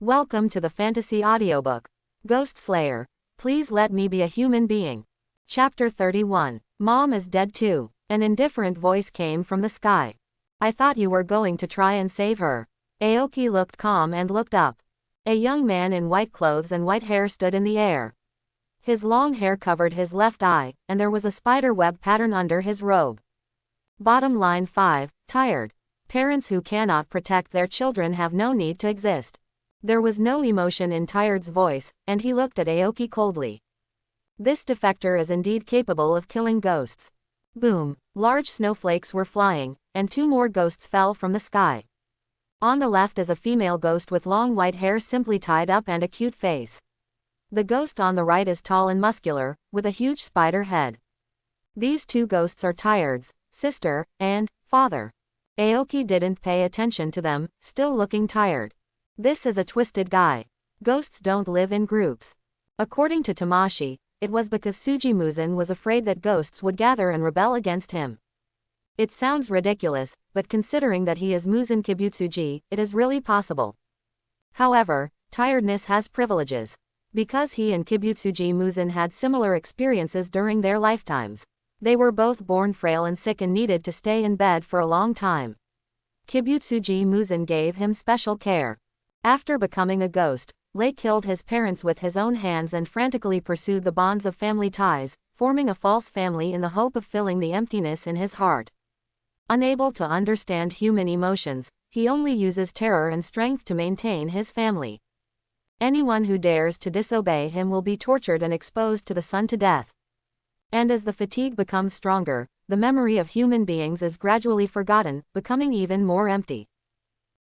Welcome to the fantasy audiobook. Ghost Slayer. Please let me be a human being. Chapter 31. Mom is dead too. An indifferent voice came from the sky. I thought you were going to try and save her. Aoki looked calm and looked up. A young man in white clothes and white hair stood in the air. His long hair covered his left eye, and there was a spider web pattern under his robe. Bottom line 5. Tired. Parents who cannot protect their children have no need to exist. There was no emotion in Tired's voice, and he looked at Aoki coldly. This defector is indeed capable of killing ghosts. Boom! Large snowflakes were flying, and 2 more ghosts fell from the sky. On the left is a female ghost with long white hair simply tied up and a cute face. The ghost on the right is tall and muscular, with a huge spider head. These 2 ghosts are Tired's sister and father. Aoki didn't pay attention to them, still looking tired. This is a twisted guy. Ghosts don't live in groups. According to Tamashi, it was because Tsuji Muzen was afraid that ghosts would gather and rebel against him. It sounds ridiculous, but considering that he is Muzen Kibutsuji, it is really possible. However, tiredness has privileges. Because he and Kibutsuji Muzen had similar experiences during their lifetimes. They were both born frail and sick and needed to stay in bed for a long time. Kibutsuji Muzen gave him special care. After becoming a ghost, Lei killed his parents with his own hands and frantically pursued the bonds of family ties, forming a false family in the hope of filling the emptiness in his heart. Unable to understand human emotions, he only uses terror and strength to maintain his family. Anyone who dares to disobey him will be tortured and exposed to the sun to death. And as the fatigue becomes stronger, the memory of human beings is gradually forgotten, becoming even more empty.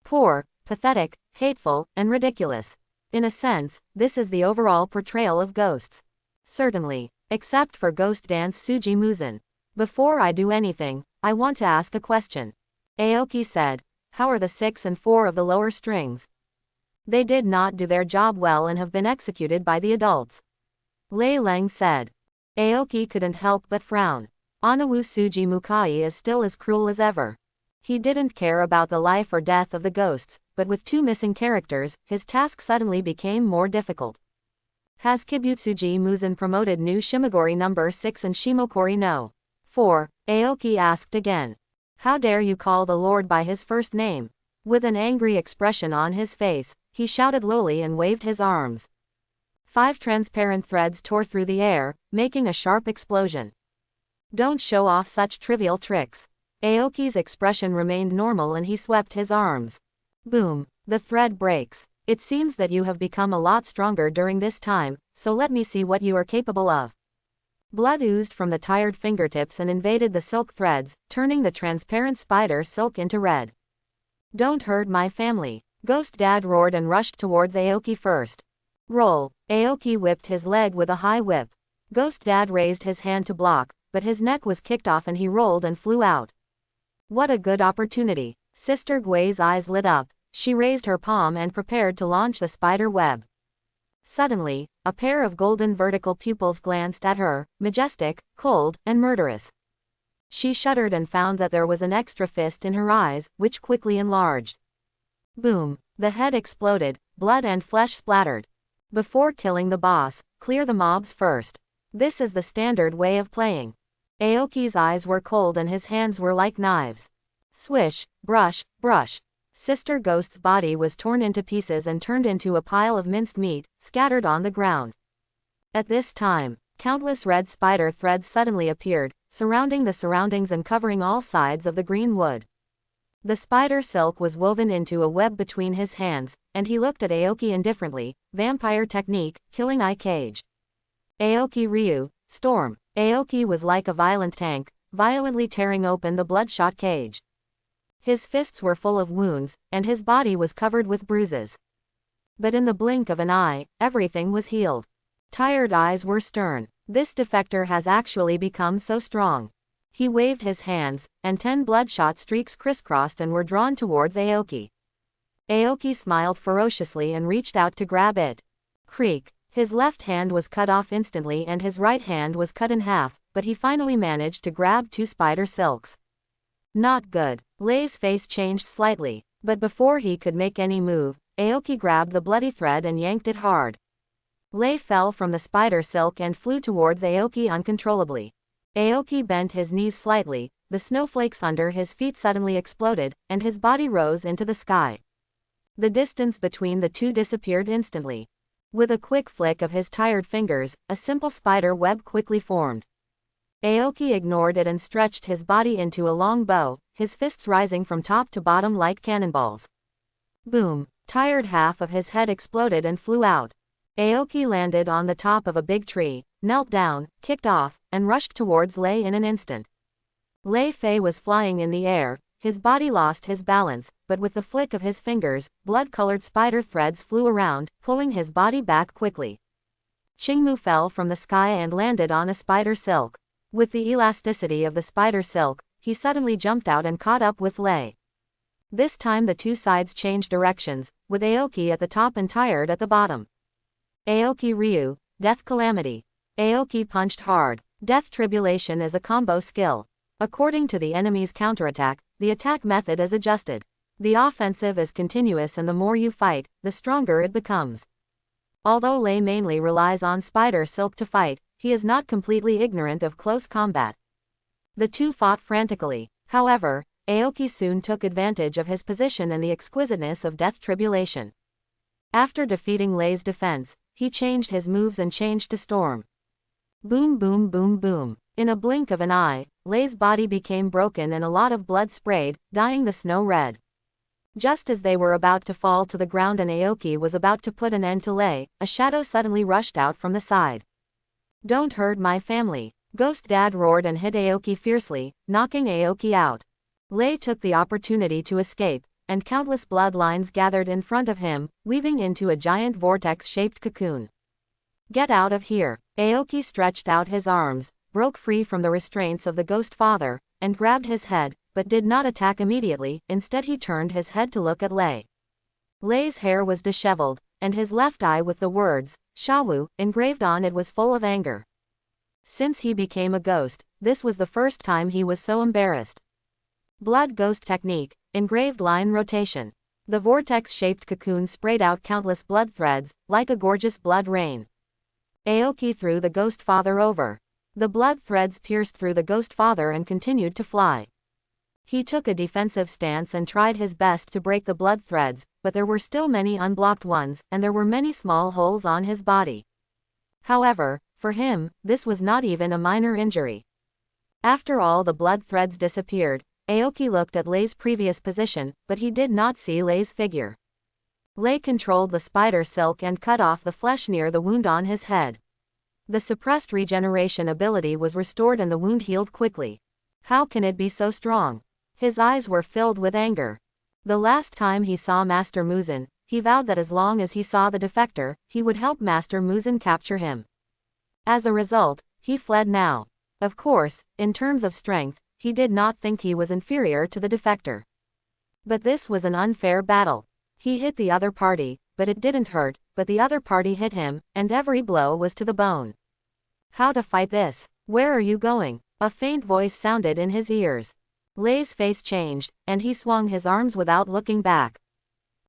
Poor, pathetic, hateful, and ridiculous. In a sense, this is the overall portrayal of ghosts. Certainly. Except for Ghost Dance Tsuji Muzen. Before I do anything, I want to ask a question. Aoki said. How are the 6 and 4 of the lower strings? They did not do their job well and have been executed by the adults. Lei Leng said. Aoki couldn't help but frown. Onawu Tsuji Mukai is still as cruel as ever. He didn't care about the life or death of the ghosts, but with 2 missing characters, his task suddenly became more difficult. Has Kibutsuji Muzen promoted new Shimogori number 6 and Shimokori no. 4? Aoki asked again. How dare you call the Lord by his first name? With an angry expression on his face, he shouted lowly and waved his arms. 5 transparent threads tore through the air, making a sharp explosion. Don't show off such trivial tricks. Aoki's expression remained normal and he swept his arms. Boom. The thread breaks. It seems that you have become a lot stronger during this time, so let me see what you are capable of. Blood oozed from the tired fingertips and invaded the silk threads, turning the transparent spider silk into red. Don't hurt my family. Ghost Dad roared and rushed towards Aoki first. Roll. Aoki whipped his leg with a high whip. Ghost Dad raised his hand to block, but his neck was kicked off and he rolled and flew out. What a good opportunity. Sister Gui's eyes lit up. She raised her palm and prepared to launch the spider web. Suddenly, a pair of golden vertical pupils glanced at her, majestic, cold, and murderous. She shuddered and found that there was an extra fist in her eyes, which quickly enlarged. Boom. The head exploded, blood and flesh splattered. Before killing the boss, clear the mobs first. This is the standard way of playing. Aoki's eyes were cold and his hands were like knives. Swish, brush, brush. Sister Ghost's body was torn into pieces and turned into a pile of minced meat, scattered on the ground. At this time, countless red spider threads suddenly appeared, surrounding the surroundings and covering all sides of the green wood. The spider silk was woven into a web between his hands, and he looked at Aoki indifferently. Vampire technique, killing eye cage. Aoki Ryu, storm. Aoki was like a violent tank, violently tearing open the bloodshot cage. His fists were full of wounds, and his body was covered with bruises. But in the blink of an eye, everything was healed. Tired eyes were stern. This defector has actually become so strong. He waved his hands, and 10 bloodshot streaks crisscrossed and were drawn towards Aoki. Aoki smiled ferociously and reached out to grab it. Creak. His left hand was cut off instantly and his right hand was cut in half, but he finally managed to grab 2 spider silks. Not good. Lei's face changed slightly. But before he could make any move, Aoki grabbed the bloody thread and yanked it hard. Lei fell from the spider silk and flew towards Aoki uncontrollably. Aoki bent his knees slightly, the snowflakes under his feet suddenly exploded, and his body rose into the sky. The distance between the two disappeared instantly. With a quick flick of his tired fingers, a simple spider web quickly formed. Aoki ignored it and stretched his body into a long bow, his fists rising from top to bottom like cannonballs. Boom! Tired half of his head exploded and flew out. Aoki landed on the top of a big tree, knelt down, kicked off, and rushed towards Lei in an instant. Lei Fei was flying in the air, his body lost his balance, but with the flick of his fingers, blood-colored spider threads flew around, pulling his body back quickly. Qingmu fell from the sky and landed on a spider silk. With the elasticity of the spider silk, he suddenly jumped out and caught up with Lei. This time the two sides changed directions, with Aoki at the top and Tired at the bottom. Aoki Ryu, Death Calamity. Aoki punched hard. Death Tribulation is a combo skill. According to the enemy's counterattack, the attack method is adjusted. The offensive is continuous and the more you fight, the stronger it becomes. Although Lei mainly relies on spider silk to fight, he is not completely ignorant of close combat. The two fought frantically. However, Aoki soon took advantage of his position and the exquisiteness of Death Tribulation. After defeating Lei's defense, he changed his moves and changed to Storm. Boom boom boom boom. In a blink of an eye, Lei's body became broken and a lot of blood sprayed, dyeing the snow red. Just as they were about to fall to the ground and Aoki was about to put an end to Lei, a shadow suddenly rushed out from the side. Don't hurt my family. Ghost Dad roared and hit Aoki fiercely, knocking Aoki out. Lei took the opportunity to escape, and countless bloodlines gathered in front of him, weaving into a giant vortex-shaped cocoon. Get out of here. Aoki stretched out his arms, broke free from the restraints of the ghost father, and grabbed his head, but did not attack immediately. Instead he turned his head to look at Lei. Lei's hair was disheveled, and his left eye with the words, Shawu, engraved on it was full of anger. Since he became a ghost, this was the first time he was so embarrassed. Blood Ghost Technique, engraved line rotation. The vortex-shaped cocoon sprayed out countless blood threads, like a gorgeous blood rain. Aoki threw the ghost father over. The blood threads pierced through the ghost father and continued to fly. He took a defensive stance and tried his best to break the blood threads, but there were still many unblocked ones, and there were many small holes on his body. However, for him, this was not even a minor injury. After all the blood threads disappeared, Aoki looked at Lei's previous position, but he did not see Lei's figure. Lei controlled the spider silk and cut off the flesh near the wound on his head. The suppressed regeneration ability was restored and the wound healed quickly. How can it be so strong? His eyes were filled with anger. The last time he saw Master Muzen, he vowed that as long as he saw the defector, he would help Master Muzen capture him. As a result, he fled now. Of course, in terms of strength, he did not think he was inferior to the defector. But this was an unfair battle. He hit the other party, but it didn't hurt, but the other party hit him, and every blow was to the bone. How to fight this? Where are you going? A faint voice sounded in his ears. Lei's face changed, and he swung his arms without looking back.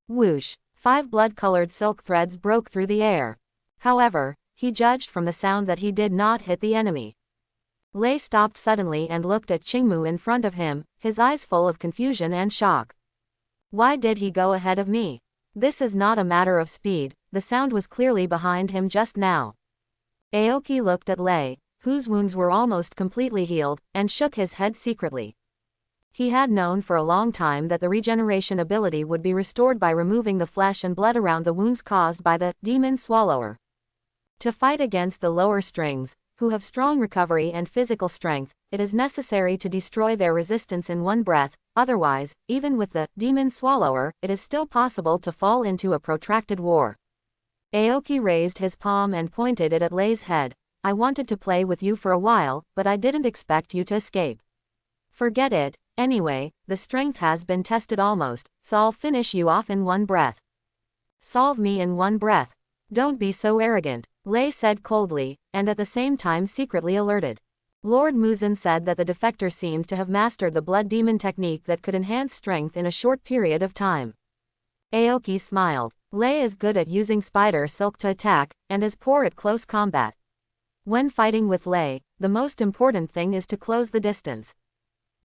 Whoosh! 5 blood-colored silk threads broke through the air. However, he judged from the sound that he did not hit the enemy. Lei stopped suddenly and looked at Qingmu in front of him, his eyes full of confusion and shock. Why did he go ahead of me? This is not a matter of speed, the sound was clearly behind him just now. Aoki looked at Lei, whose wounds were almost completely healed, and shook his head secretly. He had known for a long time that the regeneration ability would be restored by removing the flesh and blood around the wounds caused by the demon swallower. To fight against the lower strings, who have strong recovery and physical strength, it is necessary to destroy their resistance in one breath, otherwise, even with the demon swallower, it is still possible to fall into a protracted war. Aoki raised his palm and pointed it at Lei's head. I wanted to play with you for a while, but I didn't expect you to escape. Forget it. Anyway, the strength has been tested almost, so I'll finish you off in one breath. Solve me in one breath. Don't be so arrogant, Lei said coldly, and at the same time secretly alerted. Lord Muzen said that the defector seemed to have mastered the blood demon technique that could enhance strength in a short period of time. Aoki smiled. Lei is good at using spider silk to attack, and is poor at close combat. When fighting with Lei, the most important thing is to close the distance.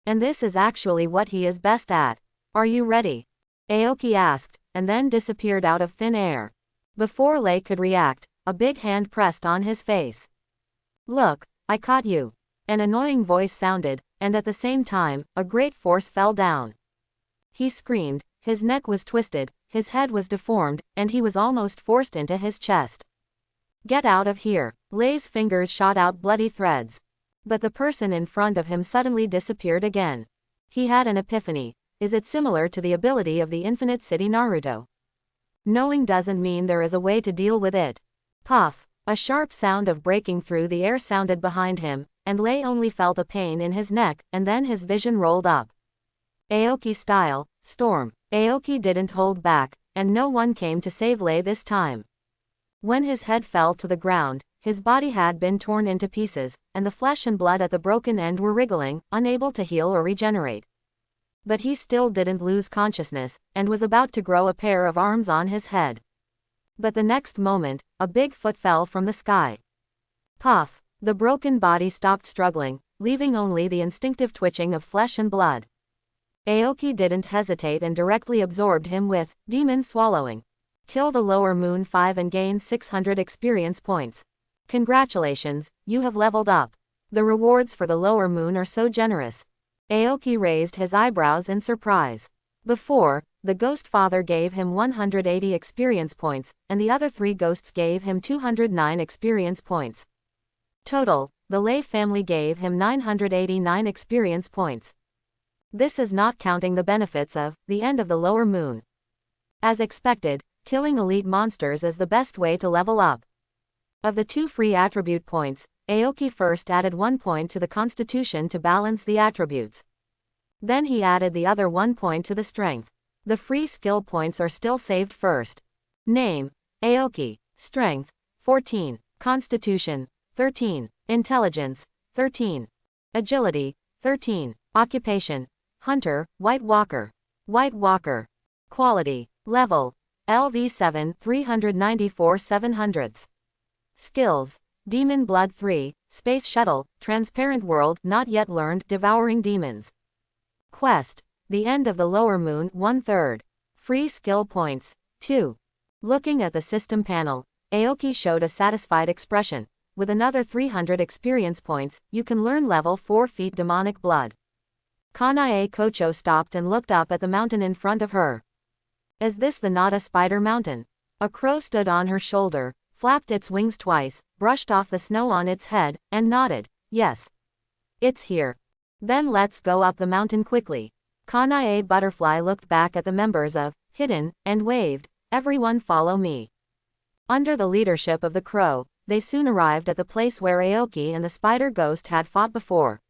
And this is actually what he is best at. Are you ready? Aoki asked, and then disappeared out of thin air. Before Lei could react, a big hand pressed on his face. Look, I caught you. An annoying voice sounded, and at the same time, a great force fell down. He screamed, his neck was twisted, his head was deformed, and he was almost forced into his chest. Get out of here. Lei's fingers shot out bloody threads. But the person in front of him suddenly disappeared again. He had an epiphany. Is it similar to the ability of the Infinite City Naruto? Knowing doesn't mean there is a way to deal with it. Puff. A sharp sound of breaking through the air sounded behind him, and Lei only felt a pain in his neck, and then his vision rolled up. Aoki style, storm. Aoki didn't hold back, and no one came to save Lei this time. When his head fell to the ground, his body had been torn into pieces, and the flesh and blood at the broken end were wriggling, unable to heal or regenerate. But he still didn't lose consciousness, and was about to grow a pair of arms on his head. But the next moment, a big foot fell from the sky. Puff. The broken body stopped struggling, leaving only the instinctive twitching of flesh and blood. Aoki didn't hesitate and directly absorbed him with demon swallowing. Kill the lower moon 5 and gain 600 experience points. Congratulations, you have leveled up. The rewards for the lower moon are so generous. Aoki raised his eyebrows in surprise. Before, the ghost father gave him 180 experience points, and the other 3 ghosts gave him 209 experience points. Total, the Lei family gave him 989 experience points. This is not counting the benefits of the end of the lower moon. As expected, killing elite monsters is the best way to level up. Of the 2 free attribute points, Aoki first added 1 point to the constitution to balance the attributes. Then he added the other 1 point to the strength. The free skill points are still saved first. Name, Aoki. Strength, 14. Constitution, 13. Intelligence, 13. Agility, 13. Occupation, Hunter, White Walker. White Walker. Quality, Level, LV7 394 700ths. Skills, Demon Blood 3, Space Shuttle, Transparent World Not Yet Learned Devouring Demons. Quest, The End of the Lower Moon 1/3. Free skill points, 2. Looking at the system panel, Aoki showed a satisfied expression. With another 300 experience points, you can learn level 4 feet Demonic Blood. Kanay Kocho stopped and looked up at the mountain in front of her. Is this the Nada Spider Mountain? A crow stood on her shoulder, flapped its wings twice, brushed off the snow on its head, and nodded. Yes. It's here. Then let's go up the mountain quickly. Kanay Butterfly looked back at the members of Hidden, and waved, everyone follow me. Under the leadership of the crow, they soon arrived at the place where Aoki and the spider ghost had fought before.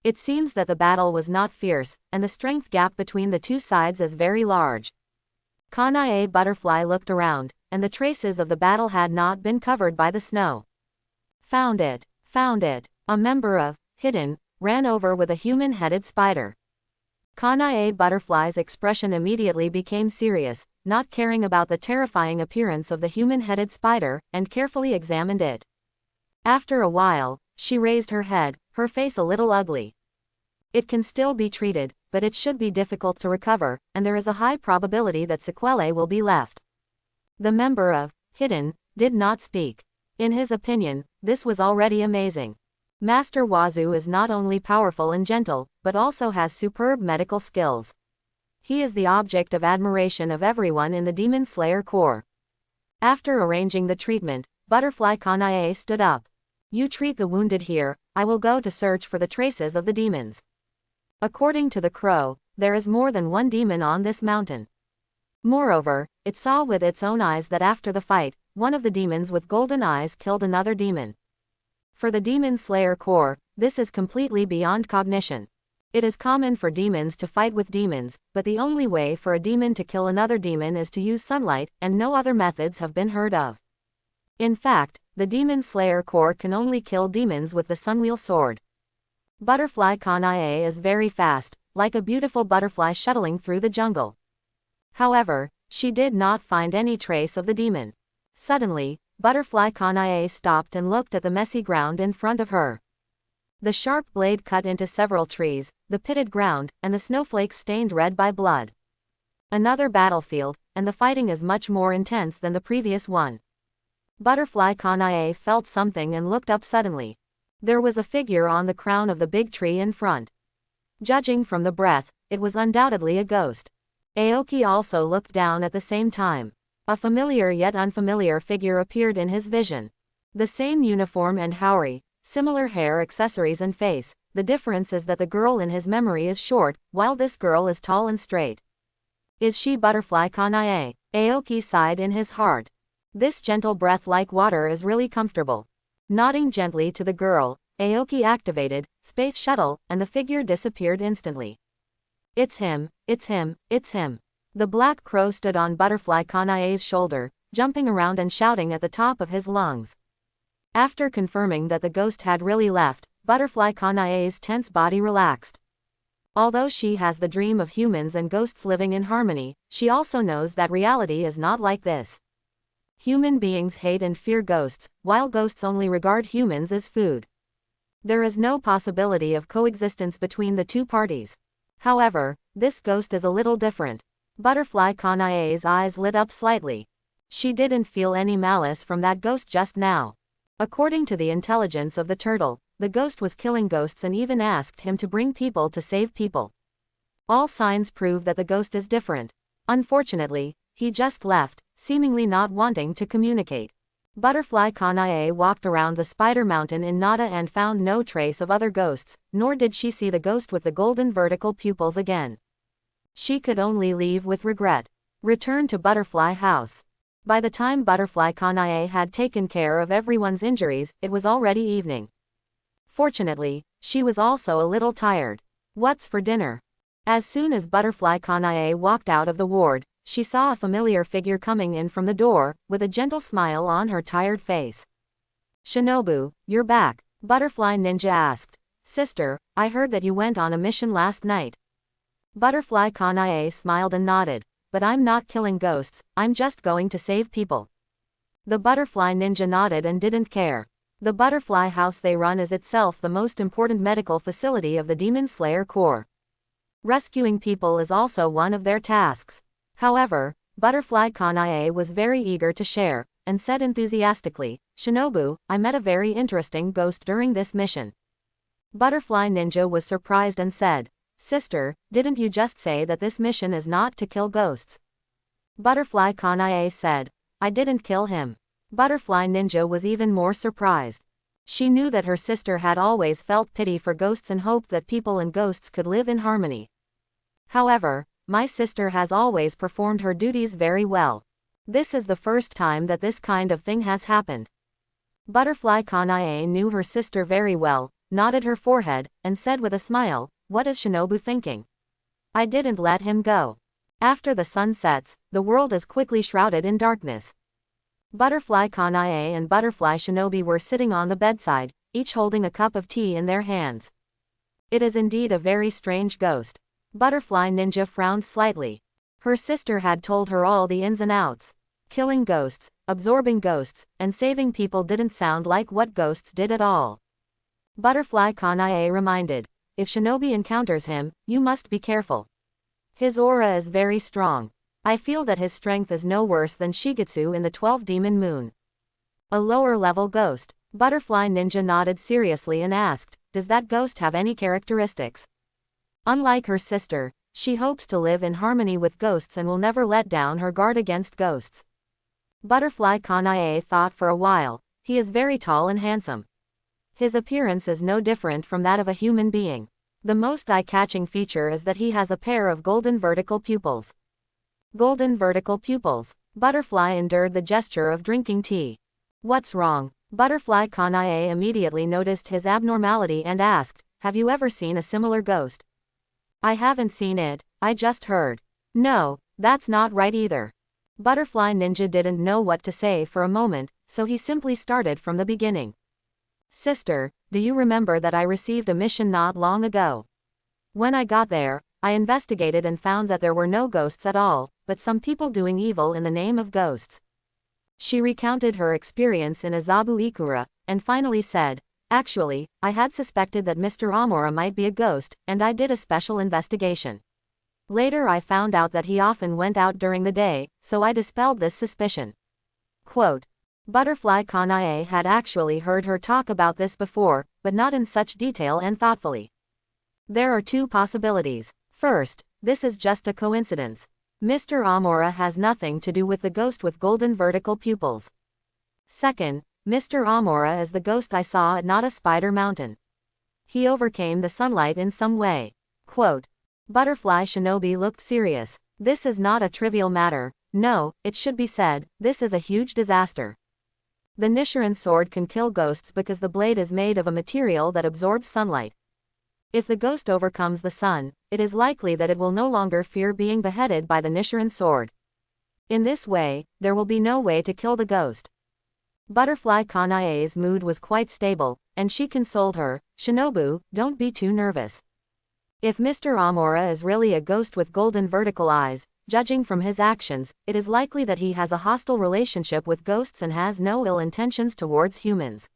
It seems that the battle was not fierce, and the strength gap between the 2 sides is very large. Kanay Butterfly looked around, and the traces of the battle had not been covered by the snow. Found it. Found it. A member of Hidden ran over with a human-headed spider. Kanay Butterfly's expression immediately became serious, not caring about the terrifying appearance of the human-headed spider, and carefully examined it. After a while, she raised her head, her face a little ugly. It can still be treated, but it should be difficult to recover, and there is a high probability that sequelae will be left. The member of Hidden did not speak. In his opinion, this was already amazing. Master Wazu is not only powerful and gentle, but also has superb medical skills. He is the object of admiration of everyone in the Demon Slayer Corps. After arranging the treatment, Butterfly Kanay stood up. You treat the wounded here, I will go to search for the traces of the demons. According to the crow, there is more than one demon on this mountain. Moreover, it saw with its own eyes that after the fight, one of the demons with golden eyes killed another demon. For the Demon Slayer Corps, this is completely beyond cognition. It is common for demons to fight with demons, but the only way for a demon to kill another demon is to use sunlight, and no other methods have been heard of. In fact, the Demon Slayer Corps can only kill demons with the Sunwheel Sword. Butterfly Kanay is very fast, like a beautiful butterfly shuttling through the jungle. However, she did not find any trace of the demon. Suddenly, Butterfly Kanay stopped and looked at the messy ground in front of her. The sharp blade cut into several trees, the pitted ground, and the snowflakes stained red by blood. Another battlefield, and the fighting is much more intense than the previous one. Butterfly Kanay felt something and looked up suddenly. There was a figure on the crown of the big tree in front. Judging from the breath, it was undoubtedly a ghost. Aoki also looked down at the same time. A familiar yet unfamiliar figure appeared in his vision. The same uniform and haori, similar hair, accessories and face. The difference is that the girl in his memory is short, while this girl is tall and straight. Is she Butterfly Kanay? Aoki sighed in his heart. This gentle breath like water is really comfortable. Nodding gently to the girl, Aoki activated Space Shuttle, and the figure disappeared instantly. It's him, it's him, it's him. The black crow stood on Butterfly Kanay's shoulder, jumping around and shouting at the top of his lungs. After confirming that the ghost had really left, Butterfly Kanay's tense body relaxed. Although she has the dream of humans and ghosts living in harmony, she also knows that reality is not like this. Human beings hate and fear ghosts, while ghosts only regard humans as food. There is no possibility of coexistence between the two parties. However, this ghost is a little different. Butterfly Kanay's eyes lit up slightly. She didn't feel any malice from that ghost just now. According to the intelligence of the turtle, the ghost was killing ghosts and even asked him to bring people to save people. All signs prove that the ghost is different. Unfortunately, he just left, seemingly not wanting to communicate. Butterfly Kanay walked around the spider mountain in Nada and found no trace of other ghosts, nor did she see the ghost with the golden vertical pupils again. She could only leave with regret. Return to Butterfly House. By the time Butterfly Kanay had taken care of everyone's injuries, it was already evening. Fortunately, she was also a little tired. What's for dinner? As soon as Butterfly Kanay walked out of the ward, she saw a familiar figure coming in from the door, with a gentle smile on her tired face. Shinobu, you're back, Butterfly Ninja asked. Sister, I heard that you went on a mission last night. Butterfly Kanay smiled and nodded. But I'm not killing ghosts, I'm just going to save people. The Butterfly Ninja nodded and didn't care. The Butterfly House they run is itself the most important medical facility of the Demon Slayer Corps. Rescuing people is also one of their tasks. However, Butterfly Kanay was very eager to share, and said enthusiastically, Shinobu, I met a very interesting ghost during this mission. Butterfly Ninja was surprised and said, Sister, didn't you just say that this mission is not to kill ghosts? Butterfly Kanay said, I didn't kill him. Butterfly Ninja was even more surprised. She knew that her sister had always felt pity for ghosts and hoped that people and ghosts could live in harmony. However, my sister has always performed her duties very well. This is the first time that this kind of thing has happened. Butterfly Kanay knew her sister very well, nodded her forehead, and said with a smile, What is Shinobu thinking? I didn't let him go. After the sun sets, the world is quickly shrouded in darkness. Butterfly Kanay and Butterfly Shinobi were sitting on the bedside, each holding a cup of tea in their hands. It is indeed a very strange ghost. Butterfly Ninja frowned slightly. Her sister had told her all the ins and outs. Killing ghosts, absorbing ghosts, and saving people didn't sound like what ghosts did at all. Butterfly Kanay reminded, if Shinobi encounters him, you must be careful. His aura is very strong. I feel that his strength is no worse than Shigetsu in the 12 Demon Moon. A lower level ghost. Butterfly Ninja nodded seriously and asked, does that ghost have any characteristics? Unlike her sister, she hopes to live in harmony with ghosts and will never let down her guard against ghosts. Butterfly Kanay thought for a while. He is very tall and handsome. His appearance is no different from that of a human being. The most eye-catching feature is that he has a pair of golden vertical pupils. Golden vertical pupils. Butterfly endured the gesture of drinking tea. What's wrong? Butterfly Kanay immediately noticed his abnormality and asked, have you ever seen a similar ghost? I haven't seen it, I just heard. No, that's not right either. Butterfly Ninja didn't know what to say for a moment, so he simply started from the beginning. Sister, do you remember that I received a mission not long ago? When I got there, I investigated and found that there were no ghosts at all, but some people doing evil in the name of ghosts. She recounted her experience in Azabu Ikura, and finally said, actually, I had suspected that Mr. Amora might be a ghost, and I did a special investigation. Later I found out that he often went out during the day, so I dispelled this suspicion. Quote. Butterfly Kanay had actually heard her talk about this before, but not in such detail and thoughtfully. There are two possibilities. First, this is just a coincidence. Mr. Amora has nothing to do with the ghost with golden vertical pupils. Second, Mr. Amora is the ghost I saw at Not a Spider Mountain. He overcame the sunlight in some way. Quote. Butterfly Shinobi looked serious. This is not a trivial matter. No, it should be said, this is a huge disaster. The Nichiren sword can kill ghosts because the blade is made of a material that absorbs sunlight. If the ghost overcomes the sun, it is likely that it will no longer fear being beheaded by the Nichiren sword. In this way, there will be no way to kill the ghost. Butterfly Kanay's mood was quite stable, and she consoled her, Shinobu, don't be too nervous. If Mr. Amora is really a ghost with golden vertical eyes, judging from his actions, it is likely that he has a hostile relationship with ghosts and has no ill intentions towards humans.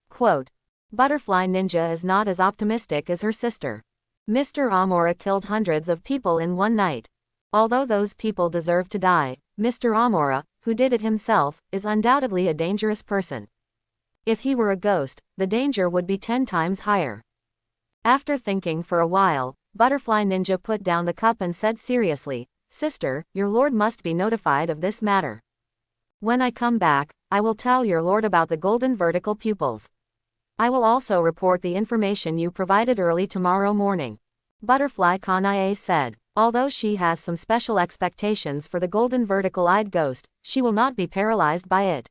Quote. Butterfly Ninja is not as optimistic as her sister. Mr. Amora killed hundreds of people in one night. Although those people deserve to die, Mr. Amora, who did it himself, is undoubtedly a dangerous person. If he were a ghost, the danger would be 10 times higher. After thinking for a while, Butterfly Ninja put down the cup and said seriously, Sister, your lord must be notified of this matter. When I come back, I will tell your lord about the golden vertical pupils. I will also report the information you provided early tomorrow morning. Butterfly Kanay said. Although she has some special expectations for the golden vertical-eyed ghost, she will not be paralyzed by it.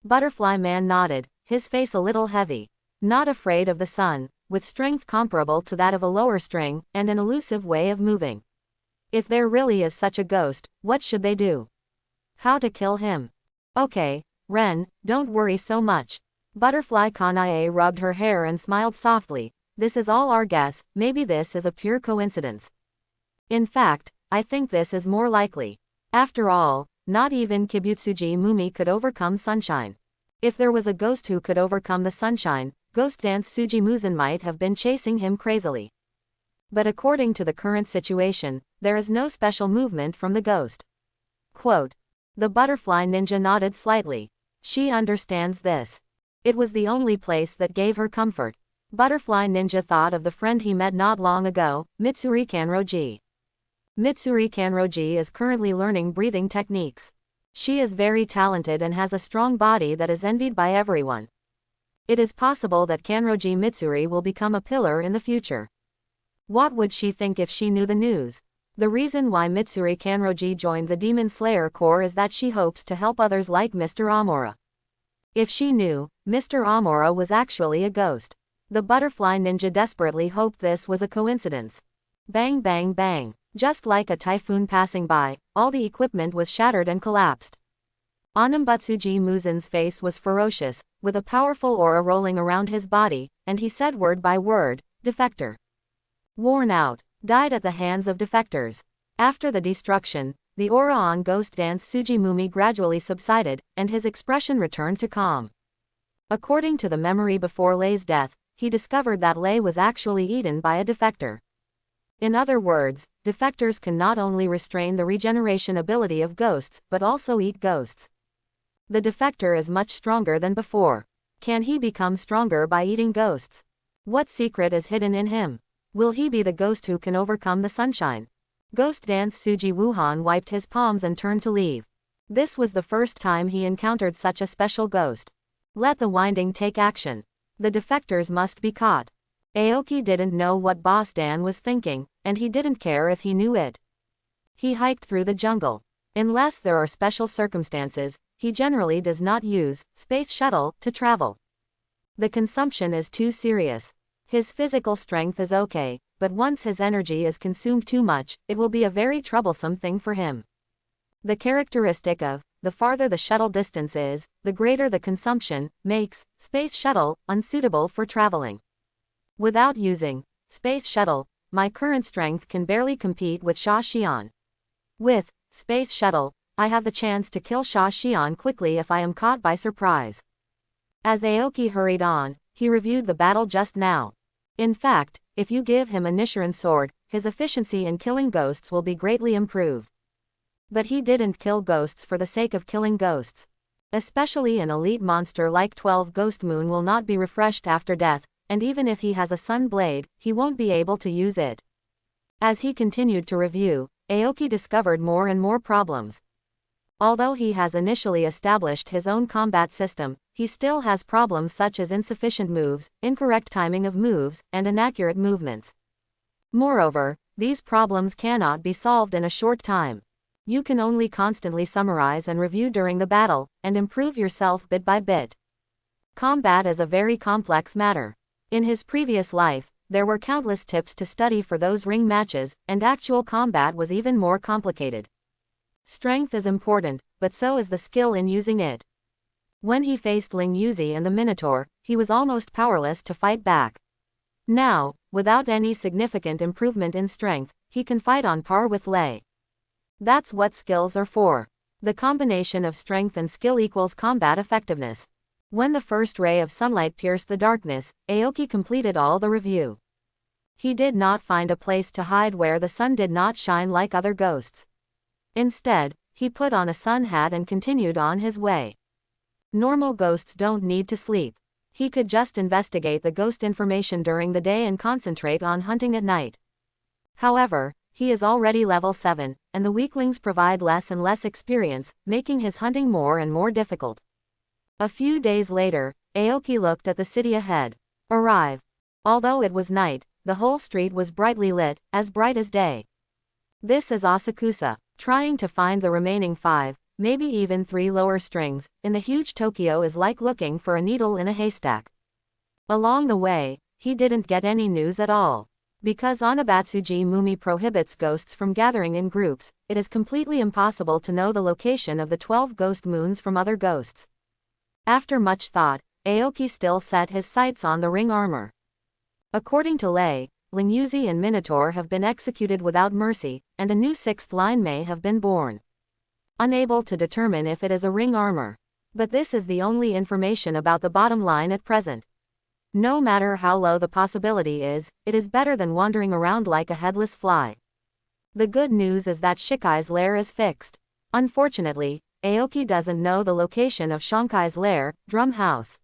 Butterfly Man nodded, his face a little heavy. Not afraid of the sun, with strength comparable to that of a lower string, and an elusive way of moving. If there really is such a ghost, what should they do? How to kill him? Okay, Ren, don't worry so much. Butterfly Kanay rubbed her hair and smiled softly. This is all our guess, maybe this is a pure coincidence. In fact, I think this is more likely. After all, not even Kibutsuji Mumi could overcome sunshine. If there was a ghost who could overcome the sunshine, Ghost Dance Tsuji Muzen might have been chasing him crazily. But according to the current situation, there is no special movement from the ghost. Quote. The Butterfly Ninja nodded slightly. She understands this. It was the only place that gave her comfort. Butterfly Ninja thought of the friend he met not long ago, Mitsuri Kanroji. Mitsuri Kanroji is currently learning breathing techniques. She is very talented and has a strong body that is envied by everyone. It is possible that Kanroji Mitsuri will become a pillar in the future. What would she think if she knew the news? The reason why Mitsuri Kanroji joined the Demon Slayer Corps is that she hopes to help others like Mr. Amora. If she knew, Mr. Amora was actually a ghost. The Butterfly Ninja desperately hoped this was a coincidence. Bang bang bang. Just like a typhoon passing by, all the equipment was shattered and collapsed. Anambutsuji Muzen's face was ferocious, with a powerful aura rolling around his body, and he said word by word, Defector. Worn out, died at the hands of defectors. After the destruction, the aura on Ghost Dance Tsujimumi gradually subsided, and his expression returned to calm. According to the memory before Lei's death, he discovered that Lei was actually eaten by a defector. In other words, defectors can not only restrain the regeneration ability of ghosts, but also eat ghosts. The defector is much stronger than before. Can he become stronger by eating ghosts? What secret is hidden in him? Will he be the ghost who can overcome the sunshine? Ghost Dance Tsuji Wuhan wiped his palms and turned to leave. This was the first time he encountered such a special ghost. Let the winding take action. The defectors must be caught. Aoki didn't know what Boss Dan was thinking, and he didn't care if he knew it. He hiked through the jungle. Unless there are special circumstances, he generally does not use space shuttle to travel. The consumption is too serious. His physical strength is okay, but once his energy is consumed too much, it will be a very troublesome thing for him. The characteristic of the farther the shuttle distance is, the greater the consumption, makes Space Shuttle unsuitable for traveling. Without using Space Shuttle, my current strength can barely compete with Sha Xian. With Space Shuttle, I have the chance to kill Sha Xian quickly if I am caught by surprise. As Aoki hurried on, he reviewed the battle just now. In fact, if you give him a Nichiren sword, his efficiency in killing ghosts will be greatly improved. But he didn't kill ghosts for the sake of killing ghosts. Especially an elite monster like 12 Ghost Moon will not be refreshed after death, and even if he has a Sun Blade, he won't be able to use it. As he continued to review, Aoki discovered more and more problems. Although he has initially established his own combat system, he still has problems such as insufficient moves, incorrect timing of moves, and inaccurate movements. Moreover, these problems cannot be solved in a short time. You can only constantly summarize and review during the battle, and improve yourself bit by bit. Combat is a very complex matter. In his previous life, there were countless tips to study for those ring matches, and actual combat was even more complicated. Strength is important, but so is the skill in using it. When he faced Ling Yuzi and the Minotaur, he was almost powerless to fight back. Now, without any significant improvement in strength, he can fight on par with Lei. That's what skills are for. The combination of strength and skill equals combat effectiveness. When the first ray of sunlight pierced the darkness, Aoki completed all the review. He did not find a place to hide where the sun did not shine like other ghosts. Instead, he put on a sun hat and continued on his way. Normal ghosts don't need to sleep. He could just investigate the ghost information during the day and concentrate on hunting at night. However, he is already level 7, and the weaklings provide less and less experience, making his hunting more and more difficult. A few days later, Aoki looked at the city ahead. Arrive. Although it was night, the whole street was brightly lit, as bright as day. This is Asakusa. Trying to find the remaining 5, maybe even 3 lower strings, in the huge Tokyo is like looking for a needle in a haystack. Along the way, he didn't get any news at all. Because Anabatsuji Mumi prohibits ghosts from gathering in groups, it is completely impossible to know the location of the 12 ghost moons from other ghosts. After much thought, Aoki still set his sights on the ring armor. According to Lei, Ling Yuzi and Minotaur have been executed without mercy, and a new 6th line may have been born. Unable to determine if it is a ring armor. But this is the only information about the bottom line at present. No matter how low the possibility is, it is better than wandering around like a headless fly. The good news is that Shikai's lair is fixed. Unfortunately, Aoki doesn't know the location of Shonkai's lair, Drum House.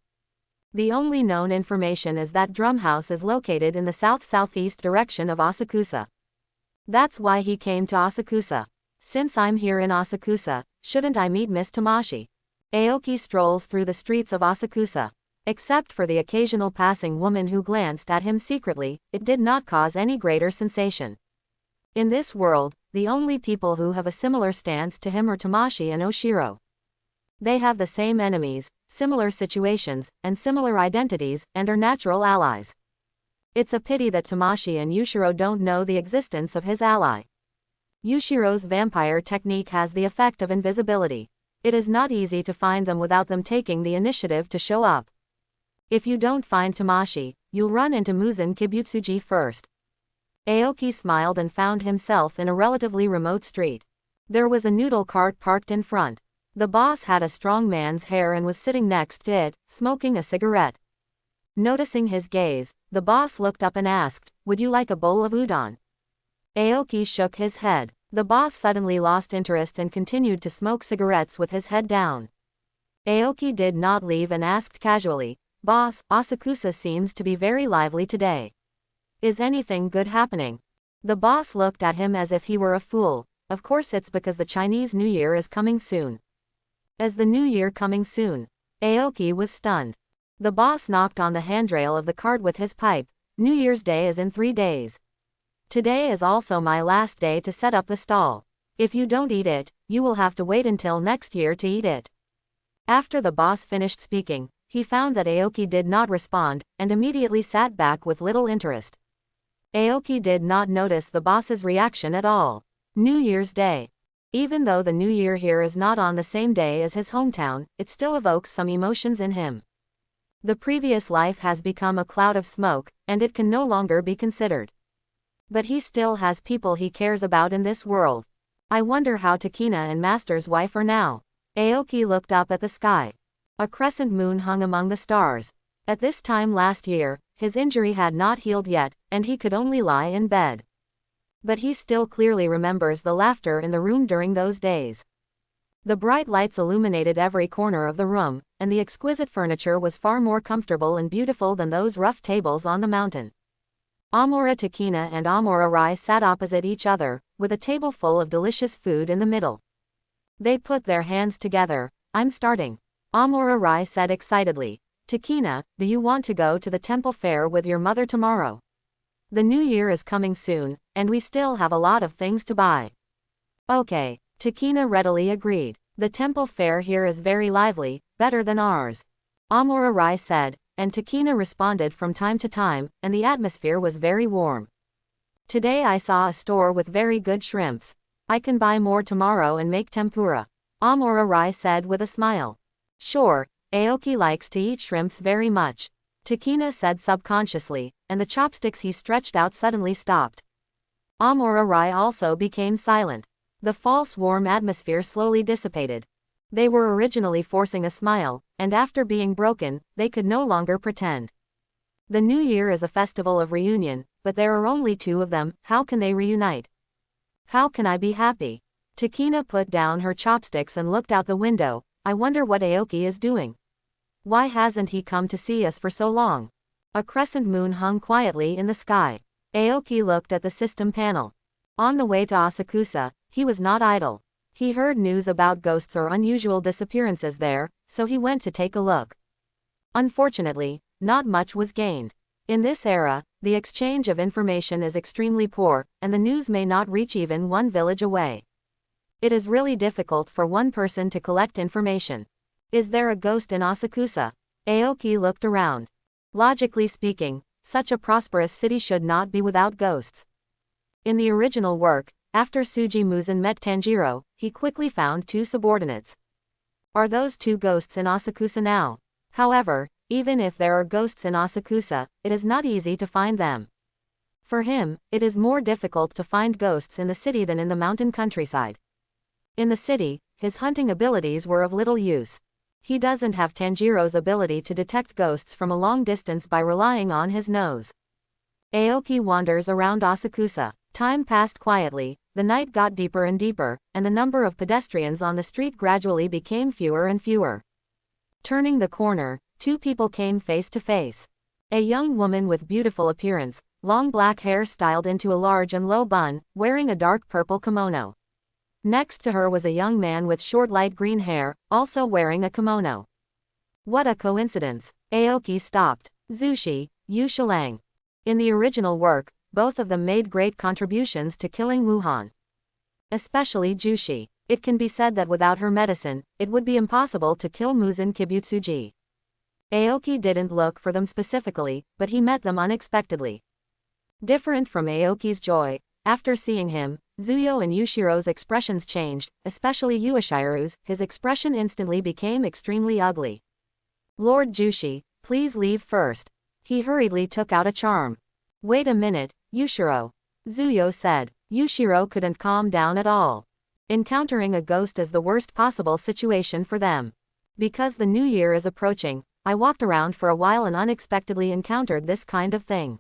The only known information is that Drum House is located in the south-southeast direction of Asakusa. That's why he came to Asakusa. Since I'm here in Asakusa, shouldn't I meet Miss Tamashi? Aoki strolls through the streets of Asakusa. Except for the occasional passing woman who glanced at him secretly, it did not cause any greater sensation. In this world, the only people who have a similar stance to him are Tamashi and Oshiro. They have the same enemies, similar situations, and similar identities, and are natural allies. It's a pity that Tamashi and Yushiro don't know the existence of his ally. Yushiro's vampire technique has the effect of invisibility. It is not easy to find them without them taking the initiative to show up. If you don't find Tamashi, you'll run into Muzen Kibutsuji first. Aoki smiled and found himself in a relatively remote street. There was a noodle cart parked in front. The boss had a strong man's hair and was sitting next to it, smoking a cigarette. Noticing his gaze, the boss looked up and asked, "Would you like a bowl of udon?" Aoki shook his head. The boss suddenly lost interest and continued to smoke cigarettes with his head down. Aoki did not leave and asked casually, "Boss, Asakusa seems to be very lively today. Is anything good happening?" The boss looked at him as if he were a fool. Of course it's because the Chinese New Year is coming soon. Is the New Year coming soon? Aoki was stunned. The boss knocked on the handrail of the cart with his pipe. New Year's Day is in 3 days. Today is also my last day to set up the stall. If you don't eat it, you will have to wait until next year to eat it. After the boss finished speaking, he found that Aoki did not respond, and immediately sat back with little interest. Aoki did not notice the boss's reaction at all. New Year's Day. Even though the new year here is not on the same day as his hometown, it still evokes some emotions in him. The previous life has become a cloud of smoke, and it can no longer be considered. But he still has people he cares about in this world. I wonder how Takina and Master's wife are now. Aoki looked up at the sky. A crescent moon hung among the stars. At this time last year, his injury had not healed yet, and he could only lie in bed. But he still clearly remembers the laughter in the room during those days. The bright lights illuminated every corner of the room, and the exquisite furniture was far more comfortable and beautiful than those rough tables on the mountain. Amora Takina and Amora Rai sat opposite each other, with a table full of delicious food in the middle. They put their hands together. I'm starting. Amora Rai said excitedly. Takina, do you want to go to the temple fair with your mother tomorrow? The new year is coming soon, and we still have a lot of things to buy. Okay, Takina readily agreed. The temple fair here is very lively, better than ours. Amora Rai said, and Takina responded from time to time, and the atmosphere was very warm. Today I saw a store with very good shrimps. I can buy more tomorrow and make tempura. Amora Rai said with a smile. Sure, Aoki likes to eat shrimps very much. Takina said subconsciously, and the chopsticks he stretched out suddenly stopped. Amora Rai also became silent. The false warm atmosphere slowly dissipated. They were originally forcing a smile, and after being broken, they could no longer pretend. The new year is a festival of reunion, but there are only two of them. How can they reunite? How can I be happy? Takina put down her chopsticks and looked out the window. I wonder what Aoki is doing. Why hasn't he come to see us for so long? A crescent moon hung quietly in the sky. Aoki looked at the system panel. On the way to Asakusa, he was not idle. He heard news about ghosts or unusual disappearances there, so he went to take a look. Unfortunately, not much was gained. In this era, the exchange of information is extremely poor, and the news may not reach even one village away. It is really difficult for one person to collect information. Is there a ghost in Asakusa? Aoki looked around. Logically speaking, such a prosperous city should not be without ghosts. In the original work, after Tsuji Muzen met Tanjiro, he quickly found two subordinates. Are those two ghosts in Asakusa now? However, even if there are ghosts in Asakusa, it is not easy to find them. For him, it is more difficult to find ghosts in the city than in the mountain countryside. In the city, his hunting abilities were of little use. He doesn't have Tanjiro's ability to detect ghosts from a long distance by relying on his nose. Aoki wanders around Asakusa. Time passed quietly, the night got deeper and deeper, and the number of pedestrians on the street gradually became fewer and fewer. Turning the corner, two people came face to face. A young woman with beautiful appearance, long black hair styled into a large and low bun, wearing a dark purple kimono. Next to her was a young man with short light green hair, also wearing a kimono. What a coincidence. Aoki stopped. Zushi, Yu Shilang. In the original work, both of them made great contributions to killing Wuhan. Especially Jushi. It can be said that without her medicine, it would be impossible to kill Muzen Kibutsuji. Aoki didn't look for them specifically, but he met them unexpectedly. Different from Aoki's joy, after seeing him, Zuyo and Yushiro's expressions changed, especially Yoshiwaru's. His expression instantly became extremely ugly. Lord Jushi, please leave first. He hurriedly took out a charm. Wait a minute, Yushiro. Zuyo said. Yushiro couldn't calm down at all. Encountering a ghost is the worst possible situation for them. Because the new year is approaching, I walked around for a while and unexpectedly encountered this kind of thing.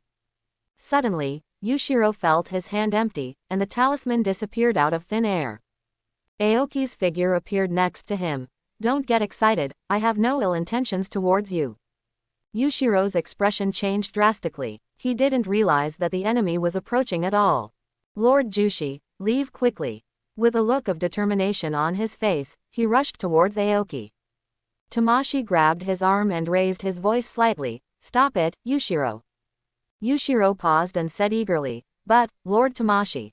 Suddenly, Yushiro felt his hand empty, and the talisman disappeared out of thin air. Aoki's figure appeared next to him. Don't get excited, I have no ill intentions towards you. Yushiro's expression changed drastically. He didn't realize that the enemy was approaching at all. Lord Jushi, leave quickly. With a look of determination on his face, he rushed towards Aoki. Tamashi grabbed his arm and raised his voice slightly. Stop it, Yushiro. Yushiro paused and said eagerly, but, Lord Tamashi.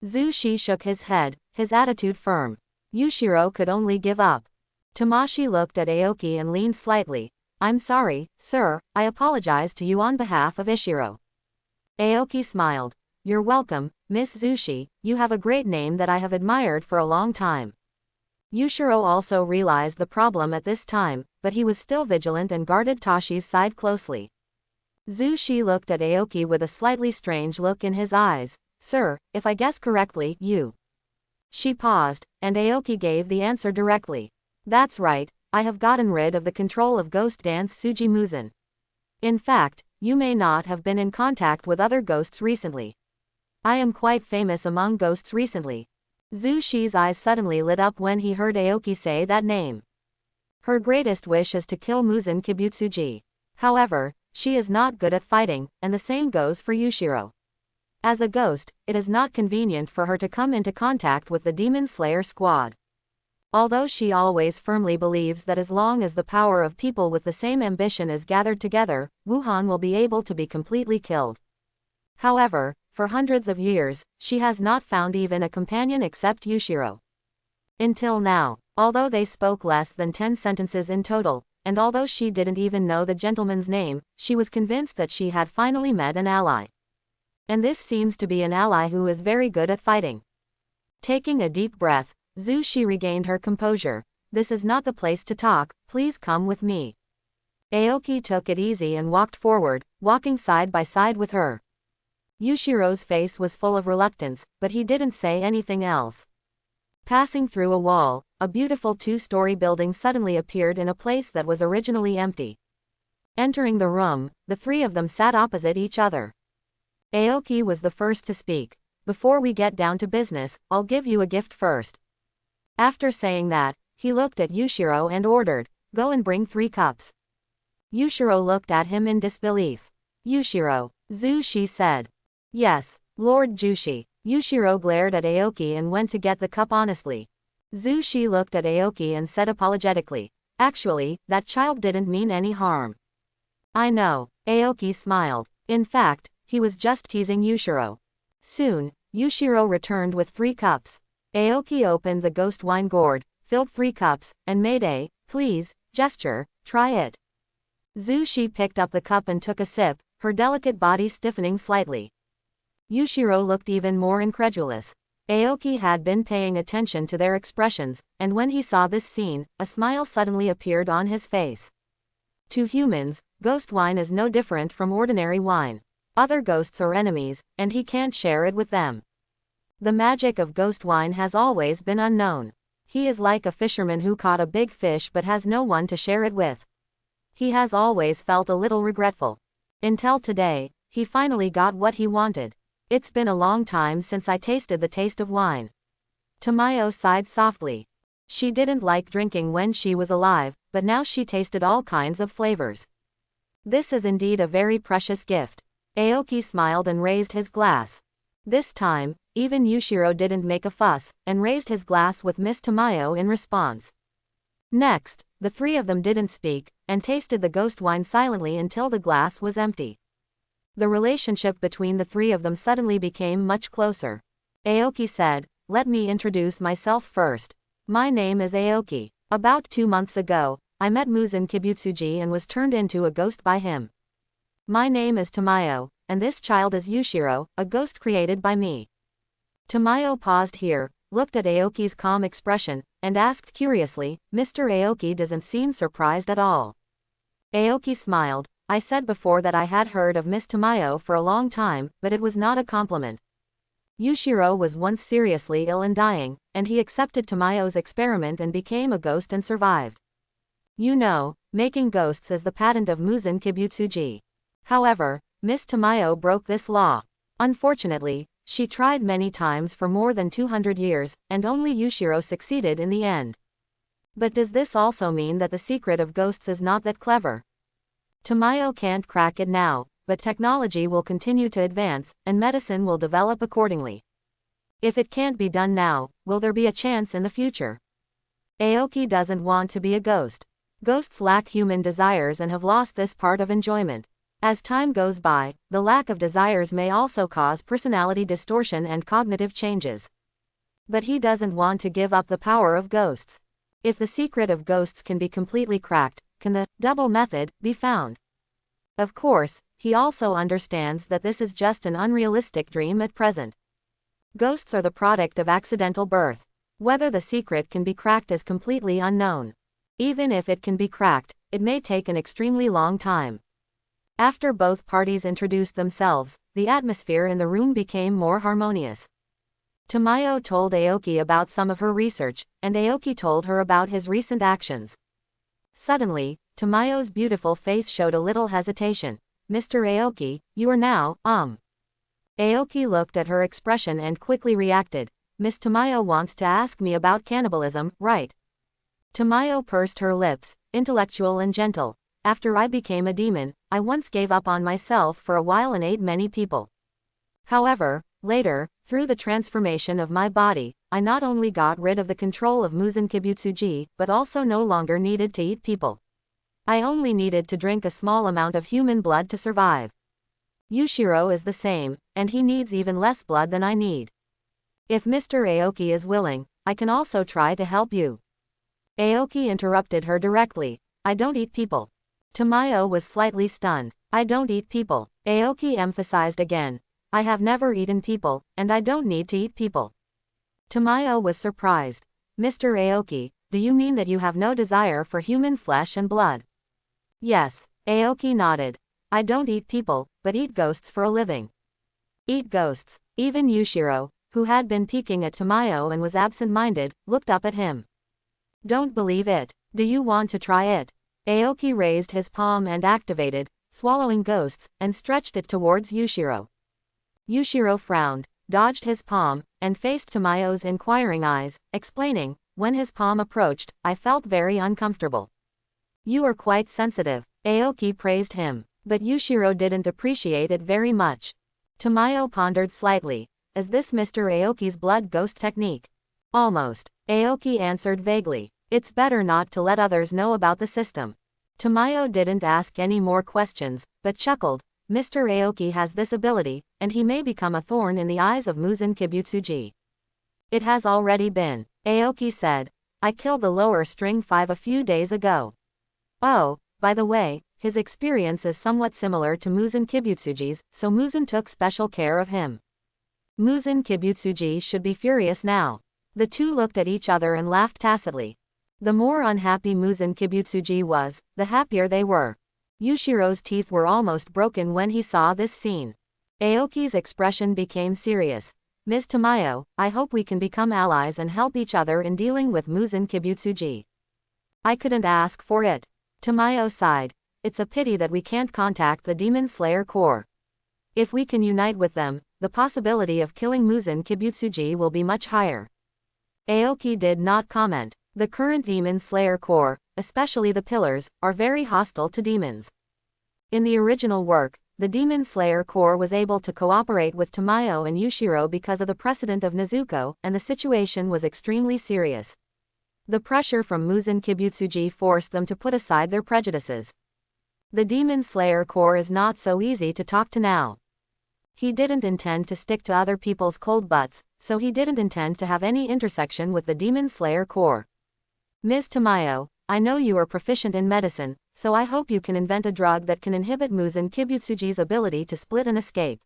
Zushi shook his head, his attitude firm. Yushiro could only give up. Tamashi looked at Aoki and leaned slightly. I'm sorry, sir, I apologize to you on behalf of Ishiro. Aoki smiled. You're welcome, Miss Zushi, you have a great name that I have admired for a long time. Yushiro also realized the problem at this time, but he was still vigilant and guarded Tashi's side closely. Zushi looked at Aoki with a slightly strange look in his eyes. Sir, if I guess correctly, you. She paused, and Aoki gave the answer directly. That's right, I have gotten rid of the control of Ghost Dance Tsuji Muzen. In fact, you may not have been in contact with other ghosts recently. I am quite famous among ghosts recently. Zushi's eyes suddenly lit up when he heard Aoki say that name. Her greatest wish is to kill Muzen Kibutsuji. However, she is not good at fighting, and the same goes for Yushiro. As a ghost, it is not convenient for her to come into contact with the Demon Slayer squad. Although she always firmly believes that as long as the power of people with the same ambition is gathered together, Wuhan will be able to be completely killed. However, for hundreds of years, she has not found even a companion except Yushiro. Until now, although they spoke less than 10 sentences in total, and although she didn't even know the gentleman's name, she was convinced that she had finally met an ally. And this seems to be an ally who is very good at fighting. Taking a deep breath, Zushi regained her composure. This is not the place to talk, please come with me. Aoki took it easy and walked forward, walking side by side with her. Yushiro's face was full of reluctance, but he didn't say anything else. Passing through a wall, a beautiful 2-story building suddenly appeared in a place that was originally empty. Entering the room, the three of them sat opposite each other. Aoki was the first to speak. Before we get down to business, I'll give you a gift first. After saying that, he looked at Yushiro and ordered, go and bring 3 cups. Yushiro looked at him in disbelief. Yushiro, Zushi said. Yes, Lord Jushi. Yushiro glared at Aoki and went to get the cup honestly. Zushi looked at Aoki and said apologetically, actually, that child didn't mean any harm. I know, Aoki smiled. In fact, he was just teasing Yushiro. Soon, Yushiro returned with 3 cups. Aoki opened the ghost wine gourd, filled 3 cups, and made a, please, gesture, try it. Zushi picked up the cup and took a sip, her delicate body stiffening slightly. Yushiro looked even more incredulous. Aoki had been paying attention to their expressions, and when he saw this scene, a smile suddenly appeared on his face. To humans, ghost wine is no different from ordinary wine. Other ghosts are enemies, and he can't share it with them. The magic of ghost wine has always been unknown. He is like a fisherman who caught a big fish but has no one to share it with. He has always felt a little regretful. Until today, he finally got what he wanted. It's been a long time since I tasted the taste of wine. Tamayo sighed softly. She didn't like drinking when she was alive, but now she tasted all kinds of flavors. This is indeed a very precious gift. Aoki smiled and raised his glass. This time, even Yushiro didn't make a fuss, and raised his glass with Miss Tamayo in response. Next, the 3 of them didn't speak, and tasted the ghost wine silently until the glass was empty. The relationship between the 3 of them suddenly became much closer. Aoki said, let me introduce myself first. My name is Aoki. About 2 months ago, I met Muzen Kibutsuji and was turned into a ghost by him. My name is Tamayo, and this child is Yushiro, a ghost created by me. Tamayo paused here, looked at Aoki's calm expression, and asked curiously, Mr. Aoki doesn't seem surprised at all. Aoki smiled. I said before that I had heard of Miss Tamayo for a long time, but it was not a compliment. Yushiro was once seriously ill and dying, and he accepted Tamayo's experiment and became a ghost and survived. You know, making ghosts is the patent of Muzen Kibutsuji. However, Miss Tamayo broke this law. Unfortunately, she tried many times for more than 200 years, and only Yushiro succeeded in the end. But does this also mean that the secret of ghosts is not that clever? Tamayo can't crack it now, but technology will continue to advance, and medicine will develop accordingly. If it can't be done now, will there be a chance in the future? Aoki doesn't want to be a ghost. Ghosts lack human desires and have lost this part of enjoyment. As time goes by, the lack of desires may also cause personality distortion and cognitive changes. But he doesn't want to give up the power of ghosts. If the secret of ghosts can be completely cracked, can the double method be found? Of course, he also understands that this is just an unrealistic dream at present. Ghosts are the product of accidental birth. Whether the secret can be cracked is completely unknown. Even if it can be cracked, it may take an extremely long time. After both parties introduced themselves, the atmosphere in the room became more harmonious. Tamayo told Aoki about some of her research, and Aoki told her about his recent actions. Suddenly, Tamayo's beautiful face showed a little hesitation. Mr. Aoki, you are now, Aoki looked at her expression and quickly reacted. Miss Tamayo wants to ask me about cannibalism, right? Tamayo pursed her lips, intellectual and gentle. After I became a demon, I once gave up on myself for a while and ate many people. However, later, through the transformation of my body, I not only got rid of the control of Muzen Kibutsuji, but also no longer needed to eat people. I only needed to drink a small amount of human blood to survive. Yushiro is the same, and he needs even less blood than I need. If Mr. Aoki is willing, I can also try to help you. Aoki interrupted her directly. I don't eat people. Tamayo was slightly stunned. I don't eat people. Aoki emphasized again. I have never eaten people, and I don't need to eat people. Tamayo was surprised. Mr. Aoki, do you mean that you have no desire for human flesh and blood? Yes, Aoki nodded. I don't eat people, but eat ghosts for a living. Eat ghosts. Even Yushiro, who had been peeking at Tamayo and was absent-minded, looked up at him. Don't believe it. Do you want to try it? Aoki raised his palm and activated, swallowing ghosts, and stretched it towards Yushiro. Yushiro frowned, dodged his palm, and faced Tamayo's inquiring eyes, explaining, when his palm approached, I felt very uncomfortable. You are quite sensitive. Aoki praised him, but Yushiro didn't appreciate it very much. Tamayo pondered slightly. Is this Mr. Aoki's blood ghost technique? Almost. Aoki answered vaguely. It's better not to let others know about the system. Tamayo didn't ask any more questions, but chuckled. Mr. Aoki has this ability, and he may become a thorn in the eyes of Muzen Kibutsuji. It has already been, Aoki said. I killed the lower string 5 a few days ago. Oh, by the way, his experience is somewhat similar to Muzen Kibutsuji's, so Muzen took special care of him. Muzen Kibutsuji should be furious now. The two looked at each other and laughed tacitly. The more unhappy Muzen Kibutsuji was, the happier they were. Yushiro's teeth were almost broken when he saw this scene. Aoki's expression became serious. Ms. Tamayo, I hope we can become allies and help each other in dealing with Muzen Kibutsuji. I couldn't ask for it. Tamayo sighed. It's a pity that we can't contact the Demon Slayer Corps. If we can unite with them, the possibility of killing Muzen Kibutsuji will be much higher. Aoki did not comment. The current Demon Slayer Corps, especially the pillars, are very hostile to demons. In the original work, the Demon Slayer Corps was able to cooperate with Tamayo and Yushiro because of the precedent of Nezuko, and the situation was extremely serious. The pressure from Muzen Kibutsuji forced them to put aside their prejudices. The Demon Slayer Corps is not so easy to talk to now. He didn't intend to stick to other people's cold butts, so he didn't intend to have any intersection with the Demon Slayer Corps. Ms. Tamayo, I know you are proficient in medicine, so I hope you can invent a drug that can inhibit Muzen Kibutsuji's ability to split and escape.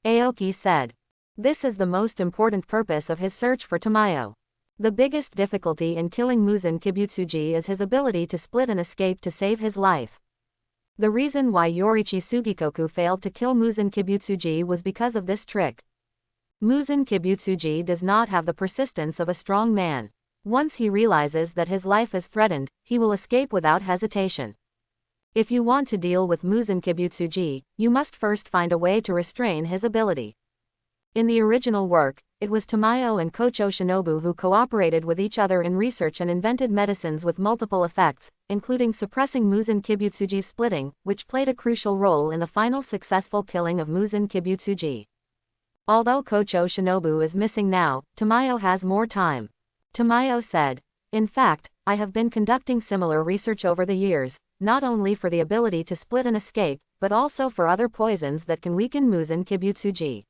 Aoki said. This is the most important purpose of his search for Tamayo. The biggest difficulty in killing Muzen Kibutsuji is his ability to split and escape to save his life. The reason why Yorichi Sugikoku failed to kill Muzen Kibutsuji was because of this trick. Muzen Kibutsuji does not have the persistence of a strong man. Once he realizes that his life is threatened, he will escape without hesitation. If you want to deal with Muzen Kibutsuji, you must first find a way to restrain his ability. In the original work, it was Tamayo and Kocho Shinobu who cooperated with each other in research and invented medicines with multiple effects, including suppressing Muzen Kibutsuji's splitting, which played a crucial role in the final successful killing of Muzen Kibutsuji. Although Kocho Shinobu is missing now, Tamayo has more time. Tamayo said, in fact, I have been conducting similar research over the years, not only for the ability to split and escape, but also for other poisons that can weaken Muzen Kibutsuji.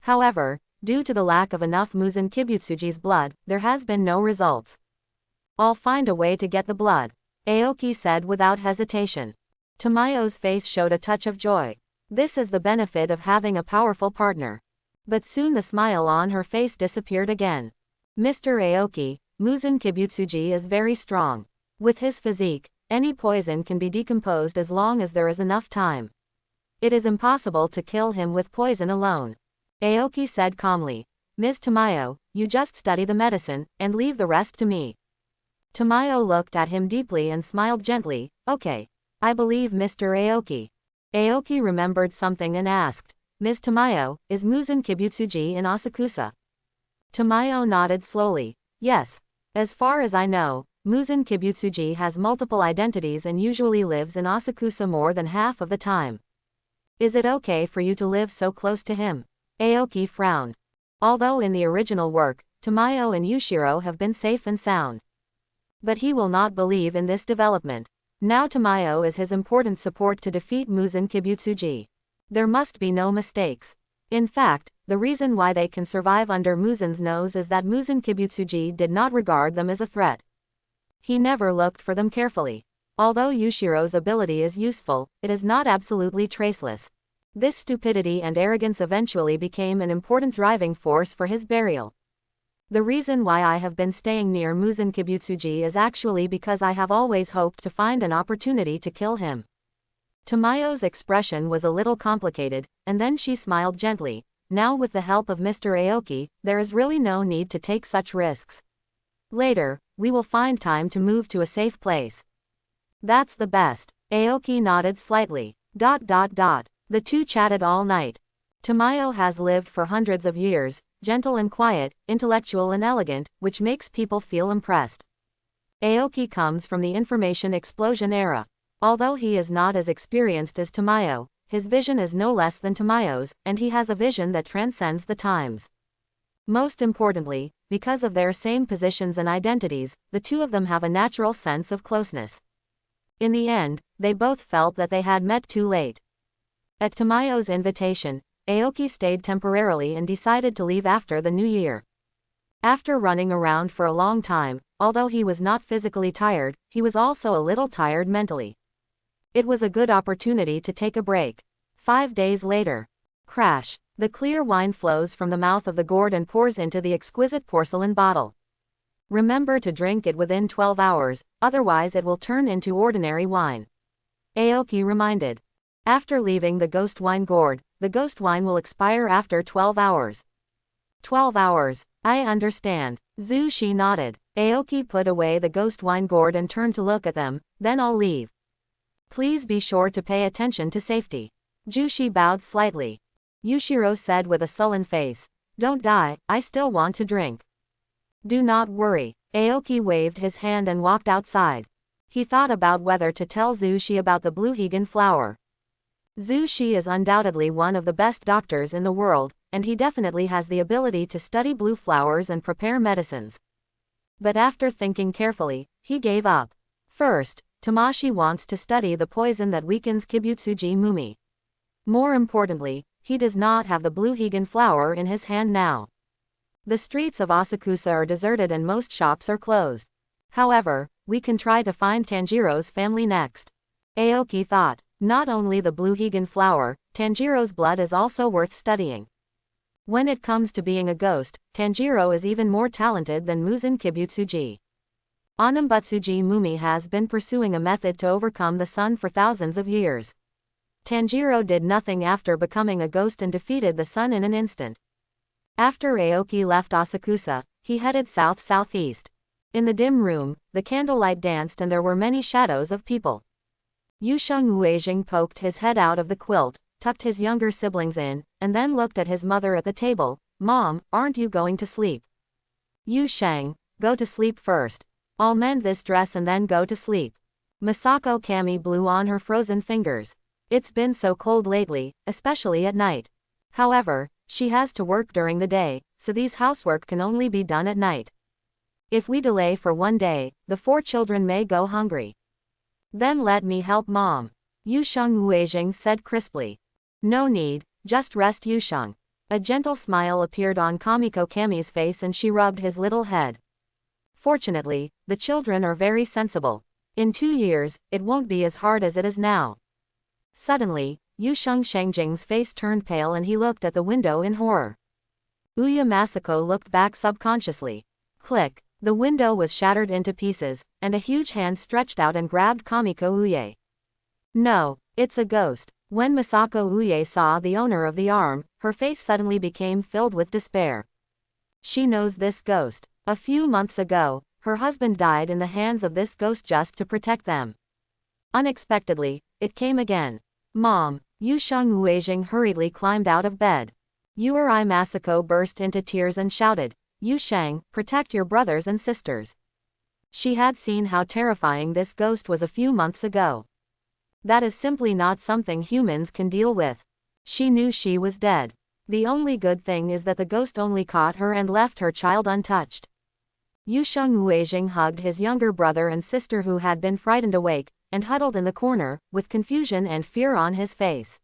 However, due to the lack of enough Muzen Kibutsuji's blood, there has been no results. I'll find a way to get the blood, Aoki said without hesitation. Tamayo's face showed a touch of joy. This is the benefit of having a powerful partner. But soon the smile on her face disappeared again. Mr. Aoki, Muzen Kibutsuji is very strong. With his physique, any poison can be decomposed as long as there is enough time. It is impossible to kill him with poison alone. Aoki said calmly. Ms. Tamayo, you just study the medicine, and leave the rest to me. Tamayo looked at him deeply and smiled gently. Okay. I believe Mr. Aoki. Aoki remembered something and asked, Ms. Tamayo, is Muzen Kibutsuji in Asakusa? Tamayo nodded slowly. Yes. As far as I know, Muzen Kibutsuji has multiple identities and usually lives in Asakusa more than half of the time. Is it okay for you to live so close to him? Aoki frowned. Although in the original work, Tamayo and Yushiro have been safe and sound. But he will not believe in this development. Now Tamayo is his important support to defeat Muzen Kibutsuji. There must be no mistakes. In fact, the reason why they can survive under Muzen's nose is that Muzen Kibutsuji did not regard them as a threat. He never looked for them carefully. Although Yushiro's ability is useful, it is not absolutely traceless. This stupidity and arrogance eventually became an important driving force for his burial. The reason why I have been staying near Muzen Kibutsuji is actually because I have always hoped to find an opportunity to kill him. Tamayo's expression was a little complicated, and then she smiled gently. Now with the help of Mr. Aoki, there is really no need to take such risks. Later, we will find time to move to a safe place. That's the best. Aoki nodded slightly. The two chatted all night. Tamayo has lived for hundreds of years, gentle and quiet, intellectual and elegant, which makes people feel impressed. Aoki comes from the information explosion era. Although he is not as experienced as Tamayo, his vision is no less than Tamayo's, and he has a vision that transcends the times. Most importantly, because of their same positions and identities, the two of them have a natural sense of closeness. In the end, they both felt that they had met too late. At Tamayo's invitation, Aoki stayed temporarily and decided to leave after the new year. After running around for a long time, although he was not physically tired, he was also a little tired mentally. It was a good opportunity to take a break. 5 days later. Crash. The clear wine flows from the mouth of the gourd and pours into the exquisite porcelain bottle. Remember to drink it within 12 hours, otherwise it will turn into ordinary wine. Aoki reminded. After leaving the ghost wine gourd, the ghost wine will expire after 12 hours. 12 hours. I understand. Zushi nodded. Aoki put away the ghost wine gourd and turned to look at them. Then I'll leave. Please be sure to pay attention to safety. Jushi bowed slightly. Yushiro said with a sullen face. Don't die, I still want to drink. Do not worry. Aoki waved his hand and walked outside. He thought about whether to tell Zushi about the blue higan flower. Zushi is undoubtedly one of the best doctors in the world, and he definitely has the ability to study blue flowers and prepare medicines. But after thinking carefully, he gave up. First, Tamashi wants to study the poison that weakens Kibutsuji Mumi. More importantly, he does not have the blue higan flower in his hand now. The streets of Asakusa are deserted and most shops are closed. However, we can try to find Tanjiro's family next. Aoki thought. Not only the blue higan flower, Tanjiro's blood is also worth studying. When it comes to being a ghost, Tanjiro is even more talented than Muzen Kibutsuji. Onambutsuji Mumi has been pursuing a method to overcome the sun for thousands of years. Tanjiro did nothing after becoming a ghost and defeated the sun in an instant. After Aoki left Asakusa, he headed south-southeast. In the dim room, the candlelight danced and there were many shadows of people. Yusheng Wuejing poked his head out of the quilt, tucked his younger siblings in, and then looked at his mother at the table. Mom, aren't you going to sleep? Yusheng, go to sleep first. I'll mend this dress and then go to sleep. Masako Kami blew on her frozen fingers. It's been so cold lately, especially at night. However, she has to work during the day, so these housework can only be done at night. If we delay for one day, the 4 children may go hungry. Then let me help Mom. Yusheng Wuejing said crisply. No need, just rest Yusheng. A gentle smile appeared on Kamiko Kami's face and she rubbed his little head. Fortunately, the children are very sensible. In 2 years, it won't be as hard as it is now. Suddenly, Yusheng Shengjing's face turned pale and he looked at the window in horror. Uya Masako looked back subconsciously. Click. The window was shattered into pieces, and a huge hand stretched out and grabbed Kamiko Uye. No, it's a ghost. When Masako Uye saw the owner of the arm, her face suddenly became filled with despair. She knows this ghost. A few months ago, her husband died in the hands of this ghost just to protect them. Unexpectedly, it came again. Mom, Yu Sheng Wuejing hurriedly climbed out of bed. Yuri Masako burst into tears and shouted, Yu Sheng, protect your brothers and sisters. She had seen how terrifying this ghost was a few months ago. That is simply not something humans can deal with. She knew she was dead. The only good thing is that the ghost only caught her and left her child untouched. Yu Sheng Wuejing hugged his younger brother and sister who had been frightened awake, and huddled in the corner, with confusion and fear on his face.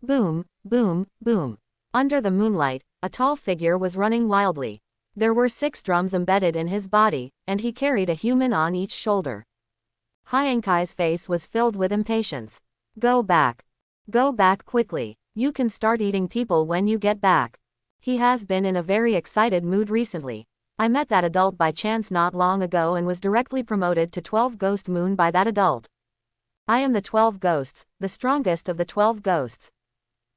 Boom, boom, boom. Under the moonlight, a tall figure was running wildly. There were 6 drums embedded in his body, and he carried a human on each shoulder. Hyenkai's face was filled with impatience. Go back. Go back quickly. You can start eating people when you get back. He has been in a very excited mood recently. I met that adult by chance not long ago and was directly promoted to 12 Ghost Moon by that adult. I am the 12 ghosts, the strongest of the 12 ghosts.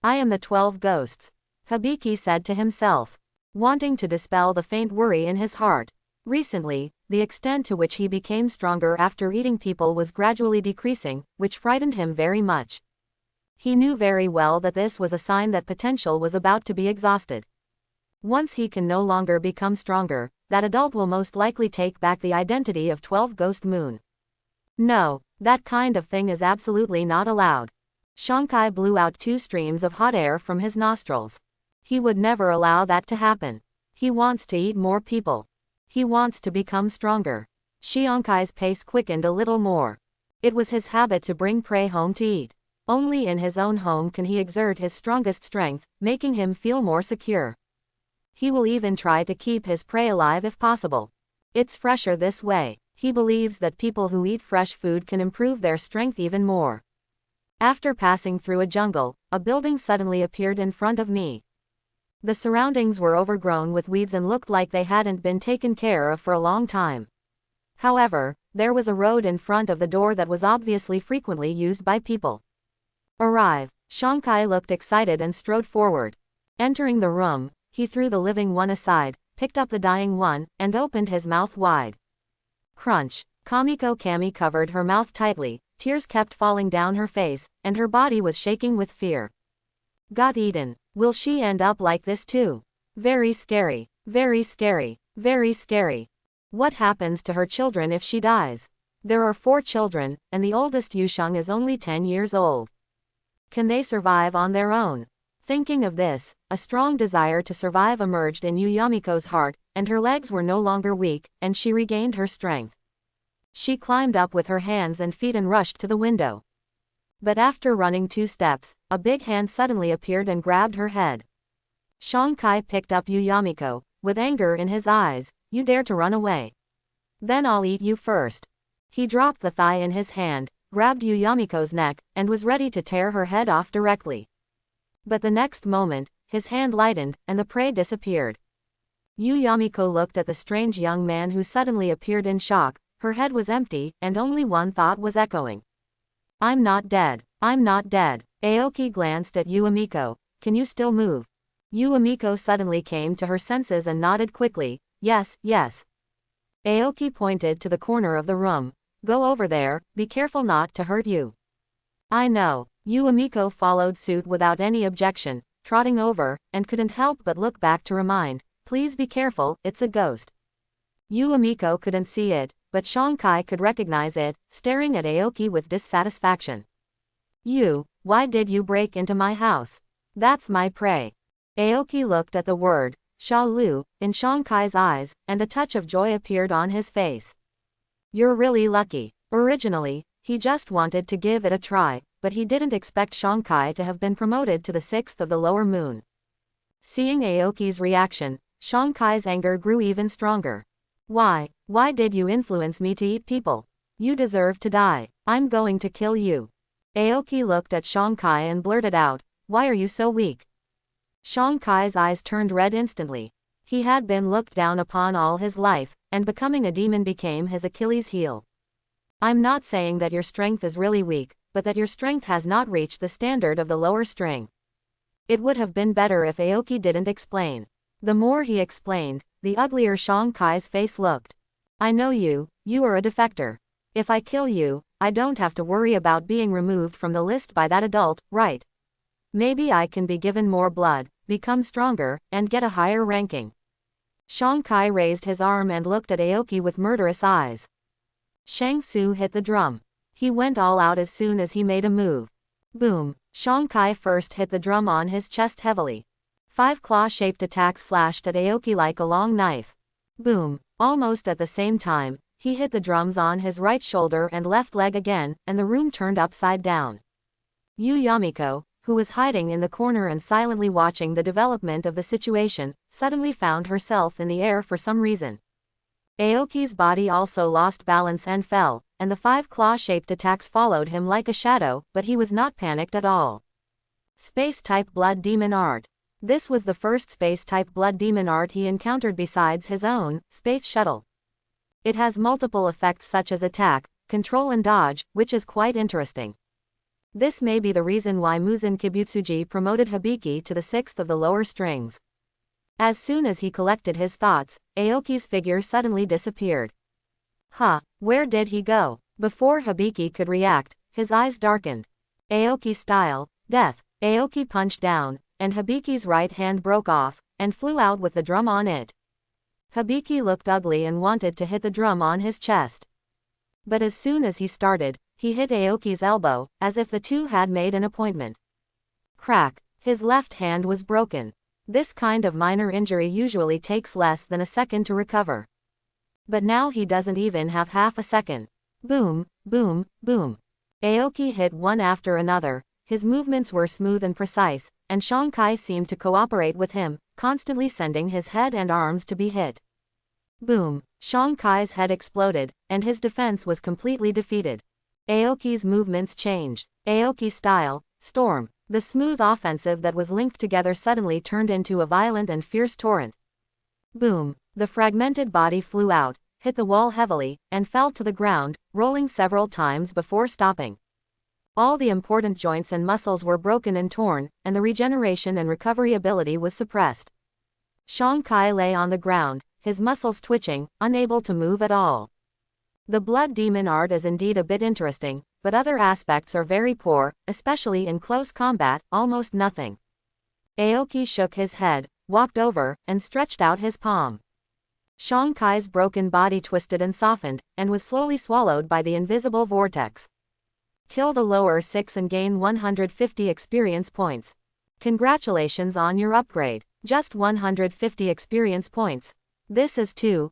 I am the 12 ghosts. Hibiki said to himself, wanting to dispel the faint worry in his heart. Recently, the extent to which he became stronger after eating people was gradually decreasing, which frightened him very much. He knew very well that this was a sign that potential was about to be exhausted. Once he can no longer become stronger, that adult will most likely take back the identity of 12 Ghost Moon. No, that kind of thing is absolutely not allowed. Shankai blew out 2 streams of hot air from his nostrils. He would never allow that to happen. He wants to eat more people. He wants to become stronger. Shionkai's pace quickened a little more. It was his habit to bring prey home to eat. Only in his own home can he exert his strongest strength, making him feel more secure. He will even try to keep his prey alive if possible. It's fresher this way. He believes that people who eat fresh food can improve their strength even more. After passing through a jungle, a building suddenly appeared in front of me. The surroundings were overgrown with weeds and looked like they hadn't been taken care of for a long time. However, there was a road in front of the door that was obviously frequently used by people. Arrive. Shankai looked excited and strode forward. Entering the room, he threw the living one aside, picked up the dying one, and opened his mouth wide. Crunch. Kamiko Kami covered her mouth tightly, tears kept falling down her face, and her body was shaking with fear. Got eaten. Will she end up like this too? Very scary. Very scary. Very scary. What happens to her children if she dies? There are 4 children, and the oldest Yusheng is only 10 years old. Can they survive on their own? Thinking of this, a strong desire to survive emerged in Yuyamiko's heart, and her legs were no longer weak, and she regained her strength. She climbed up with her hands and feet and rushed to the window. But after running 2 steps, a big hand suddenly appeared and grabbed her head. Shankai picked up Yuyamiko, with anger in his eyes. You dare to run away? Then I'll eat you first. He dropped the thigh in his hand, grabbed Yuyamiko's neck, and was ready to tear her head off directly. But the next moment, his hand lightened, and the prey disappeared. Yuyamiko looked at the strange young man who suddenly appeared in shock. Her head was empty, and only one thought was echoing. I'm not dead. I'm not dead. Aoki glanced at Yuyamiko. Can you still move? Yuyamiko suddenly came to her senses and nodded quickly. Yes, yes. Aoki pointed to the corner of the room. Go over there, be careful not to hurt you. I know. Yuyamiko followed suit without any objection, trotting over, and couldn't help but look back to remind. Please be careful, it's a ghost. Yuyamiko couldn't see it, but Shankai could recognize it, staring at Aoki with dissatisfaction. Why did you break into my house? That's my prey. Aoki looked at the word, Sha-Lu, in Shankai's eyes, and a touch of joy appeared on his face. You're really lucky. Originally, he just wanted to give it a try, but he didn't expect Shankai to have been promoted to the 6th of the lower moon. Seeing Aoki's reaction, Shankai's anger grew even stronger. Why did you influence me to eat people? You deserve to die. I'm going to kill you. Aoki looked at Shankai and blurted out, why are you so weak? Shonkai's eyes turned red instantly. He had been looked down upon all his life, and becoming a demon became his Achilles heel. I'm not saying that your strength is really weak, but that your strength has not reached the standard of the lower string. It would have been better if Aoki didn't explain. The more he explained, the uglier Shonkai's face looked. I know you are a defector. If I kill you, I don't have to worry about being removed from the list by that adult, right? Maybe I can be given more blood, become stronger, and get a higher ranking. Shonkai raised his arm and looked at Aoki with murderous eyes. Shang Su hit the drum. He went all out as soon as he made a move. Boom! Shonkai first hit the drum on his chest heavily. 5 claw-shaped attacks slashed at Aoki like a long knife. Boom! Almost at the same time, he hit the drums on his right shoulder and left leg again, and the room turned upside down. Yu Yamiko, who was hiding in the corner and silently watching the development of the situation, suddenly found herself in the air for some reason. Aoki's body also lost balance and fell, and the 5 claw-shaped attacks followed him like a shadow, but he was not panicked at all. Space-type Blood Demon Art. This was the first space-type Blood Demon Art he encountered besides his own space shuttle. It has multiple effects such as attack, control and dodge, which is quite interesting. This may be the reason why Muzen Kibutsuji promoted Hibiki to the 6th of the lower strings. As soon as he collected his thoughts, Aoki's figure suddenly disappeared. Where did he go? Before Hibiki could react, his eyes darkened. Aoki style, death. Aoki punched down, and Hibiki's right hand broke off, and flew out with the drum on it. Hibiki looked ugly and wanted to hit the drum on his chest. But as soon as he started, he hit Aoki's elbow, as if the two had made an appointment. Crack! His left hand was broken. This kind of minor injury usually takes less than a second to recover. But now he doesn't even have half a second. Boom, boom, boom. Aoki hit one after another. His movements were smooth and precise, and Shonkai seemed to cooperate with him, constantly sending his head and arms to be hit. Boom! Shonkai's head exploded, and his defense was completely defeated. Aoki's movements changed. Aoki style, storm. The smooth offensive that was linked together suddenly turned into a violent and fierce torrent. Boom! The fragmented body flew out, hit the wall heavily, and fell to the ground, rolling several times before stopping. All the important joints and muscles were broken and torn, and the regeneration and recovery ability was suppressed. Shonkai lay on the ground, his muscles twitching, unable to move at all. The Blood Demon Art is indeed a bit interesting, but other aspects are very poor, especially in close combat, almost nothing. Aoki shook his head, walked over, and stretched out his palm. Shonkai's broken body twisted and softened, and was slowly swallowed by the invisible vortex. Kill the lower 6 and gain 150 experience points. Congratulations on your upgrade. Just 150 experience points. This is too,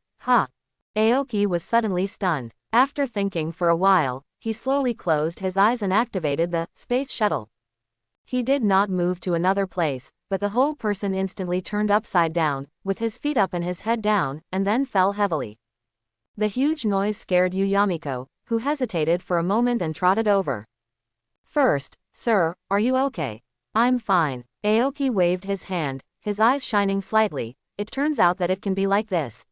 Aoki was suddenly stunned. After thinking for a while, he slowly closed his eyes and activated the space shuttle. He did not move to another place, but the whole person instantly turned upside down, with his feet up and his head down, and then fell heavily. The huge noise scared Yu Yamiko, who hesitated for a moment and trotted over. First, sir, are you okay? I'm fine. Aoki waved his hand, his eyes shining slightly. It turns out that it can be like this.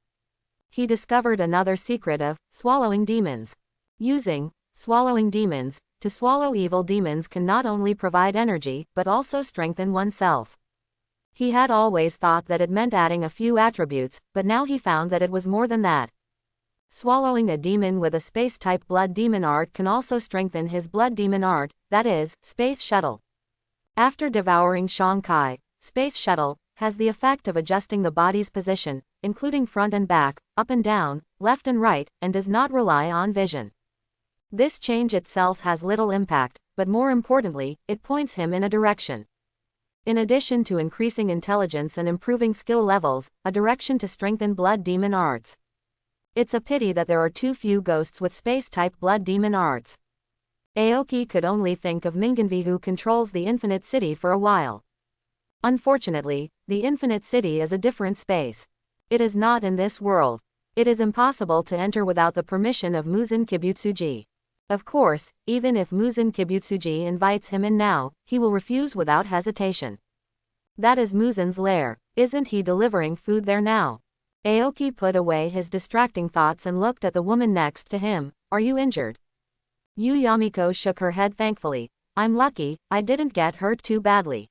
He discovered another secret of swallowing demons. Using swallowing demons to swallow evil demons can not only provide energy but also strengthen oneself. He had always thought that it meant adding a few attributes, but now he found that it was more than that. Swallowing a demon with a space-type Blood Demon Art can also strengthen his Blood Demon Art, that is, Space Shuttle. After devouring Shonkai, Space Shuttle has the effect of adjusting the body's position, including front and back, up and down, left and right, and does not rely on vision. This change itself has little impact, but more importantly, it points him in a direction. In addition to increasing intelligence and improving skill levels, a direction to strengthen Blood Demon Arts. It's a pity that there are too few ghosts with space-type Blood Demon Arts. Aoki could only think of Mingenvi, who controls the Infinite City, for a while. Unfortunately, the Infinite City is a different space. It is not in this world. It is impossible to enter without the permission of Muzen Kibutsuji. Of course, even if Muzen Kibutsuji invites him in now, he will refuse without hesitation. That is Muzen's lair. Isn't he delivering food there now? Aoki put away his distracting thoughts and looked at the woman next to him. Are you injured? Yu Yamiko shook her head thankfully. I'm lucky, I didn't get hurt too badly.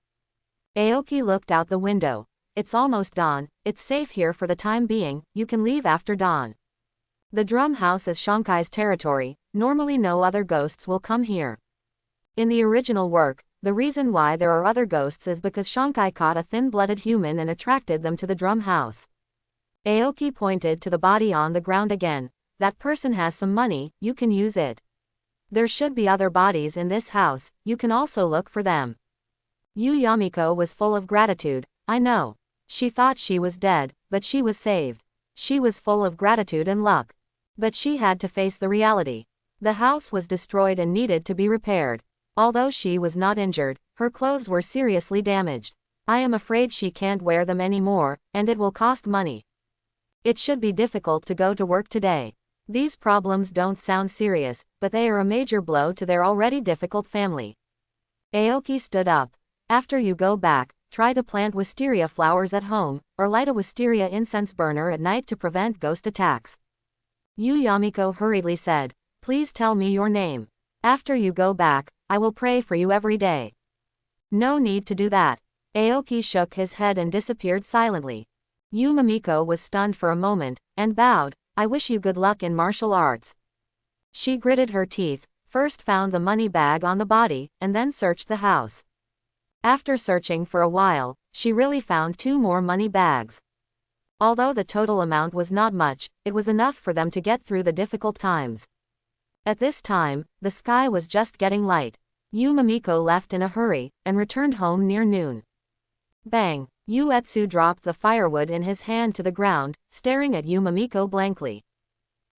Aoki looked out the window. It's almost dawn, it's safe here for the time being, you can leave after dawn. The drum house is Shonkai's territory, normally no other ghosts will come here. In the original work, the reason why there are other ghosts is because Shonkai caught a thin-blooded human and attracted them to the drum house. Aoki pointed to the body on the ground again. That person has some money, you can use it. There should be other bodies in this house, you can also look for them. Yu Yamiko was full of gratitude. I know. She thought she was dead, but she was saved. She was full of gratitude and luck. But she had to face the reality. The house was destroyed and needed to be repaired. Although she was not injured, her clothes were seriously damaged. I am afraid she can't wear them anymore, and it will cost money. It should be difficult to go to work today. These problems don't sound serious, but they are a major blow to their already difficult family. Aoki stood up. After you go back, try to plant wisteria flowers at home, or light a wisteria incense burner at night to prevent ghost attacks. Yu Yamiko hurriedly said, please tell me your name. After you go back, I will pray for you every day. No need to do that. Aoki shook his head and disappeared silently. Yu Yamiko was stunned for a moment, and bowed. I wish you good luck in martial arts. She gritted her teeth, first found the money bag on the body, and then searched the house. After searching for a while, she really found 2 more money bags. Although the total amount was not much, it was enough for them to get through the difficult times. At this time, the sky was just getting light. Yu Yamiko left in a hurry, and returned home near noon. Bang! Uetsu dropped the firewood in his hand to the ground, staring at Yu Yamiko blankly.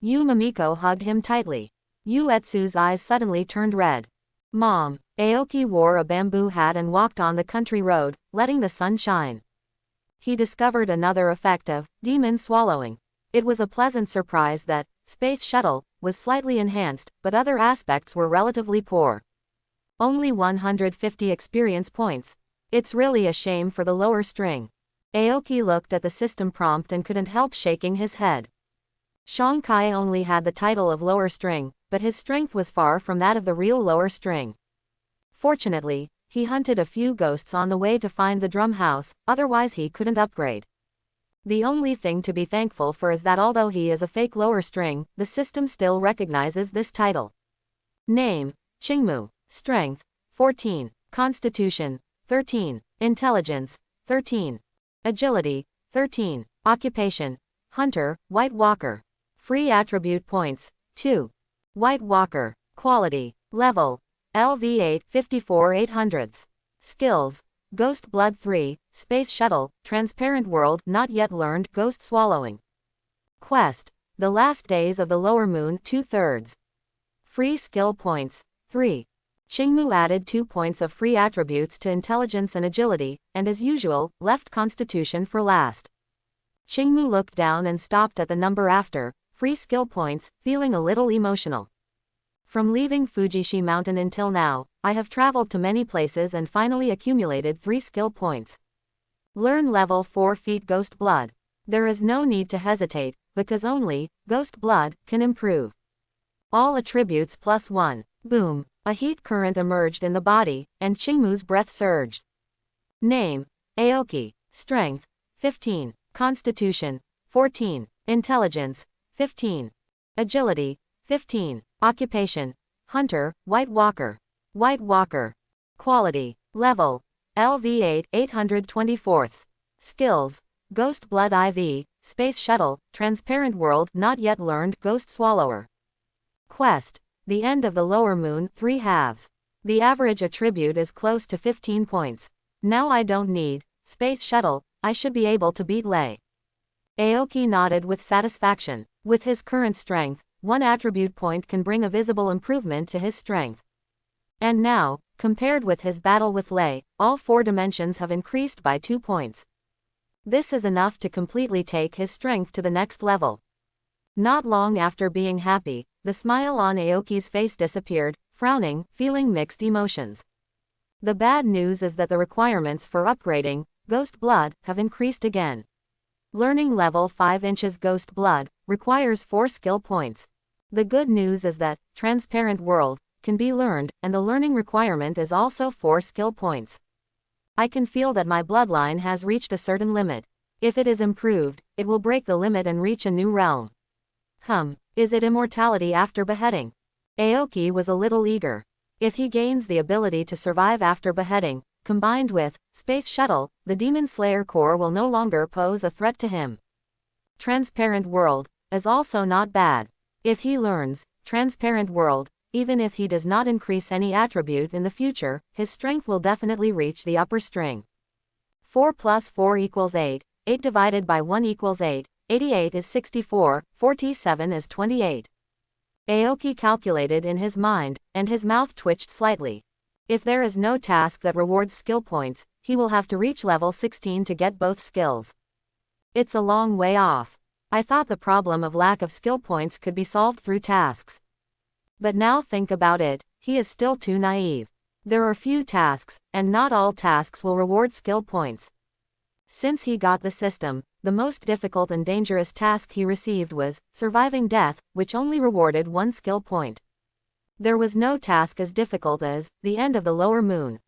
Yu Yamiko hugged him tightly. Uetsu's eyes suddenly turned red. Mom! Aoki wore a bamboo hat and walked on the country road, letting the sun shine. He discovered another effect of demon swallowing. It was a pleasant surprise that Space Shuttle was slightly enhanced, but other aspects were relatively poor. Only 150 experience points. It's really a shame for the lower string. Aoki looked at the system prompt and couldn't help shaking his head. Shonkai only had the title of lower string, but his strength was far from that of the real lower string. Fortunately, he hunted a few ghosts on the way to find the drum house, otherwise he couldn't upgrade. The only thing to be thankful for is that although he is a fake lower string, the system still recognizes this title. Name: Qingmu. Strength: 14. Constitution: 13. Intelligence: 13. Agility: 13. Occupation: Hunter, White Walker. Free attribute points: 2. White Walker. Quality: Level: LV8 54/800. Skills: Ghost Blood 3, Space Shuttle, Transparent World not yet learned Ghost Swallowing. Quest: The Last Days of the Lower Moon 2/3. Free skill points: 3. Qingmu added 2 points of free attributes to intelligence and agility, and as usual, left constitution for last. Qingmu looked down and stopped at the number after, free skill points, feeling a little emotional. From leaving Fujishi Mountain until now, I have traveled to many places and finally accumulated 3 skill points. Learn level 4 feet Ghost Blood. There is no need to hesitate, because only Ghost Blood can improve. All attributes +1. Boom! A heat current emerged in the body, and Qingmu's breath surged. Name: Aoki. Strength: 15. Constitution: 14. Intelligence: 15. Agility: 15. Occupation: Hunter, White Walker. White Walker. Quality: Level: LV8 824. Skills: Ghost Blood IV, Space Shuttle, Transparent World not yet learned Ghost Swallower. Quest: The End of the Lower Moon 3/2. The average attribute is close to 15 points. Now I don't need Space Shuttle, I should be able to beat Lei. Aoki nodded with satisfaction. With his current strength, 1 attribute point can bring a visible improvement to his strength. And now, compared with his battle with Lei, all 4 dimensions have increased by 2 points. This is enough to completely take his strength to the next level. Not long after being happy, the smile on Aoki's face disappeared, frowning, feeling mixed emotions. The bad news is that the requirements for upgrading Ghost Blood, have increased again. Learning level 5 inches Ghost Blood requires 4 skill points. The good news is that Transparent World can be learned, and the learning requirement is also 4 skill points. I can feel that my bloodline has reached a certain limit. If it is improved, it will break the limit and reach a new realm. Is it immortality after beheading? Aoki was a little eager. If he gains the ability to survive after beheading, combined with Space Shuttle, the Demon Slayer Core will no longer pose a threat to him. Transparent World is also not bad. If he learns Transparent World, even if he does not increase any attribute in the future, his strength will definitely reach the upper string. 4 plus 4 equals 8, 8 divided by 1 equals 8, 88 is 64, 47 is 28. Aoki calculated in his mind, and his mouth twitched slightly. If there is no task that rewards skill points, he will have to reach level 16 to get both skills. It's a long way off. I thought the problem of lack of skill points could be solved through tasks. But now think about it, he is still too naive. There are few tasks, and not all tasks will reward skill points. Since he got the system, the most difficult and dangerous task he received was surviving death, which only rewarded 1 skill point. There was no task as difficult as the end of the lower moon.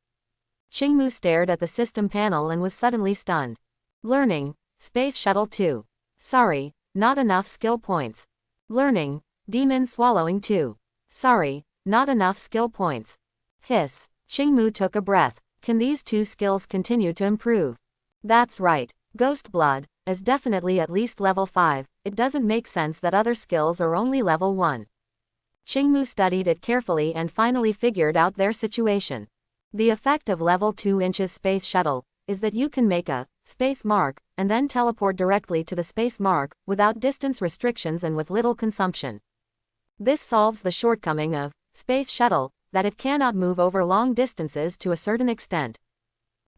Qingmu stared at the system panel and was suddenly stunned. Learning, Space Shuttle 2. Sorry, not enough skill points. Learning, Demon Swallowing 2. Sorry, not enough skill points. Hiss. Qingmu took a breath. Can these 2 skills continue to improve? That's right. Ghost Blood is definitely at least level 5, it doesn't make sense that other skills are only level 1. Qingmu studied it carefully and finally figured out their situation. The effect of level 2 inches Space Shuttle is that you can make a space mark and then teleport directly to the space mark without distance restrictions and with little consumption. This solves the shortcoming of Space Shuttle, that it cannot move over long distances to a certain extent.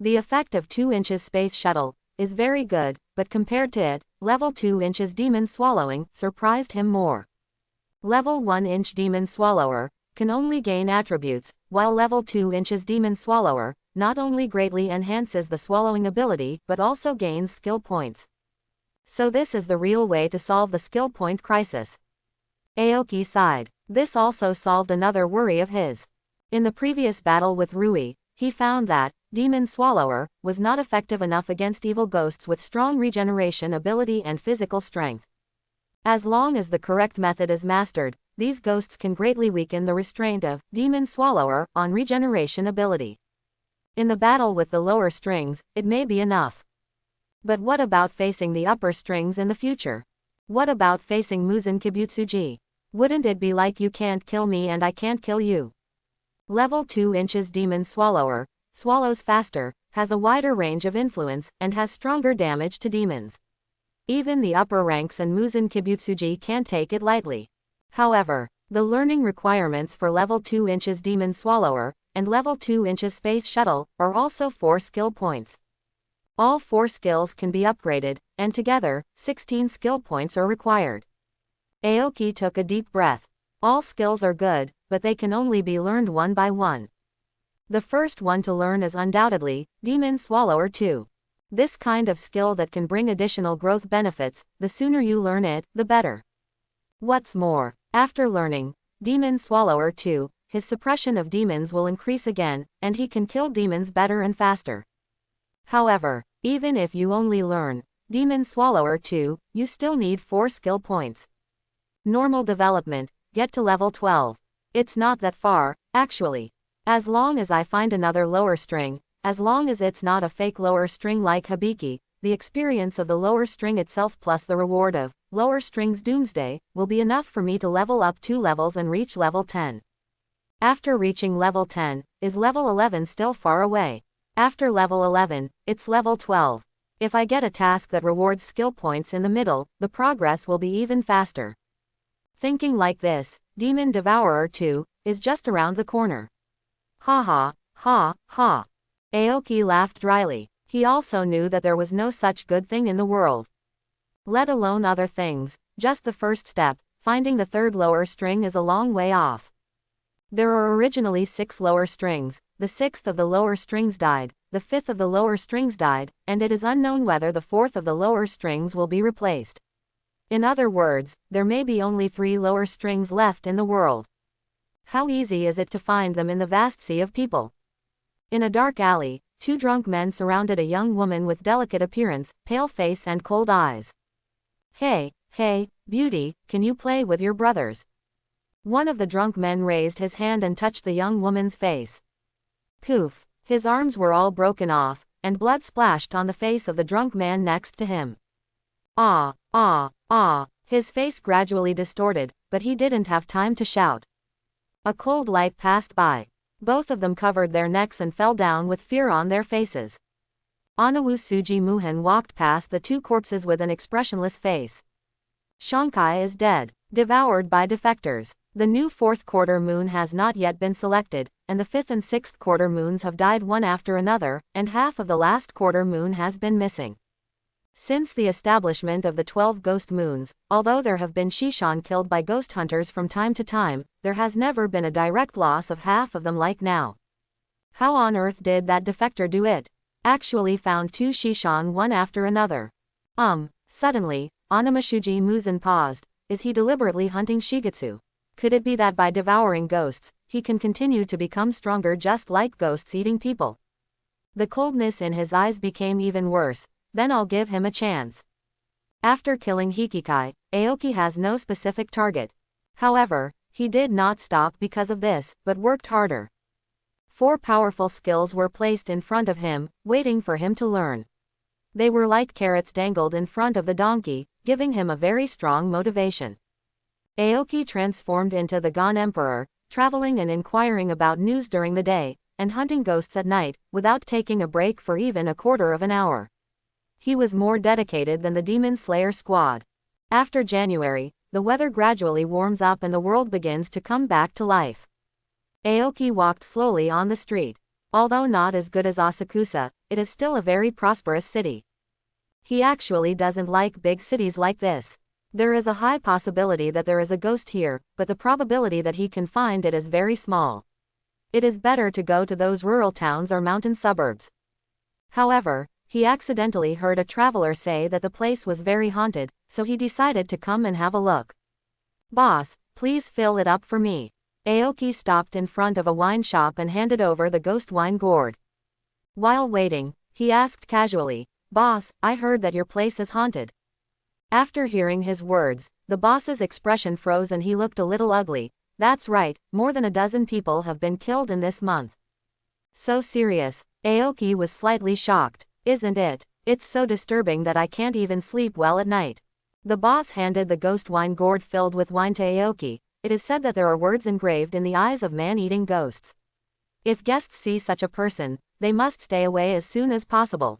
The effect of 2 inches Space Shuttle is very good, but compared to it, level 2 inches Demon Swallowing surprised him more. Level 1 inch Demon Swallower can only gain attributes, while level 2 inches Demon Swallower not only greatly enhances the swallowing ability but also gains skill points. So this is the real way to solve the skill point crisis. Aoki sighed. This also solved another worry of his. In the previous battle with Rui, he found that Demon Swallower was not effective enough against evil ghosts with strong regeneration ability and physical strength. As long as the correct method is mastered, these ghosts can greatly weaken the restraint of Demon Swallower on regeneration ability. In the battle with the lower strings, it may be enough. But what about facing the upper strings in the future? What about facing Muzen Kibutsuji? Wouldn't it be like you can't kill me and I can't kill you? Level 2 inches Demon Swallower swallows faster, has a wider range of influence, and has stronger damage to demons. Even the upper ranks and Muzen Kibutsuji can't take it lightly. However, the learning requirements for level 2 inches Demon Swallower and level 2 inches Space Shuttle are also 4 skill points. All 4 skills can be upgraded, and together, 16 skill points are required. Aoki took a deep breath. All skills are good, but they can only be learned one by one. The first one to learn is undoubtedly Demon Swallower 2. This kind of skill that can bring additional growth benefits, the sooner you learn it, the better. What's more, after learning Demon Swallower 2, his suppression of demons will increase again, and he can kill demons better and faster. However, even if you only learn Demon Swallower 2, you still need 4 skill points. Normal development, get to level 12. It's not that far, actually. As long as I find another lower string, as long as it's not a fake lower string like Hibiki, the experience of the lower string itself plus the reward of lower strings Doomsday will be enough for me to level up 2 levels and reach level 10. After reaching level 10, is level 11 still far away? After level 11, it's level 12. If I get a task that rewards skill points in the middle, the progress will be even faster. Thinking like this, Demon Devourer 2 is just around the corner. Ha ha, ha, ha. Aoki laughed dryly. He also knew that there was no such good thing in the world. Let alone other things, just the first step, finding the 3rd lower string is a long way off. There are originally 6 lower strings, the 6th of the lower strings died, the fifth of the lower strings died, and it is unknown whether the fourth of the lower strings will be replaced. In other words, there may be only 3 lower strings left in the world. How easy is it to find them in the vast sea of people? In a dark alley, 2 drunk men surrounded a young woman with delicate appearance, pale face and cold eyes. Hey, beauty, can you play with your brothers? One of the drunk men raised his hand and touched the young woman's face. Poof, his arms were all broken off, and blood splashed on the face of the drunk man next to him. His face gradually distorted, but he didn't have time to shout. A cold light passed by. Both of them covered their necks and fell down with fear on their faces. Onawusuji Muhen walked past the 2 corpses with an expressionless face. Shankai is dead, devoured by defectors. The new 4th quarter moon has not yet been selected, and the 5th and 6th quarter moons have died one after another, and half of the last quarter moon has been missing. Since the establishment of the 12 ghost moons, although there have been Shishan killed by ghost hunters from time to time, there has never been a direct loss of half of them like now. How on earth did that defector do it? Actually found 2 Shishan one after another. Suddenly, Onamasuji Muzen paused. Is he deliberately hunting Shigetsu? Could it be that by devouring ghosts, he can continue to become stronger just like ghosts eating people? The coldness in his eyes became even worse. Then I'll give him a chance. After killing Hikikai, Aoki has no specific target. However, he did not stop because of this, but worked harder. 4 powerful skills were placed in front of him, waiting for him to learn. They were like carrots dangled in front of the donkey, giving him a very strong motivation. Aoki transformed into the Gon Emperor, traveling and inquiring about news during the day, and hunting ghosts at night, without taking a break for even a quarter of an hour. He was more dedicated than the Demon Slayer squad. After January, the weather gradually warms up and the world begins to come back to life. Aoki walked slowly on the street. Although not as good as Asakusa, it is still a very prosperous city. He actually doesn't like big cities like this. There is a high possibility that there is a ghost here, but the probability that he can find it is very small. It is better to go to those rural towns or mountain suburbs. However, he accidentally heard a traveler say that the place was very haunted, so he decided to come and have a look. Boss, please fill it up for me. Aoki stopped in front of a wine shop and handed over the ghost wine gourd. While waiting, he asked casually, Boss, I heard that your place is haunted. After hearing his words, the boss's expression froze and he looked a little ugly. That's right, more than a dozen people have been killed in this month. So serious? Aoki was slightly shocked. Isn't it? It's so disturbing that I can't even sleep well at night. The boss handed the ghost wine gourd filled with wine to Aoki. It is said that there are words engraved in the eyes of man-eating ghosts. If guests see such a person, they must stay away as soon as possible.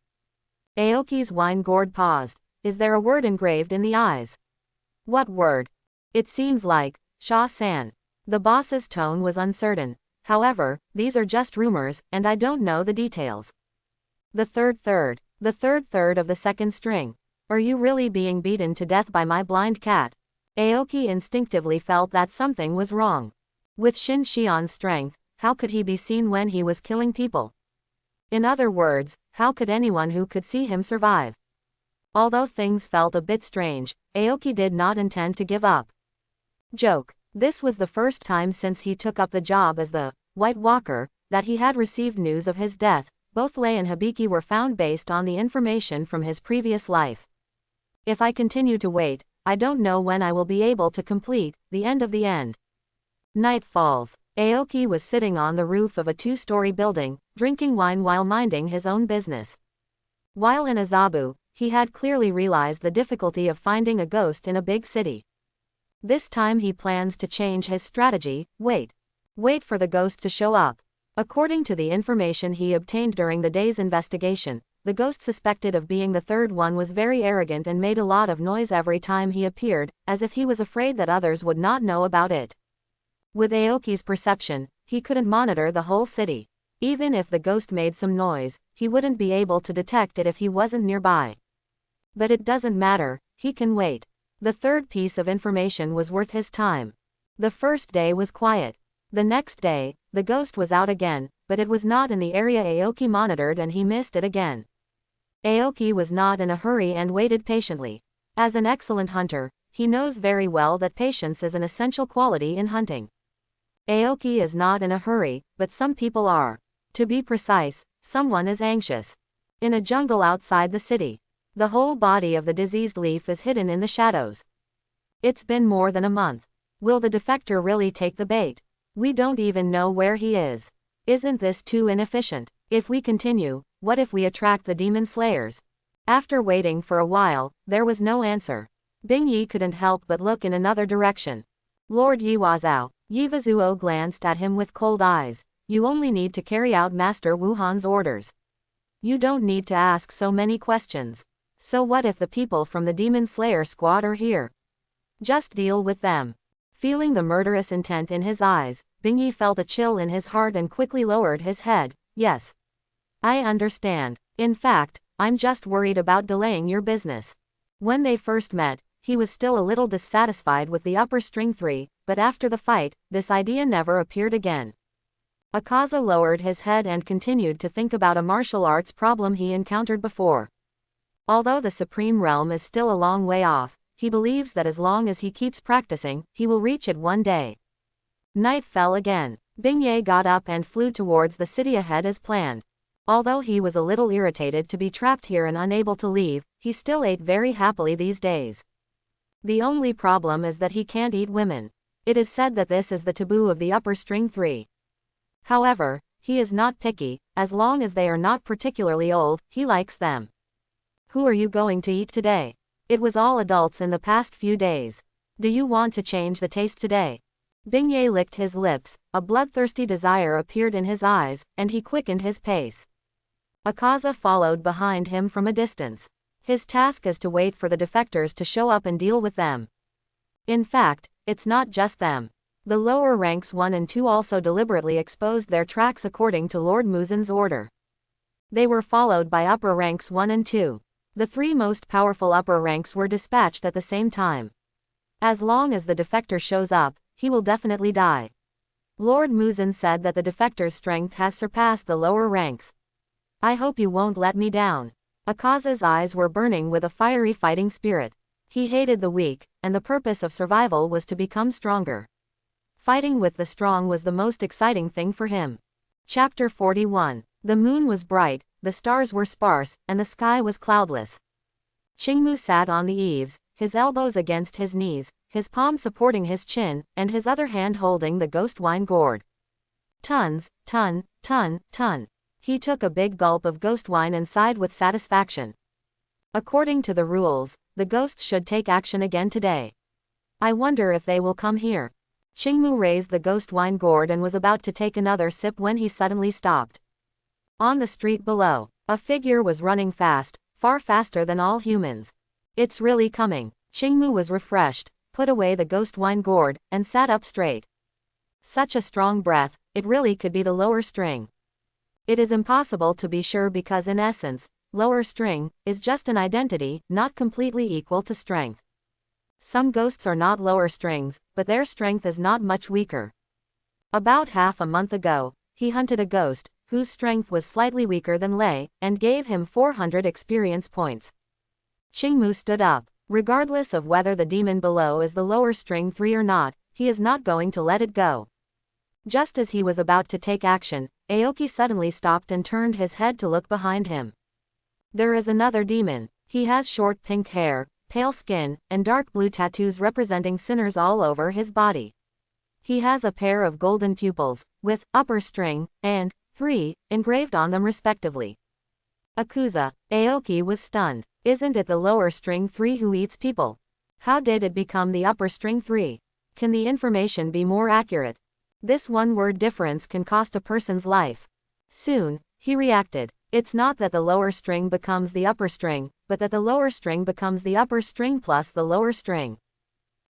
Aoki's wine gourd paused. Is there a word engraved in the eyes? What word? It seems like, Sha-san. The boss's tone was uncertain. However, these are just rumors, and I don't know the details. The third third of the second string. Are you really being beaten to death by my blind cat? Aoki instinctively felt that something was wrong. With Shin Shion's strength, how could he be seen when he was killing people? In other words, how could anyone who could see him survive? Although things felt a bit strange, Aoki did not intend to give up. Joke. This was the first time since he took up the job as the White Walker that he had received news of his death. Both Lei and Hibiki were found based on the information from his previous life. If I continue to wait, I don't know when I will be able to complete the end of the end. Night falls. Aoki was sitting on the roof of a 2-story building, drinking wine while minding his own business. While in Azabu, he had clearly realized the difficulty of finding a ghost in a big city. This time he plans to change his strategy. Wait for the ghost to show up. According to the information he obtained during the day's investigation, the ghost suspected of being the third one was very arrogant and made a lot of noise every time he appeared, as if he was afraid that others would not know about it. With Aoki's perception, he couldn't monitor the whole city. Even if the ghost made some noise, he wouldn't be able to detect it if he wasn't nearby. But it doesn't matter, he can wait. The third piece of information was worth his time. The first day was quiet. The next day, the ghost was out again, but it was not in the area Aoki monitored and he missed it again. Aoki was not in a hurry and waited patiently. As an excellent hunter, he knows very well that patience is an essential quality in hunting. Aoki is not in a hurry, but some people are. To be precise, someone is anxious. In a jungle outside the city, the whole body of the diseased leaf is hidden in the shadows. It's been more than a month. Will the defector really take the bait? We don't even know where he is. Isn't this too inefficient? If we continue, what if we attract the demon slayers? After waiting for a while, there was no answer. Bingyi couldn't help but look in another direction. Lord Yiwazao. Yivazuo glanced at him with cold eyes. You only need to carry out Master Wuhan's orders. You don't need to ask so many questions. So what if the people from the Demon Slayer squad are here? Just deal with them. Feeling the murderous intent in his eyes, Bingyi felt a chill in his heart and quickly lowered his head. Yes. I understand. In fact, I'm just worried about delaying your business. When they first met, he was still a little dissatisfied with the upper string 3, but after the fight, this idea never appeared again. Akaza lowered his head and continued to think about a martial arts problem he encountered before. Although the Supreme Realm is still a long way off, he believes that as long as he keeps practicing, he will reach it one day. Night fell again. Bingyi got up and flew towards the city ahead as planned. Although he was a little irritated to be trapped here and unable to leave, he still ate very happily these days. The only problem is that he can't eat women. It is said that this is the taboo of the upper string 3. However, he is not picky, as long as they are not particularly old, he likes them. Who are you going to eat today? It was all adults in the past few days. Do you want to change the taste today? Bingyi licked his lips, a bloodthirsty desire appeared in his eyes, and he quickened his pace. Akaza followed behind him from a distance. His task is to wait for the defectors to show up and deal with them. In fact, it's not just them. The lower ranks 1 and 2 also deliberately exposed their tracks according to Lord Muzen's order. They were followed by upper ranks 1 and 2. The 3 most powerful upper ranks were dispatched at the same time. As long as the defector shows up, he will definitely die. Lord Muzen said that the defector's strength has surpassed the lower ranks. I hope you won't let me down. Akaza's eyes were burning with a fiery fighting spirit. He hated the weak, and the purpose of survival was to become stronger. Fighting with the strong was the most exciting thing for him. Chapter 41. The moon was bright, the stars were sparse, and the sky was cloudless. Qingmu sat on the eaves, his elbows against his knees, his palm supporting his chin, and his other hand holding the ghost wine gourd. Tons. He took a big gulp of ghost wine and sighed with satisfaction. According to the rules, the ghosts should take action again today. I wonder if they will come here. Qingmu raised the ghost wine gourd and was about to take another sip when he suddenly stopped. On the street below, a figure was running fast, far faster than all humans. It's really coming. Qingmu was refreshed, put away the ghost wine gourd, and sat up straight. Such a strong breath, it really could be the lower string. It is impossible to be sure because in essence, lower string is just an identity, not completely equal to strength. Some ghosts are not lower strings, but their strength is not much weaker. About half a month ago, he hunted a ghost, whose strength was slightly weaker than Lei, and gave him 400 experience points. Qingmu stood up. Regardless of whether the demon below is the lower string 3 or not, he is not going to let it go. Just as he was about to take action, Aoki suddenly stopped and turned his head to look behind him. There is another demon. He has short pink hair, pale skin, and dark blue tattoos representing sinners all over his body. He has a pair of golden pupils, with upper string and 3 engraved on them respectively. Akuza. Aoki was stunned. Isn't it the lower string 3 who eats people? How did it become the upper string 3? Can the information be more accurate? This one-word difference can cost a person's life. Soon, he reacted. It's not that the lower string becomes the upper string, but that the lower string becomes the upper string plus the lower string.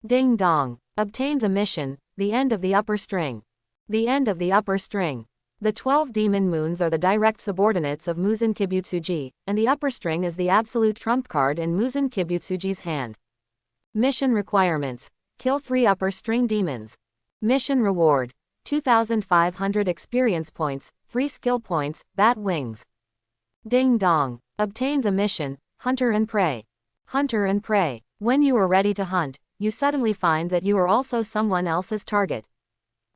Ding dong. Obtained the mission, the end of the upper string. The end of the upper string. The 12 demon moons are the direct subordinates of Muzen Kibutsuji, and the upper string is the absolute trump card in Muzen Kibutsuji's hand. Mission requirements. Kill 3 upper string demons. Mission reward. 2,500 experience points, 3 skill points, bat wings. Ding dong. Obtained the mission, hunter and prey. Hunter and prey. When you are ready to hunt, you suddenly find that you are also someone else's target.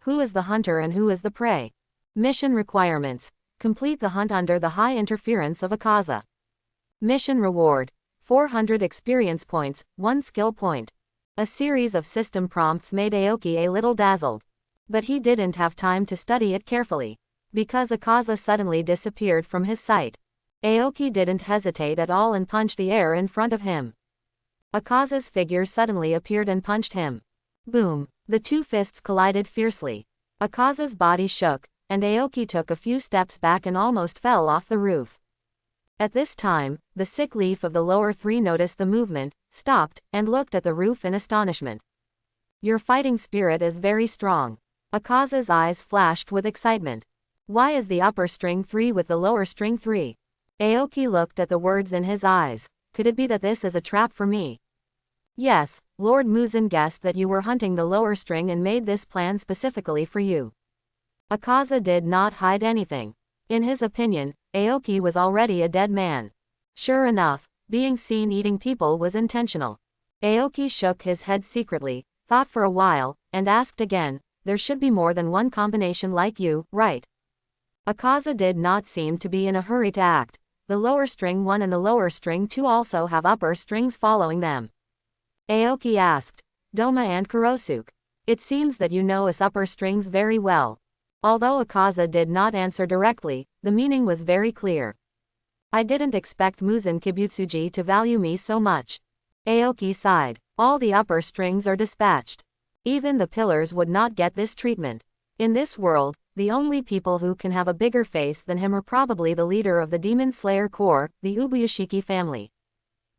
Who is the hunter and who is the prey? Mission requirements. Complete the hunt under the high interference of Akaza. Mission reward. 400 experience points, 1 skill point. A series of system prompts made Aoki a little dazzled. But he didn't have time to study it carefully. Because Akaza suddenly disappeared from his sight. Aoki didn't hesitate at all and punched the air in front of him. Akaza's figure suddenly appeared and punched him. Boom. The two fists collided fiercely. Akaza's body shook, and Aoki took a few steps back and almost fell off the roof. At this time, the sick leaf of the lower 3 noticed the movement, stopped, and looked at the roof in astonishment. Your fighting spirit is very strong. Akaza's eyes flashed with excitement. Why is the upper string 3 with the lower string 3? Aoki looked at the words in his eyes. Could it be that this is a trap for me? Yes, Lord Muzen guessed that you were hunting the lower string and made this plan specifically for you. Akaza did not hide anything. In his opinion, Aoki was already a dead man. Sure enough, being seen eating people was intentional. Aoki shook his head secretly, thought for a while, and asked again, there should be more than one combination like you, right? Akaza did not seem to be in a hurry to act. The lower string 1 and the lower string 2 also have upper strings following them. Aoki asked, Doma and Kurosuke. It seems that you know us upper strings very well. Although Akaza did not answer directly, the meaning was very clear. I didn't expect Muzen Kibutsuji to value me so much. Aoki sighed. All the upper strings are dispatched. Even the pillars would not get this treatment. In this world, the only people who can have a bigger face than him are probably the leader of the Demon Slayer Corps, the Ubuyashiki family.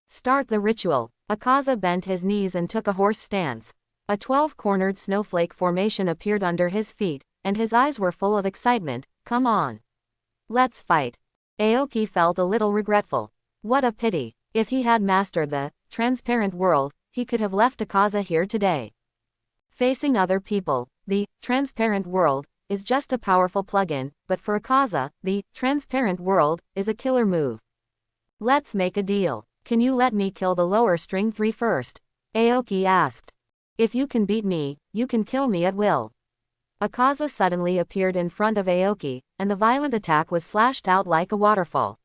Start the ritual. Akaza bent his knees and took a horse stance. A 12-cornered snowflake formation appeared under his feet, and his eyes were full of excitement. Come on. Let's fight. Aoki felt a little regretful. What a pity. If he had mastered the transparent world, he could have left Akaza here today. Facing other people, the transparent world is just a powerful plugin, but for Akaza, the transparent world is a killer move. Let's make a deal. Can you let me kill the lower string 3 first? Aoki asked. If you can beat me, you can kill me at will. Akaza suddenly appeared in front of Aoki, and the violent attack was slashed out like a waterfall.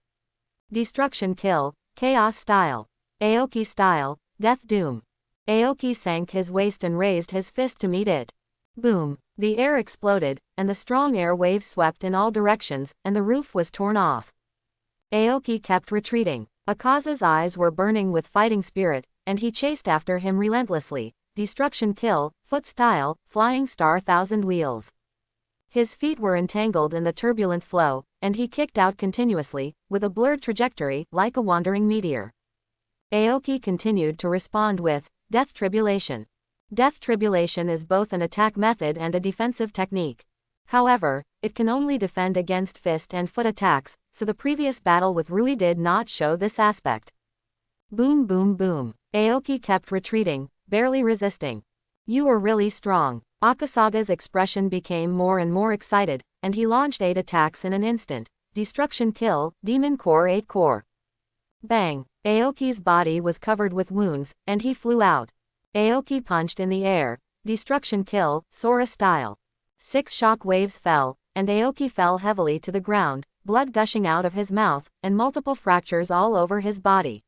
Destruction kill, chaos style. Aoki style, death doom. Aoki sank his waist and raised his fist to meet it. Boom. The air exploded, and the strong air waves swept in all directions, and the roof was torn off. Aoki kept retreating. Akaza's eyes were burning with fighting spirit, and he chased after him relentlessly. Destruction kill, foot style, flying star 1,000 wheels. His feet were entangled in the turbulent flow, and he kicked out continuously, with a blurred trajectory, like a wandering meteor. Aoki continued to respond with Death Tribulation. Death Tribulation is both an attack method and a defensive technique. However, it can only defend against fist and foot attacks, so the previous battle with Rui did not show this aspect. Boom boom boom. Aoki kept retreating, barely resisting. You are really strong. Akasaga's expression became more and more excited, and he launched 8 attacks in an instant. Destruction kill, Demon Core 8 Core. Bang. Aoki's body was covered with wounds, and he flew out. Aoki punched in the air. Destruction kill, Sora style. 6 shock waves fell, and Aoki fell heavily to the ground, blood gushing out of his mouth, and multiple fractures all over his body.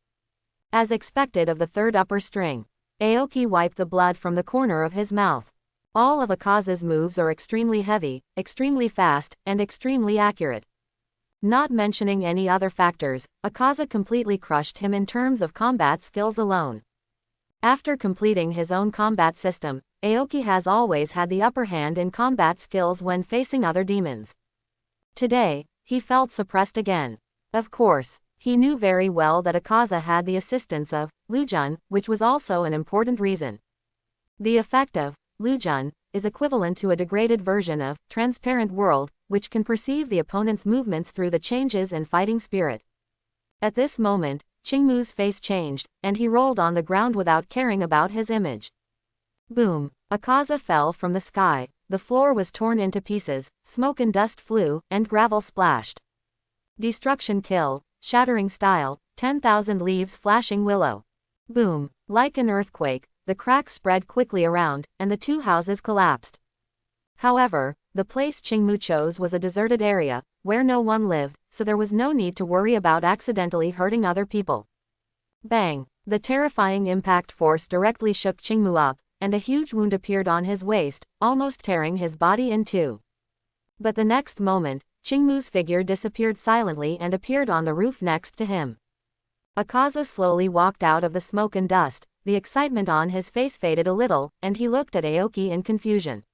As expected of the third upper string, Aoki wiped the blood from the corner of his mouth. All of Akaza's moves are extremely heavy, extremely fast, and extremely accurate. Not mentioning any other factors, Akaza completely crushed him in terms of combat skills alone. After completing his own combat system, Aoki has always had the upper hand in combat skills when facing other demons. Today, he felt suppressed again. Of course, he knew very well that Akaza had the assistance of Lujun, which was also an important reason. The effect of Lujun is equivalent to a degraded version of Transparent World, which can perceive the opponent's movements through the changes in fighting spirit. At this moment, Qingmu's face changed, and he rolled on the ground without caring about his image. Boom. Akaza fell from the sky, the floor was torn into pieces, smoke and dust flew, and gravel splashed. Destruction kill, shattering style, 10,000 leaves flashing willow. Boom. Like an earthquake, the cracks spread quickly around, and the two houses collapsed. However, the place Qingmu chose was a deserted area, where no one lived, so there was no need to worry about accidentally hurting other people. Bang! The terrifying impact force directly shook Qingmu up, and a huge wound appeared on his waist, almost tearing his body in two. But the next moment, Qingmu's figure disappeared silently and appeared on the roof next to him. Akaza slowly walked out of the smoke and dust, the excitement on his face faded a little, and he looked at Aoki in confusion.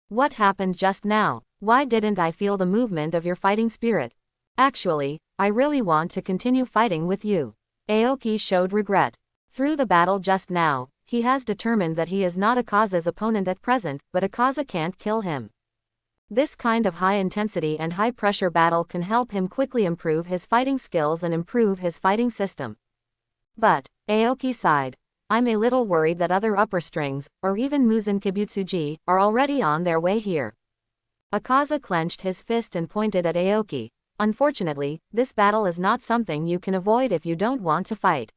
What happened just now? Why didn't I feel the movement of your fighting spirit? Actually, I really want to continue fighting with you. Aoki showed regret. Through the battle just now, he has determined that he is not Akaza's opponent at present, but Akaza can't kill him. This kind of high-intensity and high-pressure battle can help him quickly improve his fighting skills and improve his fighting system. But, Aoki sighed, I'm a little worried that other upper strings, or even Muzen Kibutsuji, are already on their way here. Akaza clenched his fist and pointed at Aoki. Unfortunately, this battle is not something you can avoid if you don't want to fight.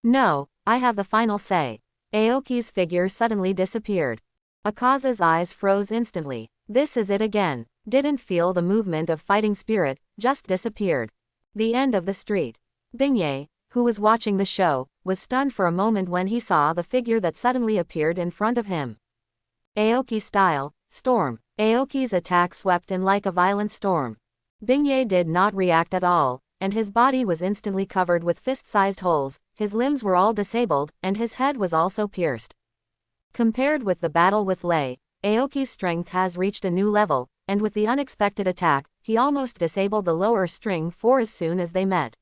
No, I have the final say. Aoki's figure suddenly disappeared. Akaza's eyes froze instantly. This is it again. Didn't feel the movement of fighting spirit, just disappeared. The end of the street. Bingye, who was watching the show, was stunned for a moment when he saw the figure that suddenly appeared in front of him. Aoki style, storm. Aoki's attack swept in like a violent storm. Bingye did not react at all, and his body was instantly covered with fist-sized holes, his limbs were all disabled, and his head was also pierced. Compared with the battle with Lei, Aoki's strength has reached a new level, and with the unexpected attack, he almost disabled the lower string 4 as soon as they met.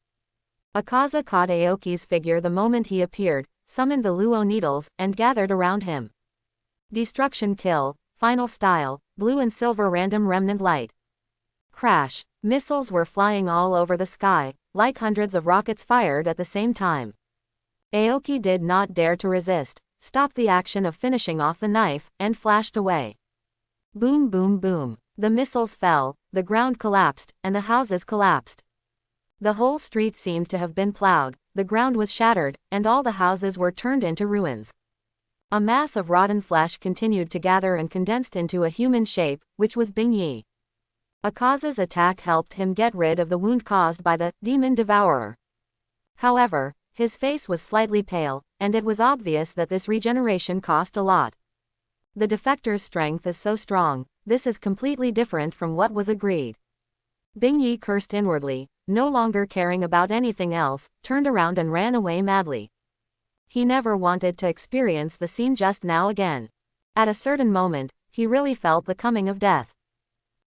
Akaza caught Aoki's figure the moment he appeared, summoned the Luo needles, and gathered around him. Destruction kill, final style, blue and silver random remnant light. Crash. Missiles were flying all over the sky, like hundreds of rockets fired at the same time. Aoki did not dare to resist, stopped the action of finishing off the knife, and flashed away. Boom boom boom. The missiles fell, the ground collapsed, and the houses collapsed. The whole street seemed to have been plowed, the ground was shattered, and all the houses were turned into ruins. A mass of rotten flesh continued to gather and condensed into a human shape, which was Bingye. Akaza's attack helped him get rid of the wound caused by the demon devourer. However, his face was slightly pale, and it was obvious that this regeneration cost a lot. The defector's strength is so strong, this is completely different from what was agreed. Bingye cursed inwardly, no longer caring about anything else, turned around and ran away madly. He never wanted to experience the scene just now again. At a certain moment, he really felt the coming of death.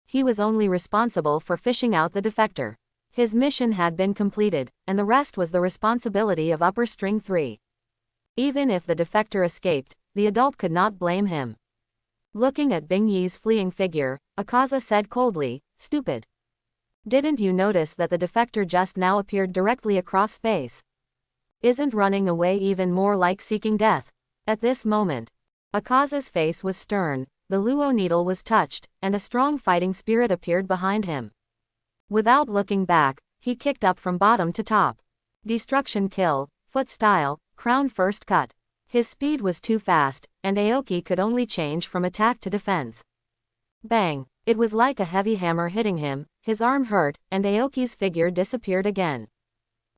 He was only responsible for fishing out the defector. His mission had been completed, and the rest was the responsibility of upper string 3. Even if the defector escaped, the adult could not blame him. Looking at Bingye's fleeing figure, Akaza said coldly, "Stupid. Didn't you notice that the defector just now appeared directly across space? Isn't running away even more like seeking death?" At this moment, Akaza's face was stern, the Luo needle was touched, and a strong fighting spirit appeared behind him. Without looking back, he kicked up from bottom to top. Destruction kill, foot style, crown first cut. His speed was too fast, and Aoki could only change from attack to defense. Bang! It was like a heavy hammer hitting him, his arm hurt, and Aoki's figure disappeared again.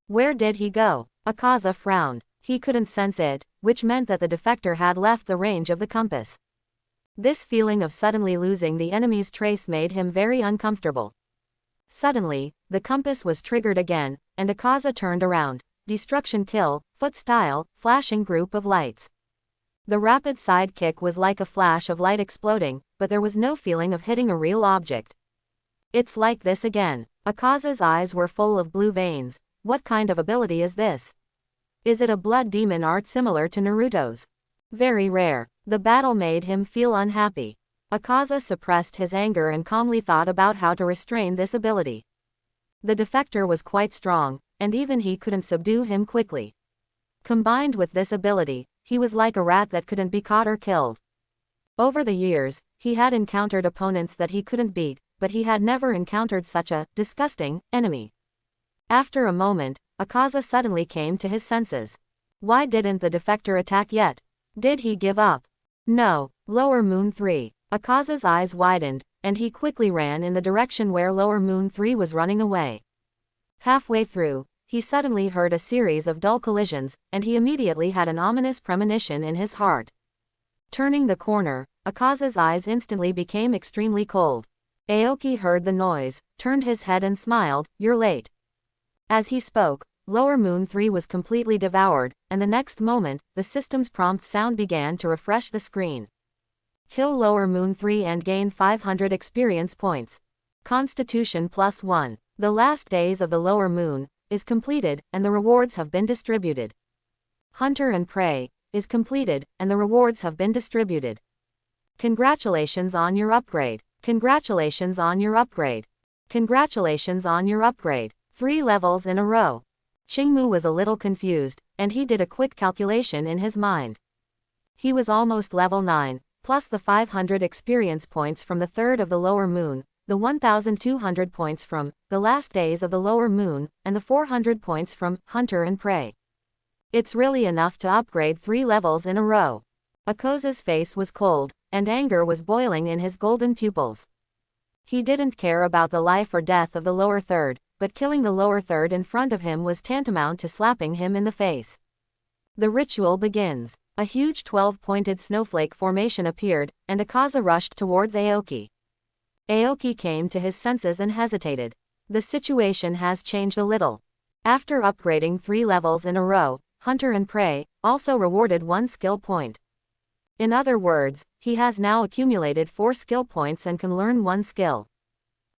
Where did he go? Akaza frowned. He couldn't sense it, which meant that the defector had left the range of the compass. This feeling of suddenly losing the enemy's trace made him very uncomfortable. Suddenly, the compass was triggered again, and Akaza turned around. Destruction kill, foot style, flashing group of lights. The rapid side kick was like a flash of light exploding, but there was no feeling of hitting a real object. It's like this again. Akaza's eyes were full of blue veins. What kind of ability is this? Is it a blood demon art similar to Naruto's? Very rare. The battle made him feel unhappy. Akaza suppressed his anger and calmly thought about how to restrain this ability. The defector was quite strong, and even he couldn't subdue him quickly. Combined with this ability, he was like a rat that couldn't be caught or killed. Over the years, He had encountered opponents that he couldn't beat, but he had never encountered such a disgusting enemy. After a moment, Akaza suddenly came to his senses. Why didn't the defector attack yet? Did he give up? No. Lower Moon 3. Akaza's eyes widened, and he quickly ran in the direction where Lower Moon 3 was running away. Halfway through, he suddenly heard a series of dull collisions, and he immediately had an ominous premonition in his heart. Turning the corner, Akaza's eyes instantly became extremely cold. Aoki heard the noise, turned his head and smiled, "You're late." As he spoke, Lower Moon 3 was completely devoured, and the next moment, the system's prompt sound began to refresh the screen. Kill Lower Moon 3 and gain 500 experience points. Constitution +1. The last days of the Lower Moon is completed, and the rewards have been distributed. Hunter and Prey is completed, and the rewards have been distributed. Congratulations on your upgrade. Congratulations on your upgrade. Congratulations on your upgrade. 3 levels in a row. Qingmu was a little confused, and he did a quick calculation in his mind. He was almost level 9, plus the 500 experience points from the third of the Lower Moon, the 1,200 points from the last days of the Lower Moon, and the 400 points from Hunter and Prey. It's really enough to upgrade 3 levels in a row. Akaza's face was cold, and anger was boiling in his golden pupils. He didn't care about the life or death of the lower third, but killing the lower third in front of him was tantamount to slapping him in the face. The ritual begins. A huge 12-pointed snowflake formation appeared, and Akaza rushed towards Aoki. Aoki came to his senses and hesitated. The situation has changed a little. After upgrading 3 levels in a row, Hunter and Prey also rewarded 1 skill point. In other words, he has now accumulated 4 skill points and can learn 1 skill.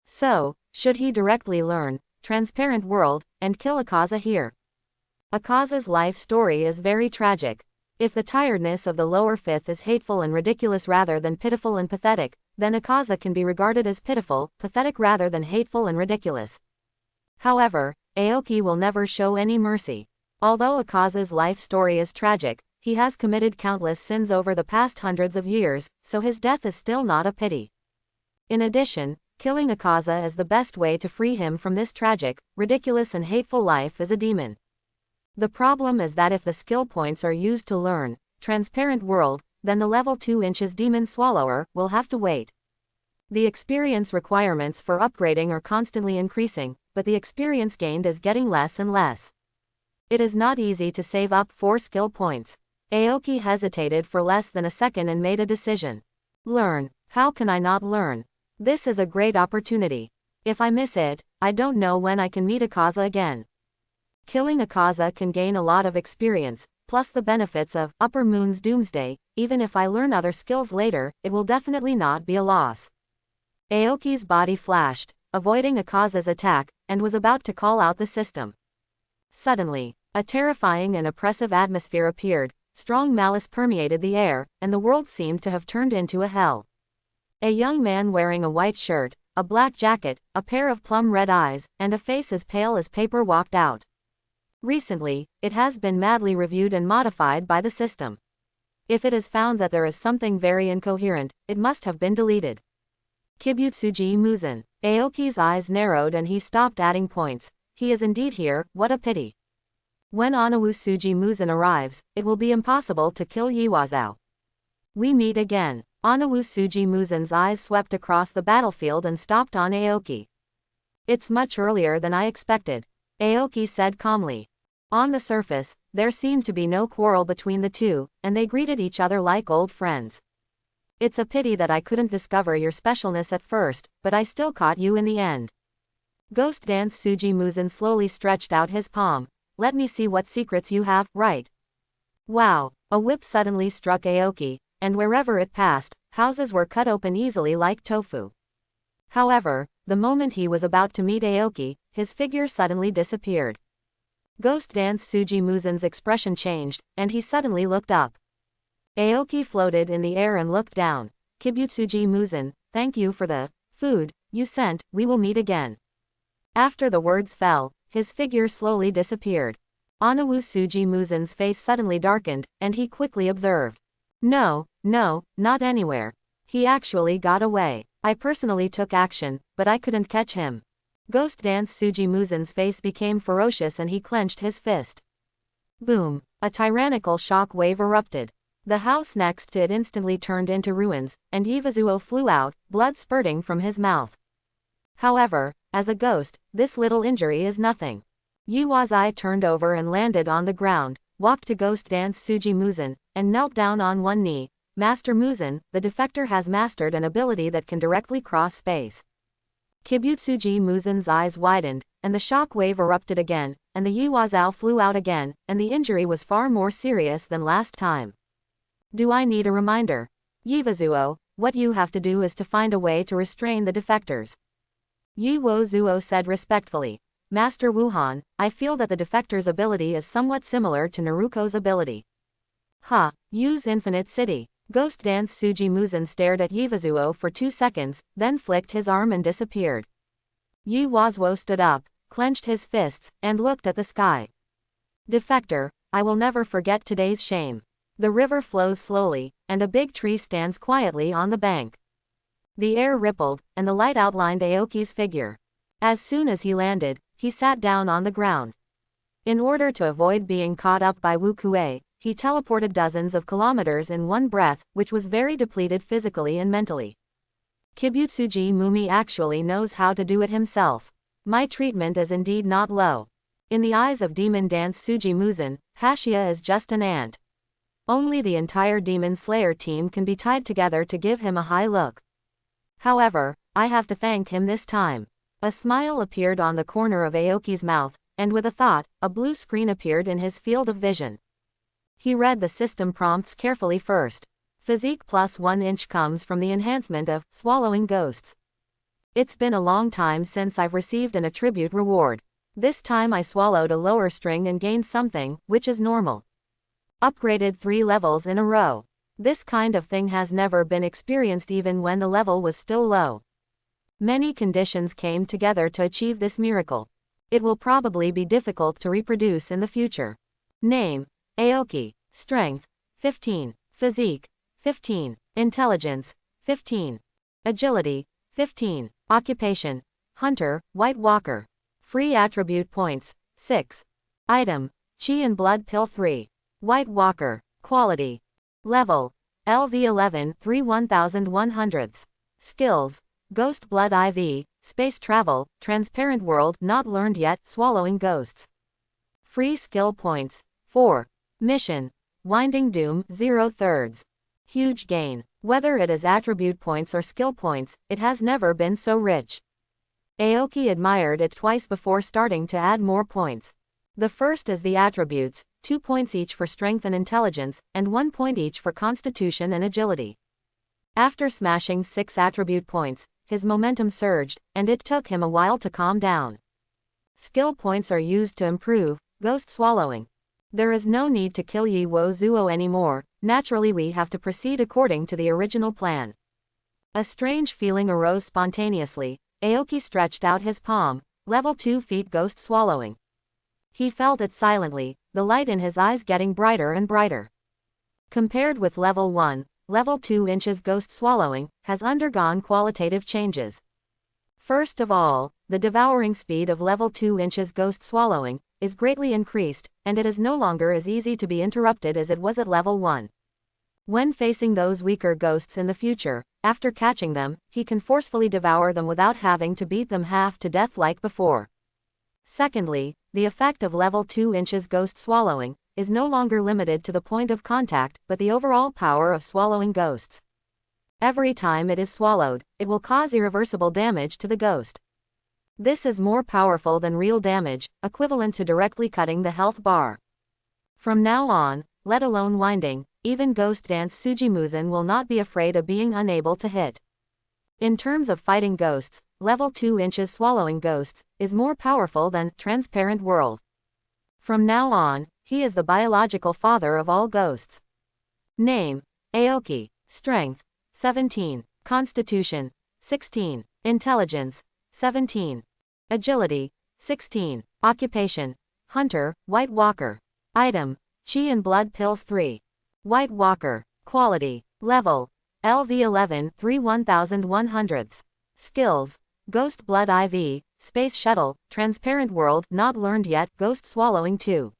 So, should he directly learn Transparent World and kill Akaza here? Akaza's life story is very tragic. If the tiredness of the lower fifth is hateful and ridiculous rather than pitiful and pathetic, then Akaza can be regarded as pitiful, pathetic rather than hateful and ridiculous. However, Aoki will never show any mercy. Although Akaza's life story is tragic, he has committed countless sins over the past hundreds of years, so his death is still not a pity. In addition, killing Akaza is the best way to free him from this tragic, ridiculous and hateful life as a demon. The problem is that if the skill points are used to learn Transparent World, then the level 2 inches Demon Swallower will have to wait. The experience requirements for upgrading are constantly increasing, but the experience gained is getting less and less. It is not easy to save up 4 skill points. Aoki hesitated for less than a second and made a decision. Learn. How can I not learn? This is a great opportunity. If I miss it, I don't know when I can meet Akaza again. Killing Akaza can gain a lot of experience, plus the benefits of Upper Moon's Doomsday. Even if I learn other skills later, it will definitely not be a loss. Aoki's body flashed, avoiding Akaza's attack, and was about to call out the system. Suddenly, a terrifying and oppressive atmosphere appeared, strong malice permeated the air, and the world seemed to have turned into a hell. A young man wearing a white shirt, a black jacket, a pair of plum red eyes, and a face as pale as paper walked out. Recently, it has been madly reviewed and modified by the system. If it is found that there is something very incoherent, it must have been deleted. Kibutsuji Muzen. Aoki's eyes narrowed and he stopped adding points. He is indeed here, what a pity. When Onawusuji Muzen arrives, it will be impossible to kill Yiwazao. We meet again. Onawusuji Muzen's eyes swept across the battlefield and stopped on Aoki. It's much earlier than I expected, Aoki said calmly. On the surface, there seemed to be no quarrel between the two, and they greeted each other like old friends. It's a pity that I couldn't discover your specialness at first, but I still caught you in the end. Ghost Dance Suji Muzen slowly stretched out his palm. Let me see what secrets you have, right? Wow, a whip suddenly struck Aoki, and wherever it passed, houses were cut open easily like tofu. However, the moment he was about to meet Aoki, his figure suddenly disappeared. Ghost Dance Suji Muzen's expression changed, and he suddenly looked up. Aoki floated in the air and looked down. Kibutsuji Muzen, thank you for the food you sent, we will meet again. After the words fell, his figure slowly disappeared. Onawusuji Muzen's face suddenly darkened, and he quickly observed. No, not anywhere. He actually got away. I personally took action, but I couldn't catch him. Ghost Dance Tsuji Muzen's face became ferocious and he clenched his fist. Boom! A tyrannical shock wave erupted. The house next to it instantly turned into ruins, and Yvazuo flew out, blood spurting from his mouth. However, as a ghost, this little injury is nothing. Yuwazai turned over and landed on the ground, walked to Ghost Dance Tsuji Muzen, and knelt down on one knee. Master Muzen, the defector has mastered an ability that can directly cross space. Kibutsuji Muzen's eyes widened, and the shock wave erupted again, and the Yuwazao flew out again, and the injury was far more serious than last time. Do I need a reminder? Yvazuo, what you have to do is to find a way to restrain the defectors. Yuwazao said respectfully. Master Wuhan, I feel that the defector's ability is somewhat similar to Naruko's ability. Use Infinite City. Ghost Dance Tsuji Muzen stared at Yvazuo for 2 seconds, then flicked his arm and disappeared. Yuwazao stood up, clenched his fists, and looked at the sky. Defector, I will never forget today's shame. The river flows slowly, and a big tree stands quietly on the bank. The air rippled, and the light outlined Aoki's figure. As soon as he landed, he sat down on the ground. In order to avoid being caught up by Wu Kuei, he teleported dozens of kilometers in one breath, which was very depleted physically and mentally. Kibutsuji Mumi actually knows how to do it himself. My treatment is indeed not low. In the eyes of Demon Dance Tsuji Muzen, Hashira is just an ant. Only the entire Demon Slayer team can be tied together to give him a high look. However, I have to thank him this time. A smile appeared on the corner of Aoki's mouth, and with a thought, a blue screen appeared in his field of vision. He read the system prompts carefully first. Physique plus 1 inch comes from the enhancement of swallowing ghosts. It's been a long time since I've received an attribute reward. This time I swallowed a lower string and gained something, which is normal. Upgraded 3 levels in a row. This kind of thing has never been experienced even when the level was still low. Many conditions came together to achieve this miracle. It will probably be difficult to reproduce in the future. Name: Aoki. Strength: 15. Physique: 15. Intelligence: 15. Agility: 15. Occupation: Hunter, White Walker. Free attribute points: 6. Item: Chi and Blood Pill 3. White Walker. Quality: Level: LV11 3 1100ths. Skills: Ghost Blood IV, Space Travel, Transparent World not learned yet, Swallowing Ghosts. Free skill points: 4. Mission: Winding Doom 0/3. Huge gain. Whether it is attribute points or skill points, it has never been so rich. Aoki admired it twice before starting to add more points. The first is the attributes, 2 points each for strength and intelligence, and 1 point each for constitution and agility. After smashing 6 attribute points, his momentum surged, and it took him a while to calm down. Skill points are used to improve ghost swallowing. There is no need to kill Yvazuo anymore, naturally we have to proceed according to the original plan. A strange feeling arose spontaneously. Aoki stretched out his palm, level 2 feet ghost swallowing. He felt it silently, the light in his eyes getting brighter and brighter. Compared with level 1, level 2 inches ghost swallowing has undergone qualitative changes. First of all, the devouring speed of level 2 inches ghost swallowing is greatly increased, and it is no longer as easy to be interrupted as it was at level 1. When facing those weaker ghosts in the future, after catching them, he can forcefully devour them without having to beat them half to death like before. Secondly, the effect of level 2 inches ghost swallowing is no longer limited to the point of contact, but the overall power of swallowing ghosts. Every time it is swallowed, it will cause irreversible damage to the ghost. This is more powerful than real damage, equivalent to directly cutting the health bar. From now on, let alone winding, even Ghost Dance Tsuji Muzen will not be afraid of being unable to hit. In terms of fighting ghosts, level 2 inches swallowing ghosts is more powerful than Transparent World. From now on, he is the biological father of all ghosts. Name: Aoki. Strength: 17. Constitution: 16. Intelligence: 17. Agility: 16. Occupation: Hunter, White Walker. Item: Chi and Blood Pills 3. White Walker. Quality: Level: LV11 3 1100. Skills: Ghost Blood IV, Space Shuttle, Transparent World, Not Learned Yet, Ghost Swallowing 2.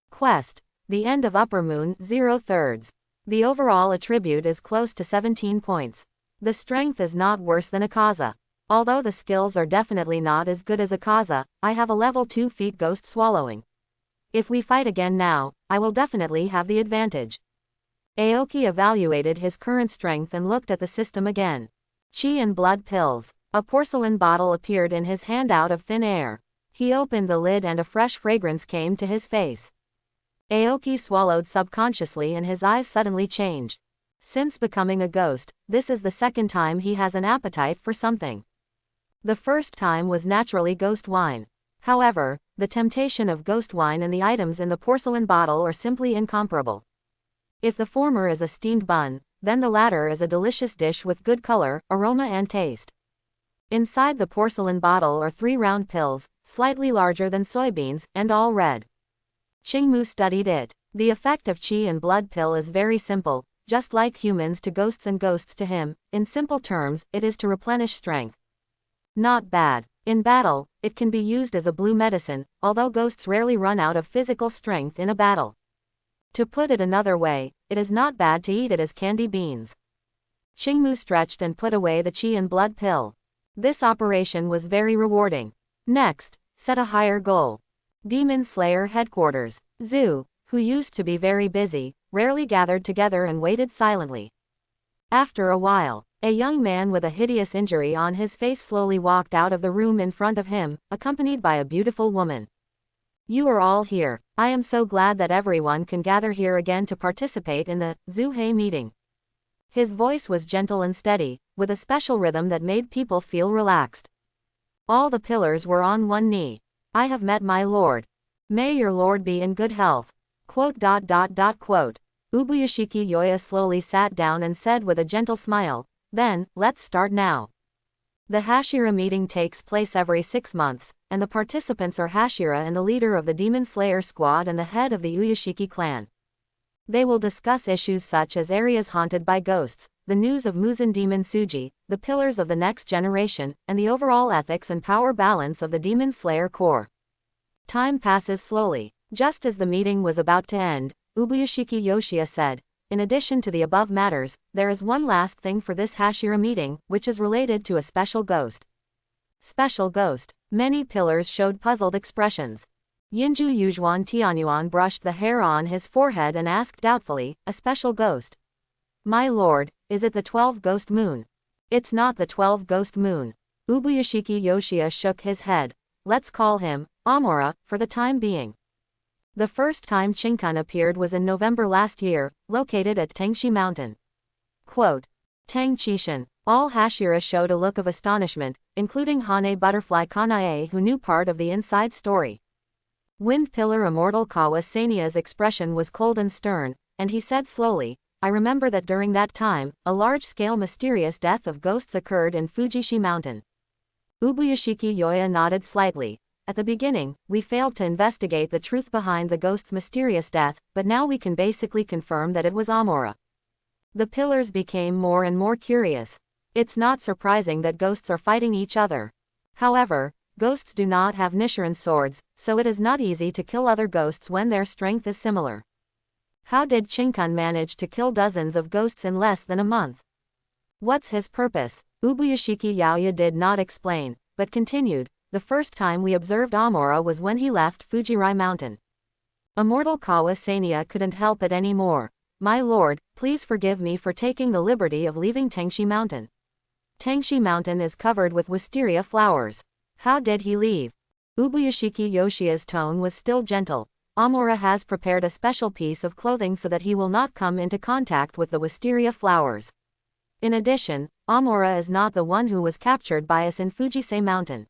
Quest: The End of Upper Moon, 0/3. The overall attribute is close to 17 points. The strength is not worse than Akaza. Although the skills are definitely not as good as Akaza, I have a level 2 feat Ghost Swallowing. If we fight again now, I will definitely have the advantage. Aoki evaluated his current strength and looked at the system again. Chi and blood pills. A porcelain bottle appeared in his hand out of thin air. He opened the lid and a fresh fragrance came to his face. Aoki swallowed subconsciously and his eyes suddenly changed. Since becoming a ghost, this is the second time he has an appetite for something. The first time was naturally ghost wine. However, the temptation of ghost wine and the items in the porcelain bottle are simply incomparable. If the former is a steamed bun, then the latter is a delicious dish with good color, aroma and taste. Inside the porcelain bottle are 3 round pills, slightly larger than soybeans, and all red. Qingmu studied it. The effect of Qi and blood pill is very simple, just like humans to ghosts and ghosts to him. In simple terms, it is to replenish strength. Not bad. In battle, it can be used as a blue medicine, although ghosts rarely run out of physical strength in a battle. To put it another way, it is not bad to eat it as candy beans. Qingmu stretched and put away the Qi and blood pill. This operation was very rewarding. Next, set a higher goal. Demon Slayer headquarters. Zhu, who used to be very busy, rarely gathered together and waited silently. After a while, a young man with a hideous injury on his face slowly walked out of the room in front of him, accompanied by a beautiful woman. You are all here. I am so glad that everyone can gather here again to participate in the Zuhei meeting. His voice was gentle and steady, with a special rhythm that made people feel relaxed. All the pillars were on one knee. I have met my lord. May your lord be in good health. Quote. Ubuyashiki Yoya slowly sat down and said with a gentle smile, then, let's start now. The Hashira meeting takes place every 6 months, and the participants are Hashira and the leader of the Demon Slayer squad and the head of the Uyashiki clan. They will discuss issues such as areas haunted by ghosts, the news of Muzen Demon Suji, the pillars of the next generation, and the overall ethics and power balance of the Demon Slayer Corps. Time passes slowly. Just as the meeting was about to end, Ubuyashiki Yoshia said, in addition to the above matters, there is one last thing for this Hashira meeting, which is related to a special ghost. Special ghost. Many pillars showed puzzled expressions. Yinju Yujuan Tianyuan brushed the hair on his forehead and asked doubtfully, a special ghost? My lord, is it the 12 ghost moon? It's not the 12 ghost moon. Ubuyashiki Yoshia shook his head. Let's call him Amora, for the time being. The first time Shinkan appeared was in November last year, located at Tengshi Mountain. Quote. Tang Chishan. All Hashira showed a look of astonishment, including Hane Butterfly Kanay who knew part of the inside story. Wind Pillar Immortal Kawa Sania's expression was cold and stern, and he said slowly, I remember that during that time, a large-scale mysterious death of ghosts occurred in Fujishi Mountain. Ubuyashiki Yoya nodded slightly. At the beginning, we failed to investigate the truth behind the ghost's mysterious death, but now we can basically confirm that it was Amora. The pillars became more and more curious. It's not surprising that ghosts are fighting each other. However, ghosts do not have Nichiren swords, so it is not easy to kill other ghosts when their strength is similar. How did Shinkan manage to kill dozens of ghosts in less than a month? What's his purpose? Ubuyashiki Yaoya did not explain, but continued. The first time we observed Amora was when he left Fujirai Mountain. Immortal Kawa Sania couldn't help it anymore. My lord, please forgive me for taking the liberty of leaving Tengshi Mountain. Tengshi Mountain is covered with wisteria flowers. How did he leave? Ubuyashiki Yoshia's tone was still gentle. Amora has prepared a special piece of clothing so that he will not come into contact with the wisteria flowers. In addition, Amora is not the one who was captured by us in Fujisei Mountain.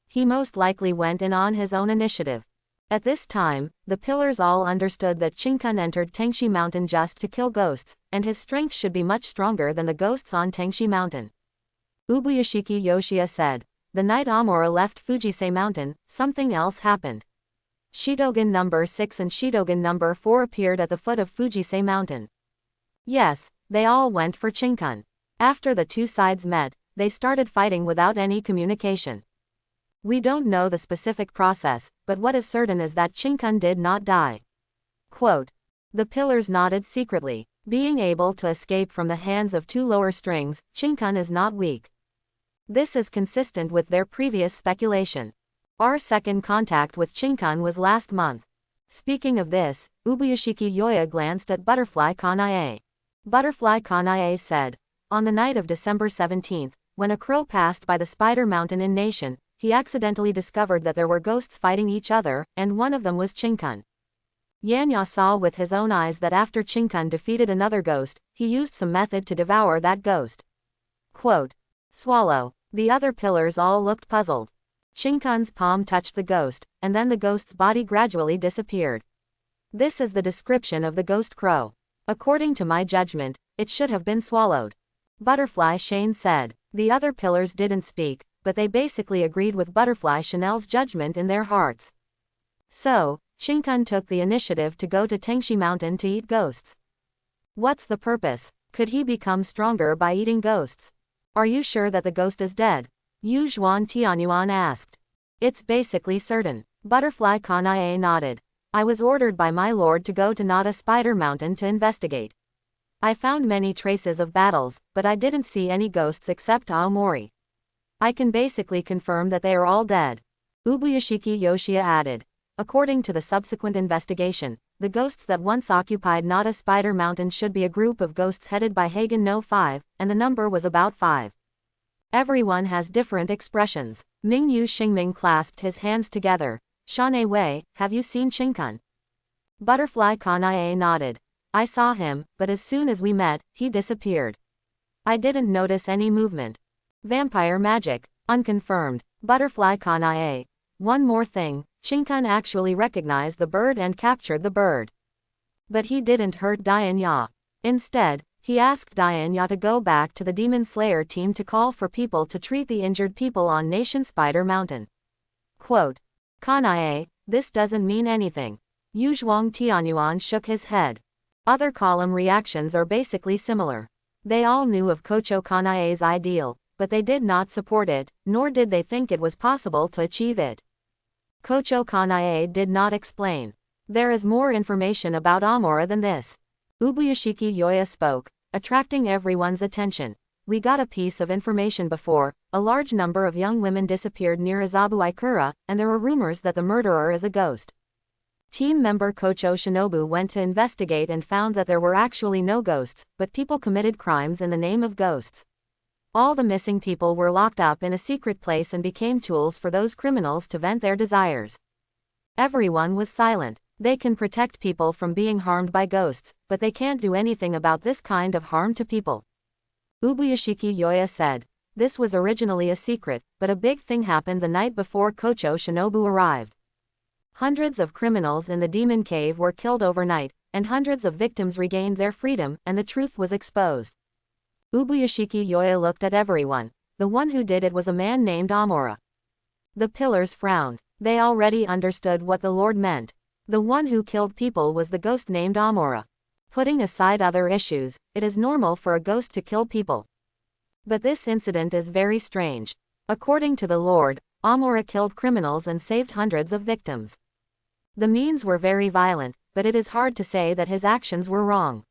He most likely went in on his own initiative. At this time, the pillars all understood that Shinkan entered Tengshi Mountain just to kill ghosts, and his strength should be much stronger than the ghosts on Tengshi Mountain. Ubuyashiki Yoshia said, the night Amora left Fujisei Mountain, something else happened. Shitogen number 6 and Shitogen number 4 appeared at the foot of Fujisei Mountain. Yes, They all went for Chinkun. After the two sides met, they started fighting without any communication. We don't know the specific process, but what is certain is that Chinkun did not die. Quote. The pillars nodded secretly. Being able to escape from the hands of two lower strings, Chinkun is not weak. This is consistent with their previous speculation. Our second contact with Chinkun was last month. Speaking of this, Ubuyashiki Yoya glanced at Butterfly Kanay. Butterfly Kanay said, on the night of December 17th, when a crow passed by the Spider Mountain in Nation, he accidentally discovered that there were ghosts fighting each other, and one of them was Chinkun. Yanya saw with his own eyes that after Chinkun defeated another ghost, he used some method to devour that ghost. Quote. Swallow. The other pillars all looked puzzled. Chinkun's palm touched the ghost, and then the ghost's body gradually disappeared. This is the description of the ghost crow. According to my judgment, it should have been swallowed. Butterfly Shane said. The other pillars didn't speak, but they basically agreed with Butterfly Chanel's judgment in their hearts. So, Chinkun took the initiative to go to Tengshi Mountain to eat ghosts. What's the purpose? Could he become stronger by eating ghosts? Are you sure that the ghost is dead? Yu Zhuan Tianyuan asked. It's basically certain. Butterfly Kanay nodded. I was ordered by my lord to go to Nada Spider Mountain to investigate. I found many traces of battles, but I didn't see any ghosts except Aomori. I can basically confirm that they are all dead. Ubuyashiki Yoshia added. According to the subsequent investigation, the ghosts that once occupied Nada Spider Mountain should be a group of ghosts headed by Hagen no 5, and the number was about 5. Everyone has different expressions. Mingyu Xingming clasped his hands together. Shane Wei, have you seen Chinkun? Butterfly Kanay nodded. I saw him, but as soon as we met, he disappeared. I didn't notice any movement. Vampire magic. Unconfirmed. Butterfly Kanay. One more thing, Chinkun actually recognized the bird and captured the bird. But he didn't hurt Dianya. Instead, he asked Dianya to go back to the Demon Slayer team to call for people to treat the injured people on Nation Spider Mountain. Quote. Kanay, this doesn't mean anything. Yu Zhuang Tianyuan shook his head. Other column reactions are basically similar. They all knew of Kocho Kanay's ideal, but they did not support it, nor did they think it was possible to achieve it. Kocho Kanay did not explain. There is more information about Amora than this. Ubuyashiki Yoya spoke, attracting everyone's attention. We got a piece of information before. A large number of young women disappeared near Izabu Ikura, and there were rumors that the murderer is a ghost. Team member Kocho Shinobu went to investigate and found that there were actually no ghosts, but people committed crimes in the name of ghosts. All the missing people were locked up in a secret place and became tools for those criminals to vent their desires. Everyone was silent. They can protect people from being harmed by ghosts, but they can't do anything about this kind of harm to people. Ubuyashiki Yoya said. This was originally a secret, but a big thing happened the night before Kocho Shinobu arrived. Hundreds of criminals in the demon cave were killed overnight, and hundreds of victims regained their freedom, and the truth was exposed. Ubuyashiki Yoya looked at everyone. The one who did it was a man named Amora. The pillars frowned. They already understood what the Lord meant. The one who killed people was the ghost named Amora. Putting aside other issues, it is normal for a ghost to kill people. But this incident is very strange. According to the Lord, Amora killed criminals and saved hundreds of victims. The means were very violent, but it is hard to say that his actions were wrong.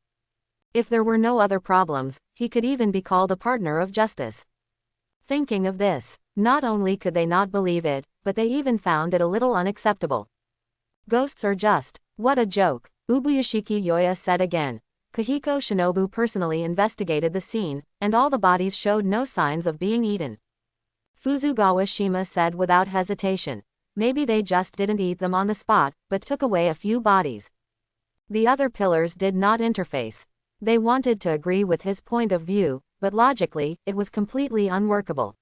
If there were no other problems, he could even be called a partner of justice. Thinking of this, not only could they not believe it, but they even found it a little unacceptable. Ghosts are just. What a joke, Ubuyashiki Yoya said again. Kahiko Shinobu personally investigated the scene, and all the bodies showed no signs of being eaten. Fuzugawa Shima said without hesitation. Maybe they just didn't eat them on the spot, but took away a few bodies. The other pillars did not interface. They wanted to agree with his point of view, but logically, it was completely unworkable.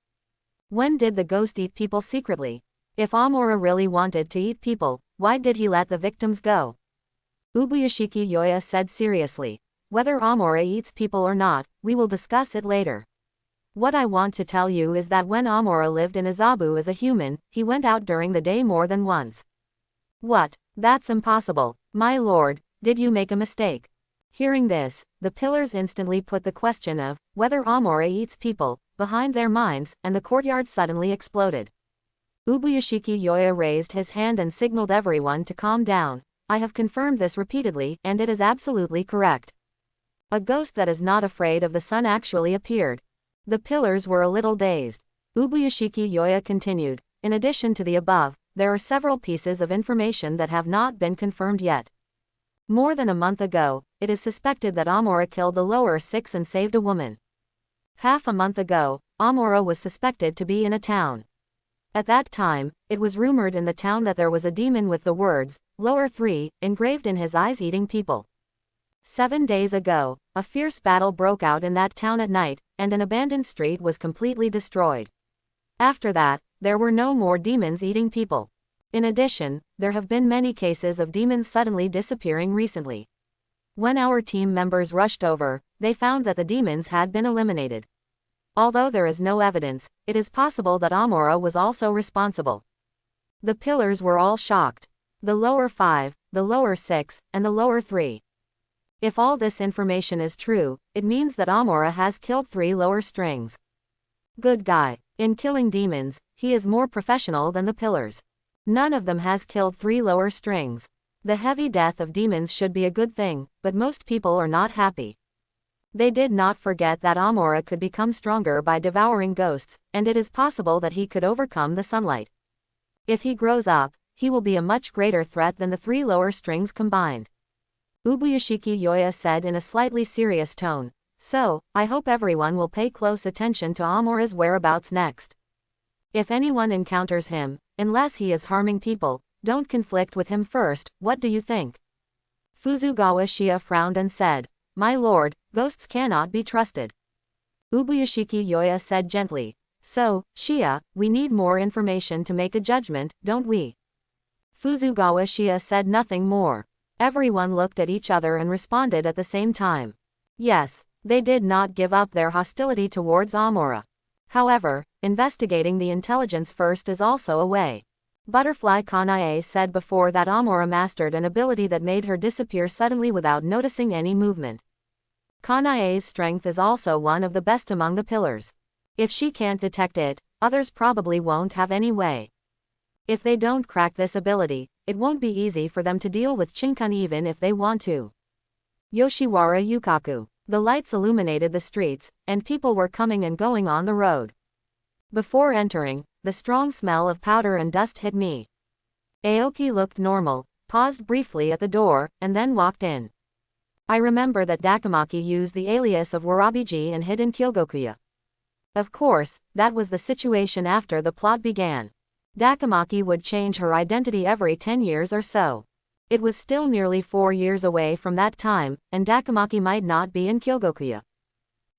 When did the ghost eat people secretly? If Amora really wanted to eat people, why did he let the victims go? Ubuyashiki Yoya said seriously. Whether Amora eats people or not, we will discuss it later. What I want to tell you is that when Amora lived in Izabu as a human, he went out during the day more than once. What? That's impossible. My lord, did you make a mistake? Hearing this, the pillars instantly put the question of whether Amora eats people behind their minds, and the courtyard suddenly exploded. Ubuyashiki Yoya raised his hand and signaled everyone to calm down. I have confirmed this repeatedly, and it is absolutely correct. A ghost that is not afraid of the sun actually appeared. The pillars were a little dazed. Ubuyashiki Yoya continued, in addition to the above, there are several pieces of information that have not been confirmed yet. More than a month ago, it is suspected that Amora killed the lower 6 and saved a woman. Half a month ago, Amora was suspected to be in a town. At that time, it was rumored in the town that there was a demon with the words, lower 3, engraved in his eyes eating people. 7 days ago, a fierce battle broke out in that town at night, and an abandoned street was completely destroyed. After that, there were no more demons eating people. In addition, there have been many cases of demons suddenly disappearing recently. When our team members rushed over, they found that the demons had been eliminated. Although there is no evidence, it is possible that Amora was also responsible. The pillars were all shocked. The lower 5, the lower 6, and the lower 3. If all this information is true, it means that Amora has killed 3 lower strings. Good guy. In killing demons, he is more professional than the pillars. None of them has killed 3 lower strings. The heavy death of demons should be a good thing, but most people are not happy. They did not forget that Amora could become stronger by devouring ghosts, and it is possible that he could overcome the sunlight. If he grows up, he will be a much greater threat than the 3 lower strings combined. Ubuyashiki Yoya said in a slightly serious tone, so, I hope everyone will pay close attention to Amora's whereabouts next. If anyone encounters him, unless he is harming people, don't conflict with him first, what do you think? Fuzugawa Shia frowned and said, my lord, ghosts cannot be trusted. Ubuyashiki Yoya said gently, so, Shia, we need more information to make a judgment, don't we? Fuzugawa Shia said nothing more. Everyone looked at each other and responded at the same time. Yes, they did not give up their hostility towards Amora. However, investigating the intelligence first is also a way. Butterfly Kanay said before that Amora mastered an ability that made her disappear suddenly without noticing any movement. Kanay's strength is also one of the best among the pillars. If she can't detect it, others probably won't have any way. If they don't crack this ability, it won't be easy for them to deal with Chinkun even if they want to. Yoshiwara Yukaku. The lights illuminated the streets, and people were coming and going on the road. Before entering, the strong smell of powder and dust hit me. Aoki looked normal, paused briefly at the door, and then walked in. I remember that Dakamaki used the alias of Warabiji and hid in Kyogokuya. Of course, that was the situation after the plot began. Dakamaki would change her identity every 10 years or so. It was still nearly 4 years away from that time, and Dakamaki might not be in Kyogokuya.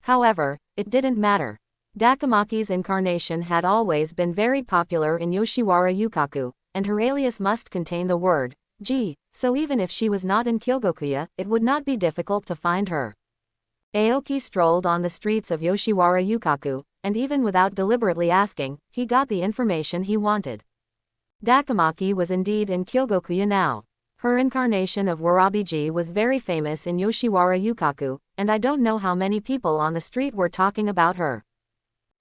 However, it didn't matter. Dakamaki's incarnation had always been very popular in Yoshiwara Yukaku, and her alias must contain the word G, so even if she was not in Kyogokuya, it would not be difficult to find her. Aoki strolled on the streets of Yoshiwara Yukaku, and even without deliberately asking, he got the information he wanted. Dakamaki was indeed in Kyogokuya now. Her incarnation of Warabiji was very famous in Yoshiwara Yukaku, and I don't know how many people on the street were talking about her.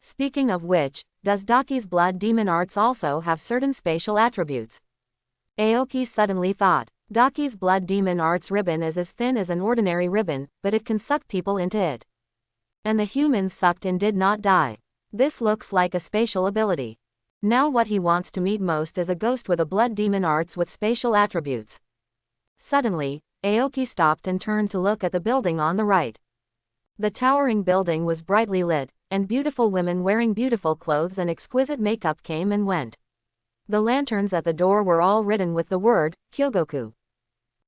Speaking of which, does Daki's blood demon arts also have certain spatial attributes? Aoki suddenly thought. Daki's blood demon arts ribbon is as thin as an ordinary ribbon, but it can suck people into it. And the humans sucked in did not die. This looks like a spatial ability. Now what he wants to meet most is a ghost with a blood demon arts with spatial attributes. Suddenly, Aoki stopped and turned to look at the building on the right. The towering building was brightly lit, and beautiful women wearing beautiful clothes and exquisite makeup came and went. The lanterns at the door were all written with the word, Kyogoku.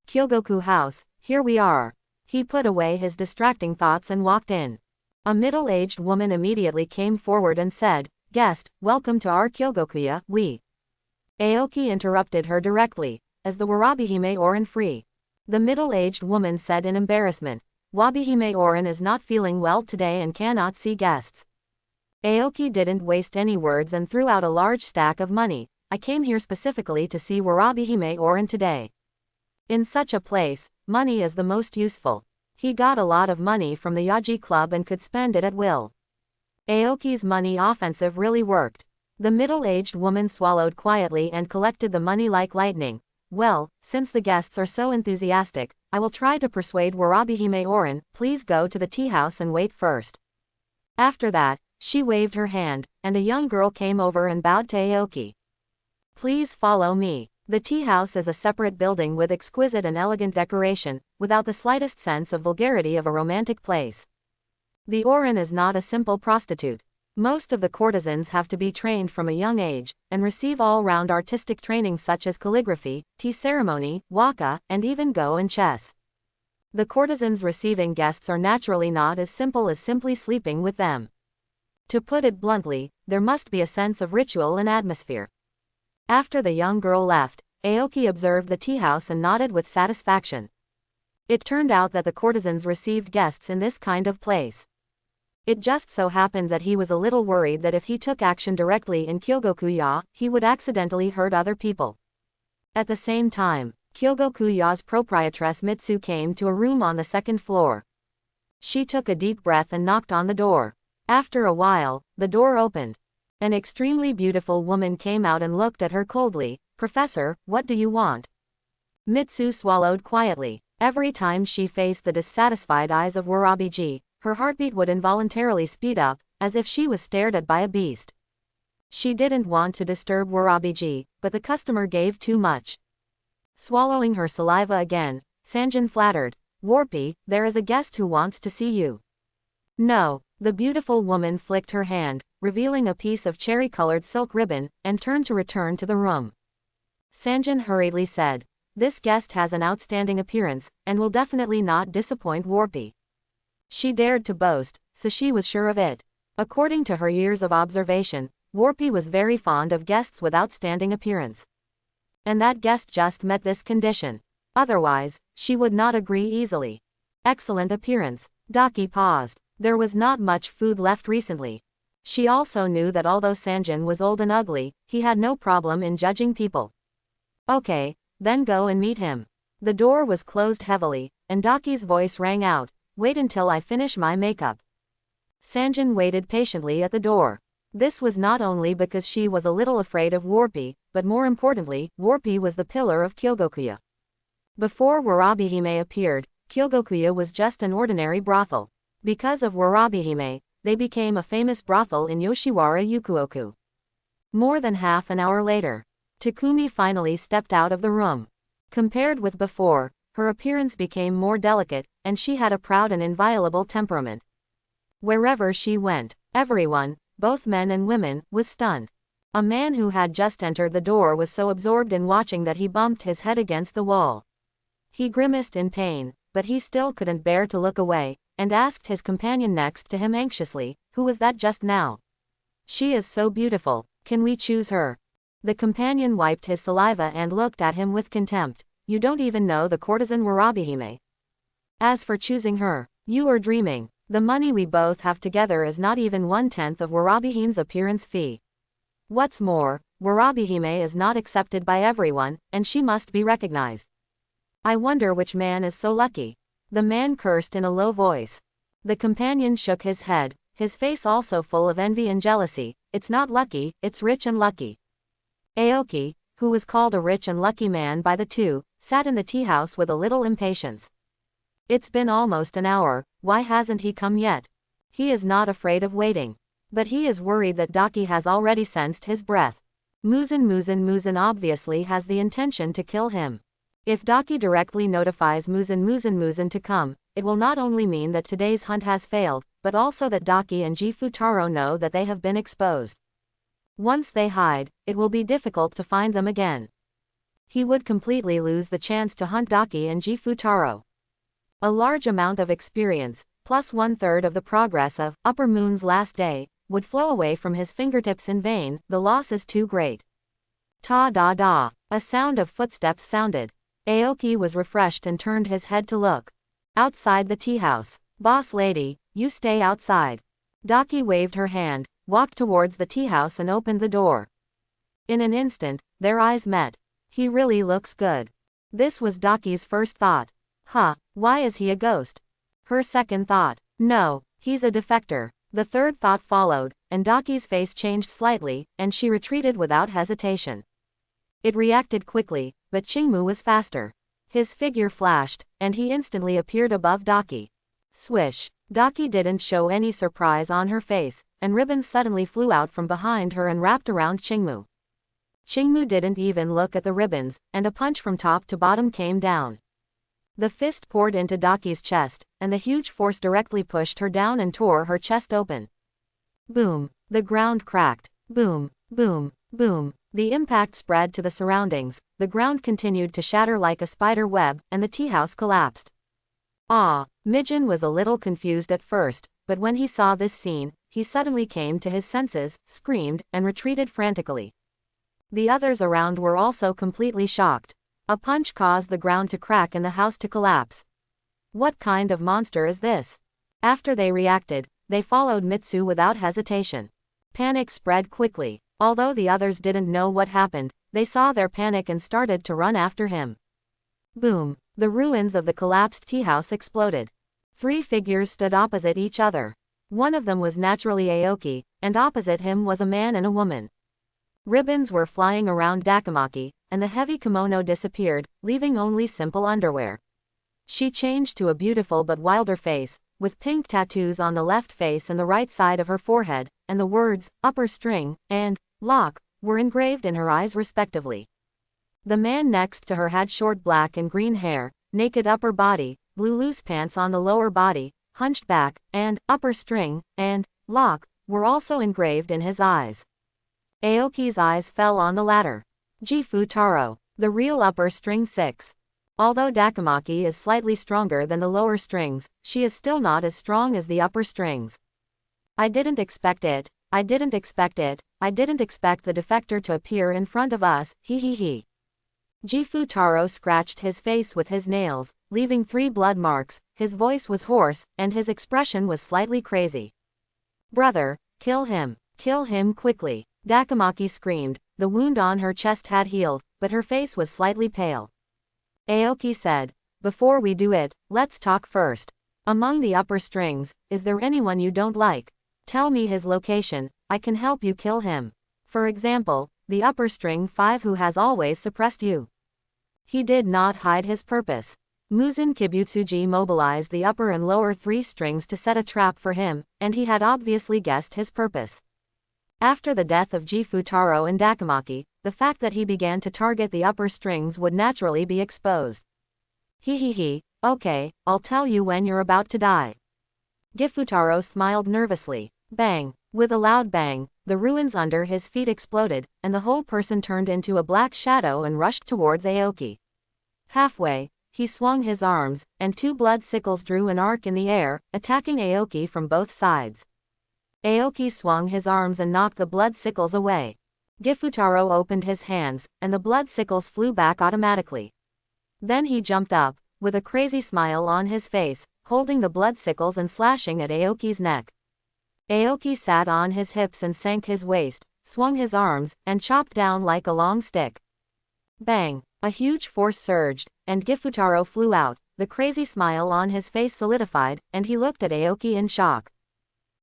Kyogoku House, here we are. He put away his distracting thoughts and walked in. A middle-aged woman immediately came forward and said, guest, welcome to our Kyogokuya, we. Aoki interrupted her directly, as the Warabihime Orin free. The middle-aged woman said in embarrassment, Wabihime Orin is not feeling well today and cannot see guests. Aoki didn't waste any words and threw out a large stack of money. I came here specifically to see Warabihime Orin today. In such a place, money is the most useful. He got a lot of money from the Yaji Club and could spend it at will. Aoki's money offensive really worked. The middle-aged woman swallowed quietly and collected the money like lightning. Well, since the guests are so enthusiastic, I will try to persuade Warabihime Orin, please go to the tea house and wait first. After that, she waved her hand, and a young girl came over and bowed to Aoki. Please follow me. The tea house is a separate building with exquisite and elegant decoration, without the slightest sense of vulgarity of a romantic place. The Orin is not a simple prostitute. Most of the courtesans have to be trained from a young age, and receive all-round artistic training such as calligraphy, tea ceremony, waka, and even Go and chess. The courtesans receiving guests are naturally not as simple as simply sleeping with them. To put it bluntly, there must be a sense of ritual and atmosphere. After the young girl left, Aoki observed the tea house and nodded with satisfaction. It turned out that the courtesans received guests in this kind of place. It just so happened that he was a little worried that if he took action directly in Kyogoku-ya, he would accidentally hurt other people. At the same time, Kyogoku-ya's proprietress Mitsu came to a room on the second floor. She took a deep breath and knocked on the door. After a while, the door opened. An extremely beautiful woman came out and looked at her coldly. Professor, what do you want? Mitsu swallowed quietly. Every time she faced the dissatisfied eyes of Warabiji, her heartbeat would involuntarily speed up, as if she was stared at by a beast. She didn't want to disturb Warabiji, but the customer gave too much. Swallowing her saliva again, Sanjin flattered, Warpy, there is a guest who wants to see you. No, the beautiful woman flicked her hand, revealing a piece of cherry-colored silk ribbon, and turned to return to the room. Sanjin hurriedly said, this guest has an outstanding appearance, and will definitely not disappoint Warpy. She dared to boast, so she was sure of it. According to her years of observation, Warpy was very fond of guests with outstanding appearance. And that guest just met this condition. Otherwise, she would not agree easily. Excellent appearance. Daki paused. There was not much food left recently. She also knew that although Sanjin was old and ugly, he had no problem in judging people. Okay, then go and meet him. The door was closed heavily, and Daki's voice rang out. Wait until I finish my makeup. Sanjin waited patiently at the door. This was not only because she was a little afraid of Warpy, but more importantly, Warpy was the pillar of Kyogokuya. Before Warabihime appeared, Kyogokuya was just an ordinary brothel. Because of Warabihime, they became a famous brothel in Yoshiwara Yukuoku. More than half an hour later, Takumi finally stepped out of the room. Compared with before, her appearance became more delicate, and she had a proud and inviolable temperament. Wherever she went, everyone, both men and women, was stunned. A man who had just entered the door was so absorbed in watching that he bumped his head against the wall. He grimaced in pain, but he still couldn't bear to look away, and asked his companion next to him anxiously, who was that just now? She is so beautiful, can we choose her? The companion wiped his saliva and looked at him with contempt. You don't even know the courtesan Warabihime. As for choosing her, you are dreaming. The money we both have together is not even 1/10 of Warabihime's appearance fee. What's more, Warabihime is not accepted by everyone, and she must be recognized. I wonder which man is so lucky. The man cursed in a low voice. The companion shook his head, his face also full of envy and jealousy. It's not lucky, it's rich and lucky. Aoki, who was called a rich and lucky man by the two, sat in the tea house with a little impatience. It's been almost an hour, why hasn't he come yet? He is not afraid of waiting. But he is worried that Daki has already sensed his breath. Muzen obviously has the intention to kill him. If Daki directly notifies Muzen to come, it will not only mean that today's hunt has failed, but also that Daki and Jifutaro know that they have been exposed. Once they hide, it will be difficult to find them again. He would completely lose the chance to hunt Daki and Jifutaro. A large amount of experience, plus 1/3 of the progress of Upper Moon's last day, would flow away from his fingertips in vain. The loss is too great. Ta-da-da. A sound of footsteps sounded. Aoki was refreshed and turned his head to look. Outside the tea house. Boss lady, you stay outside. Daki waved her hand, walked towards the tea house and opened the door. In an instant, their eyes met. He really looks good. This was Daki's first thought. Huh, why is he a ghost? Her second thought. No, he's a defector. The third thought followed, and Daki's face changed slightly, and she retreated without hesitation. It reacted quickly, but Qingmu was faster. His figure flashed, and he instantly appeared above Daki. Swish. Daki didn't show any surprise on her face, and ribbons suddenly flew out from behind her and wrapped around Qingmu. Qingmu didn't even look at the ribbons, and a punch from top to bottom came down. The fist poured into Daki's chest, and the huge force directly pushed her down and tore her chest open. Boom. The ground cracked. Boom, boom, boom. The impact spread to the surroundings, the ground continued to shatter like a spider web, and the tea house collapsed. Muzen was a little confused at first, but when he saw this scene, he suddenly came to his senses, screamed, and retreated frantically. The others around were also completely shocked. A punch caused the ground to crack and the house to collapse. What kind of monster is this? After they reacted, they followed Mitsu without hesitation. Panic spread quickly. Although the others didn't know what happened, they saw their panic and started to run after him. Boom. The ruins of the collapsed tea house exploded. 3 figures stood opposite each other. One of them was naturally Aoki, and opposite him was a man and a woman. Ribbons were flying around Dakamaki, and the heavy kimono disappeared, leaving only simple underwear. She changed to a beautiful but wilder face, with pink tattoos on the left face and the right side of her forehead, and the words, upper string, and lock, were engraved in her eyes respectively. The man next to her had short black and green hair, naked upper body, blue loose pants on the lower body, hunched back, and upper string, and lock, were also engraved in his eyes. Aoki's eyes fell on the latter. Gifu Taro, the real upper string 6. Although Dakamaki is slightly stronger than the lower strings, she is still not as strong as the upper strings. I didn't expect it, I didn't expect it, I didn't expect the defector to appear in front of us, he. Gifu Taro scratched his face with his nails, leaving 3 blood marks, his voice was hoarse, and his expression was slightly crazy. Brother, kill him quickly, Dakamaki screamed. The wound on her chest had healed, but her face was slightly pale. Aoki said, before we do it, let's talk first. Among the upper strings, is there anyone you don't like? Tell me his location, I can help you kill him. For example, the upper string 5 who has always suppressed you. He did not hide his purpose. Muzen Kibutsuji mobilized the upper and lower 3 strings to set a trap for him, and he had obviously guessed his purpose. After the death of Gifu Taro and Dakamaki, the fact that he began to target the upper strings would naturally be exposed. Okay, I'll tell you when you're about to die. Gifutaro smiled nervously. Bang! With a loud bang, the ruins under his feet exploded, and the whole person turned into a black shadow and rushed towards Aoki. Halfway, he swung his arms, and 2 blood sickles drew an arc in the air, attacking Aoki from both sides. Aoki swung his arms and knocked the blood sickles away. Gifutaro opened his hands, and the blood sickles flew back automatically. Then he jumped up, with a crazy smile on his face, holding the blood sickles and slashing at Aoki's neck. Aoki sat on his hips and sank his waist, swung his arms, and chopped down like a long stick. Bang! A huge force surged, and Gifutaro flew out, the crazy smile on his face solidified, and he looked at Aoki in shock.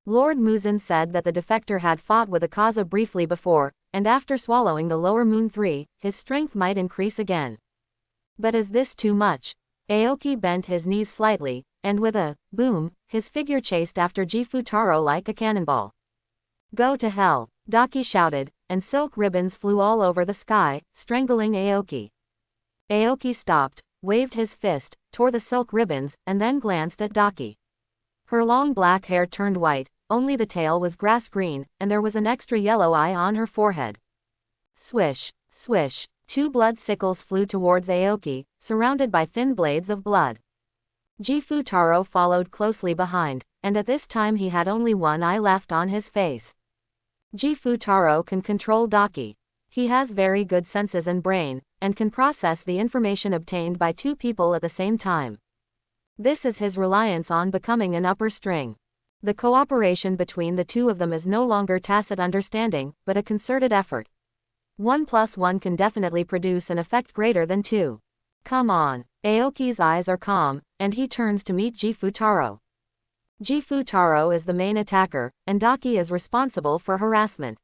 Lord Muzen said that the defector had fought with Akaza briefly before, and after swallowing the lower moon 3, his strength might increase again. But is this too much? Aoki bent his knees slightly, and with a boom, his figure chased after Gifutaro like a cannonball. Go to hell, Daki shouted, and silk ribbons flew all over the sky, strangling Aoki. Aoki stopped, waved his fist, tore the silk ribbons, and then glanced at Daki. Her long black hair turned white, only the tail was grass green, and there was an extra yellow eye on her forehead. Swish, swish, 2 blood sickles flew towards Aoki, surrounded by thin blades of blood. Gifutaro followed closely behind, and at this time he had only 1 eye left on his face. Gifutaro can control Daki. He has very good senses and brain, and can process the information obtained by 2 people at the same time. This is his reliance on becoming an upper string. The cooperation between the 2 of them is no longer tacit understanding, but a concerted effort. 1 + 1 can definitely produce an effect greater than 2. Come on, Aoki's eyes are calm, and he turns to meet Jifutaro. Jifutaro is the main attacker, and Daki is responsible for harassment.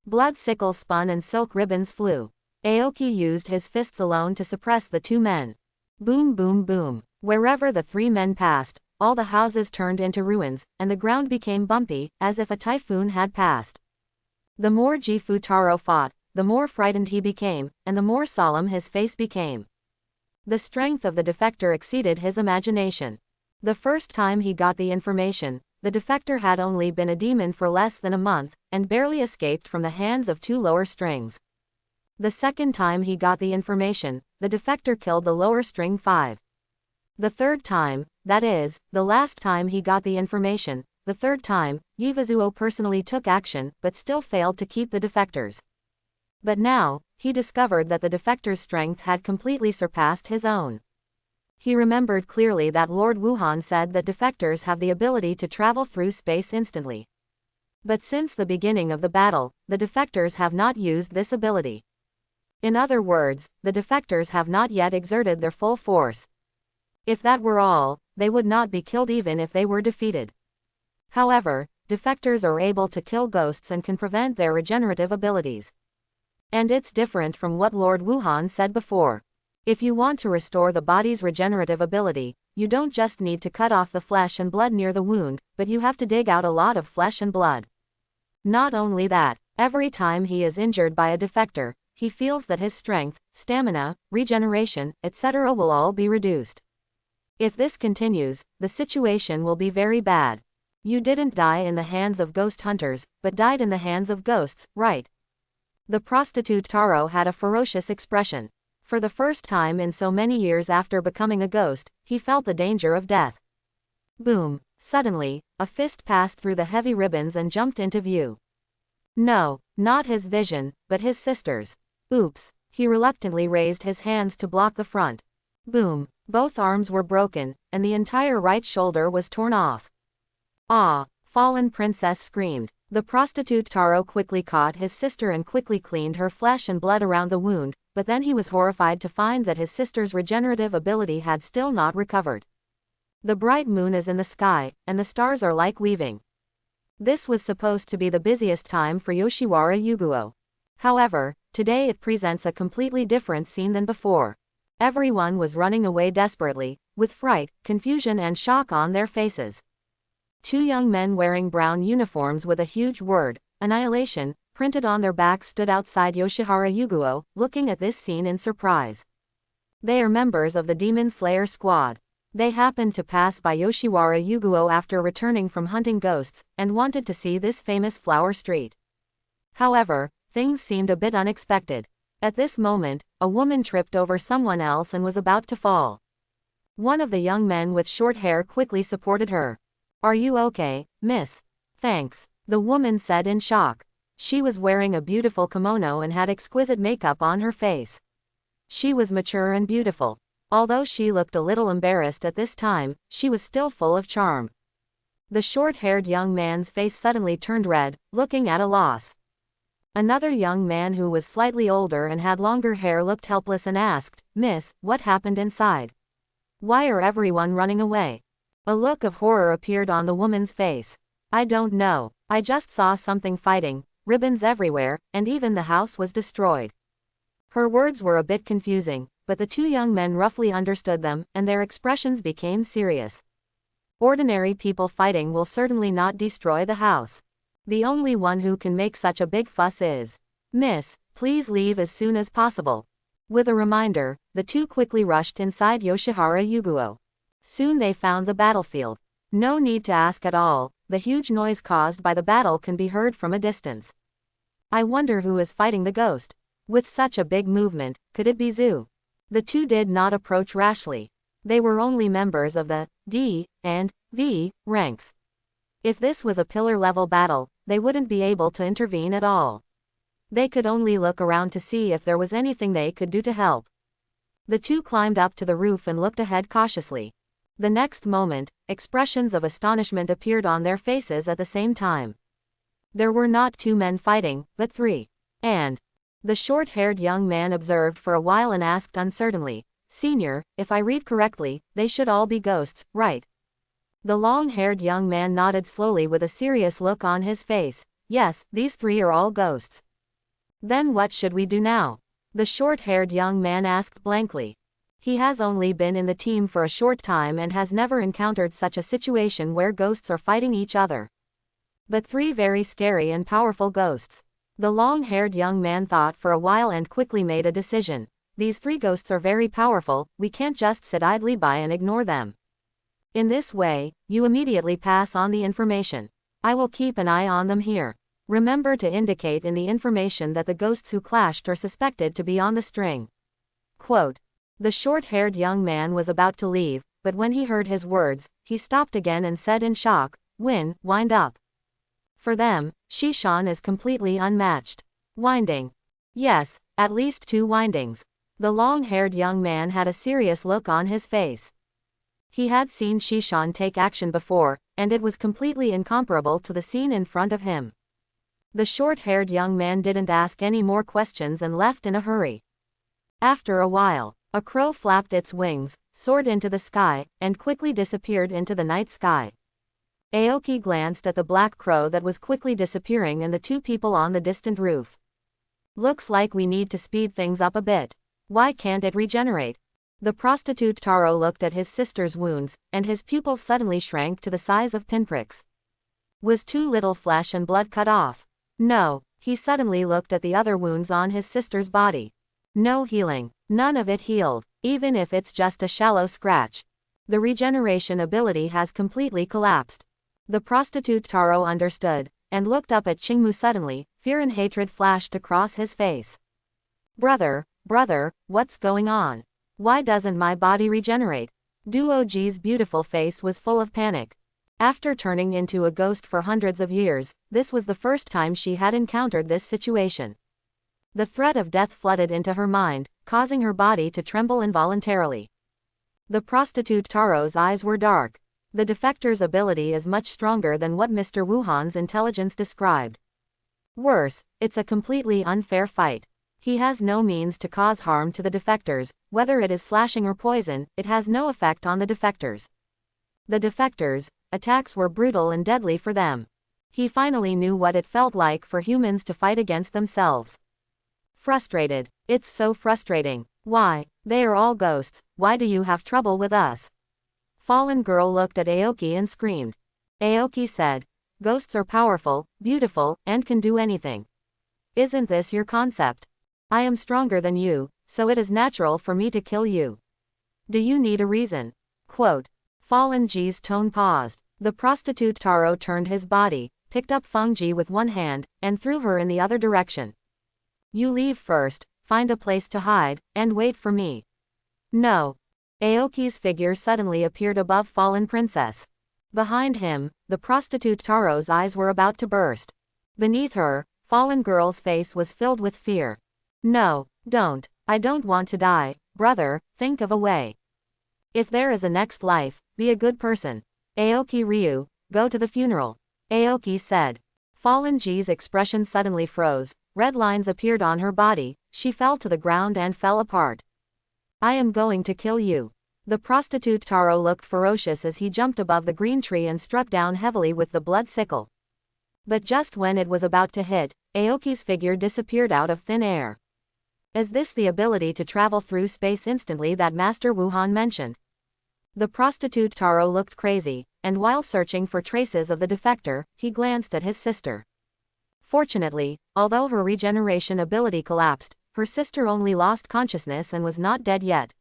Blood sickles spun and silk ribbons flew. Aoki used his fists alone to suppress the two men. Boom boom boom. Wherever the three men passed, all the houses turned into ruins, and the ground became bumpy, as if a typhoon had passed. The more Jifutaro fought, the more frightened he became, and the more solemn his face became. The strength of the defector exceeded his imagination. The first time he got the information, the defector had only been a demon for less than a month, and barely escaped from the hands of two lower strings. The second time he got the information, the defector killed the lower string 5. The third time, that is, the last time he got the information, the third time, Yivazuo personally took action, but still failed to keep the defectors. But now, he discovered that the defector's strength had completely surpassed his own. He remembered clearly that Lord Wuhan said that defectors have the ability to travel through space instantly. But since the beginning of the battle, the defectors have not used this ability. In other words, the defectors have not yet exerted their full force. If that were all, they would not be killed even if they were defeated. However, defectors are able to kill ghosts and can prevent their regenerative abilities. And it's different from what Lord Wuhan said before. If you want to restore the body's regenerative ability, you don't just need to cut off the flesh and blood near the wound, but you have to dig out a lot of flesh and blood. Not only that, every time he is injured by a defector, he feels that his strength, stamina, regeneration, etc. will all be reduced. If this continues, the situation will be very bad. You didn't die in the hands of ghost hunters, but died in the hands of ghosts, right? The prostitute Taro had a ferocious expression. For the first time in so many years after becoming a ghost, he felt the danger of death. Boom! Suddenly, a fist passed through the heavy ribbons and jumped into view. No, not his vision, but his sister's. Oops! He reluctantly raised his hands to block the front. Boom! Both arms were broken, and the entire right shoulder was torn off. Ah! Fallen princess screamed. The prostitute Taro quickly caught his sister and quickly cleaned her flesh and blood around the wound, but then he was horrified to find that his sister's regenerative ability had still not recovered. The bright moon is in the sky, and the stars are like weaving. This was supposed to be the busiest time for Yoshiwara Yuguo. However, today it presents a completely different scene than before. Everyone was running away desperately, with fright, confusion and shock on their faces. Two young men wearing brown uniforms with a huge word, Annihilation, printed on their backs stood outside Yoshihara Yuguo, looking at this scene in surprise. They are members of the Demon Slayer squad. They happened to pass by Yoshiwara Yuguo after returning from hunting ghosts, and wanted to see this famous flower street. However, things seemed a bit unexpected. At this moment, a woman tripped over someone else and was about to fall. One of the young men with short hair quickly supported her. "Are you okay, miss?" "Thanks," the woman said in shock. She was wearing a beautiful kimono and had exquisite makeup on her face. She was mature and beautiful. Although she looked a little embarrassed at this time, she was still full of charm. The short-haired young man's face suddenly turned red, looking at a loss. Another young man who was slightly older and had longer hair looked helpless and asked, "Miss, what happened inside? Why are everyone running away?" A look of horror appeared on the woman's face. "I don't know. I just saw something fighting, ribbons everywhere, and even the house was destroyed." Her words were a bit confusing, but the two young men roughly understood them, and their expressions became serious. Ordinary people fighting will certainly not destroy the house. The only one who can make such a big fuss is, "Miss, please leave as soon as possible." With a reminder, the two quickly rushed inside Yoshihara Yuguo. Soon they found the battlefield. No need to ask at all, the huge noise caused by the battle can be heard from a distance. I wonder who is fighting the ghost. With such a big movement, could it be Zu? The two did not approach rashly. They were only members of the D and V ranks. If this was a pillar-level battle, they wouldn't be able to intervene at all. They could only look around to see if there was anything they could do to help. The two climbed up to the roof and looked ahead cautiously. The next moment, expressions of astonishment appeared on their faces at the same time. There were not two men fighting, but three. And the short-haired young man observed for a while and asked uncertainly, Senior, if I read correctly, they should all be ghosts, right? The long-haired young man nodded slowly with a serious look on his face. Yes, these 3 are all ghosts. Then what should we do now? The short-haired young man asked blankly. He has only been in the team for a short time and has never encountered such a situation where ghosts are fighting each other. But 3 very scary and powerful ghosts. The long-haired young man thought for a while and quickly made a decision. These 3 ghosts are very powerful, we can't just sit idly by and ignore them. In this way, you immediately pass on the information. I will keep an eye on them here. Remember to indicate in the information that the ghosts who clashed are suspected to be on the string. Quote. The short-haired young man was about to leave, but when he heard his words, he stopped again and said in shock, wind up. For them, Shishan is completely unmatched. Winding. Yes, at least 2 windings. The long-haired young man had a serious look on his face. He had seen Shishan take action before, and it was completely incomparable to the scene in front of him. The short-haired young man didn't ask any more questions and left in a hurry. After a while, a crow flapped its wings, soared into the sky, and quickly disappeared into the night sky. Aoki glanced at the black crow that was quickly disappearing and the 2 people on the distant roof. Looks like we need to speed things up a bit. Why can't it regenerate? The prostitute Taro looked at his sister's wounds, and his pupils suddenly shrank to the size of pinpricks. Was too little flesh and blood cut off? No. He suddenly looked at the other wounds on his sister's body. No healing. None of it healed, even if it's just a shallow scratch. The regeneration ability has completely collapsed. The prostitute Taro understood, and looked up at Qingmu suddenly. Fear and hatred flashed across his face. Brother, what's going on? Why doesn't my body regenerate? Duoji's beautiful face was full of panic. After turning into a ghost for hundreds of years, this was the first time she had encountered this situation. The threat of death flooded into her mind, causing her body to tremble involuntarily. The prostitute Taro's eyes were dark. The defector's ability is much stronger than what Mr. Wuhan's intelligence described. Worse, it's a completely unfair fight. He has no means to cause harm to the defectors, whether it is slashing or poison, it has no effect on the defectors. The defectors' attacks were brutal and deadly for them. He finally knew what it felt like for humans to fight against themselves. Frustrated. It's so frustrating. Why? They are all ghosts, why do you have trouble with us? Fallen Girl looked at Aoki and screamed. Aoki said, ghosts are powerful, beautiful, and can do anything. Isn't this your concept? I am stronger than you, so it is natural for me to kill you. Do you need a reason? Quote. Fallen Ji's tone paused. The prostitute Taro turned his body, picked up Feng Ji with one hand, and threw her in the other direction. You leave first, find a place to hide, and wait for me. No. Aoki's figure suddenly appeared above Fallen Princess. Behind him, the prostitute Taro's eyes were about to burst. Beneath her, Fallen Girl's face was filled with fear. No, don't. I don't want to die, brother, think of a way. If there is a next life, be a good person. Aoki Ryu, go to the funeral. Aoki said. Fallen Ji's expression suddenly froze, red lines appeared on her body, she fell to the ground and fell apart. I am going to kill you. The prostitute Taro looked ferocious as he jumped above the green tree and struck down heavily with the blood sickle. But just when it was about to hit, Aoki's figure disappeared out of thin air. Is this the ability to travel through space instantly that Master Wuhan mentioned? The prostitute Taro looked crazy, and while searching for traces of the defector, he glanced at his sister. Fortunately, although her regeneration ability collapsed, her sister only lost consciousness and was not dead yet.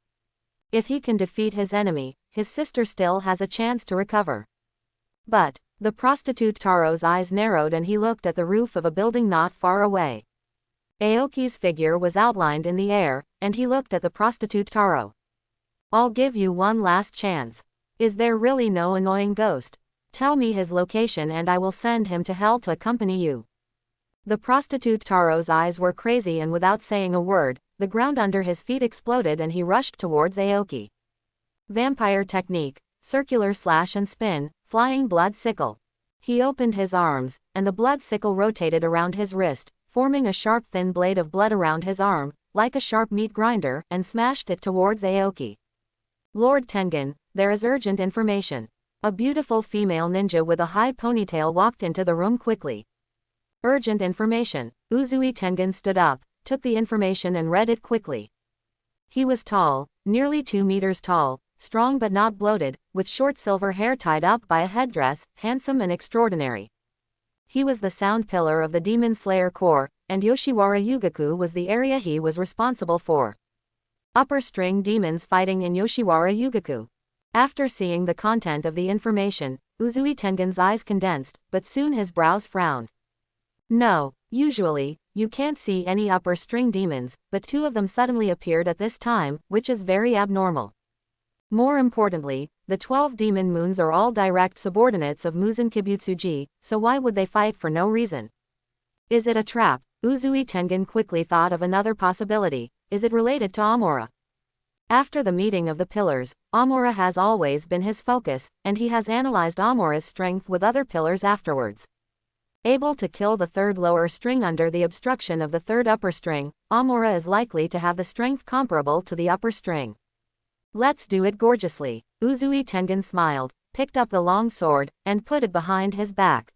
If he can defeat his enemy, his sister still has a chance to recover. But, the prostitute Taro's eyes narrowed and he looked at the roof of a building not far away. Aoki's figure was outlined in the air, and he looked at the prostitute Taro. I'll give you one last chance. Is there really no annoying ghost? Tell me his location and I will send him to hell to accompany you. The prostitute Taro's eyes were crazy and without saying a word, the ground under his feet exploded and he rushed towards Aoki. Vampire technique, circular slash and spin, flying blood sickle. He opened his arms, and the blood sickle rotated around his wrist, forming a sharp thin blade of blood around his arm, like a sharp meat grinder, and smashed it towards Aoki. Lord Tengen, there is urgent information. A beautiful female ninja with a high ponytail walked into the room quickly. Urgent information. Uzui Tengen stood up, took the information and read it quickly. He was tall, nearly 2 meters tall, strong but not bloated, with short silver hair tied up by a headdress, handsome and extraordinary. He was the sound pillar of the Demon Slayer Corps, and Yoshiwara Yugaku was the area he was responsible for. Upper string demons fighting in Yoshiwara Yugaku. After seeing the content of the information, Uzui Tengen's eyes condensed, but soon his brows frowned. No, usually, you can't see any upper string demons, but 2 of them suddenly appeared at this time, which is very abnormal. More importantly, the 12 demon moons are all direct subordinates of Muzen Kibutsuji, so why would they fight for no reason? Is it a trap? Uzui Tengen quickly thought of another possibility. Is it related to Amora? After the meeting of the pillars, Amora has always been his focus, and he has analyzed Amora's strength with other pillars afterwards. Able to kill the 3rd lower string under the obstruction of the 3rd upper string, Amora is likely to have the strength comparable to the upper string. Let's do it gorgeously. Uzui Tengen smiled, picked up the long sword, and put it behind his back.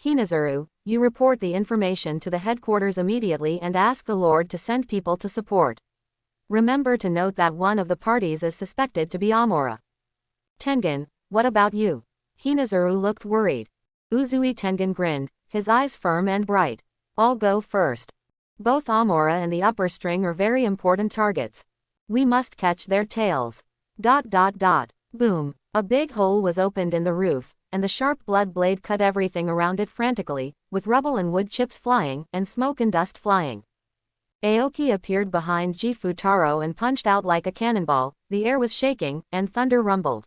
Hinazuru, you report the information to the headquarters immediately and ask the Lord to send people to support. Remember to note that one of the parties is suspected to be Amora. Tengen, what about you? Hinazuru looked worried. Uzui Tengen grinned, his eyes firm and bright. I'll go first. Both Amora and the upper string are very important targets. We must catch their tails. ... Boom. A big hole was opened in the roof, and the sharp blood blade cut everything around it frantically, with rubble and wood chips flying, and smoke and dust flying. Aoki appeared behind Jifutaro and punched out like a cannonball. The air was shaking, and thunder rumbled.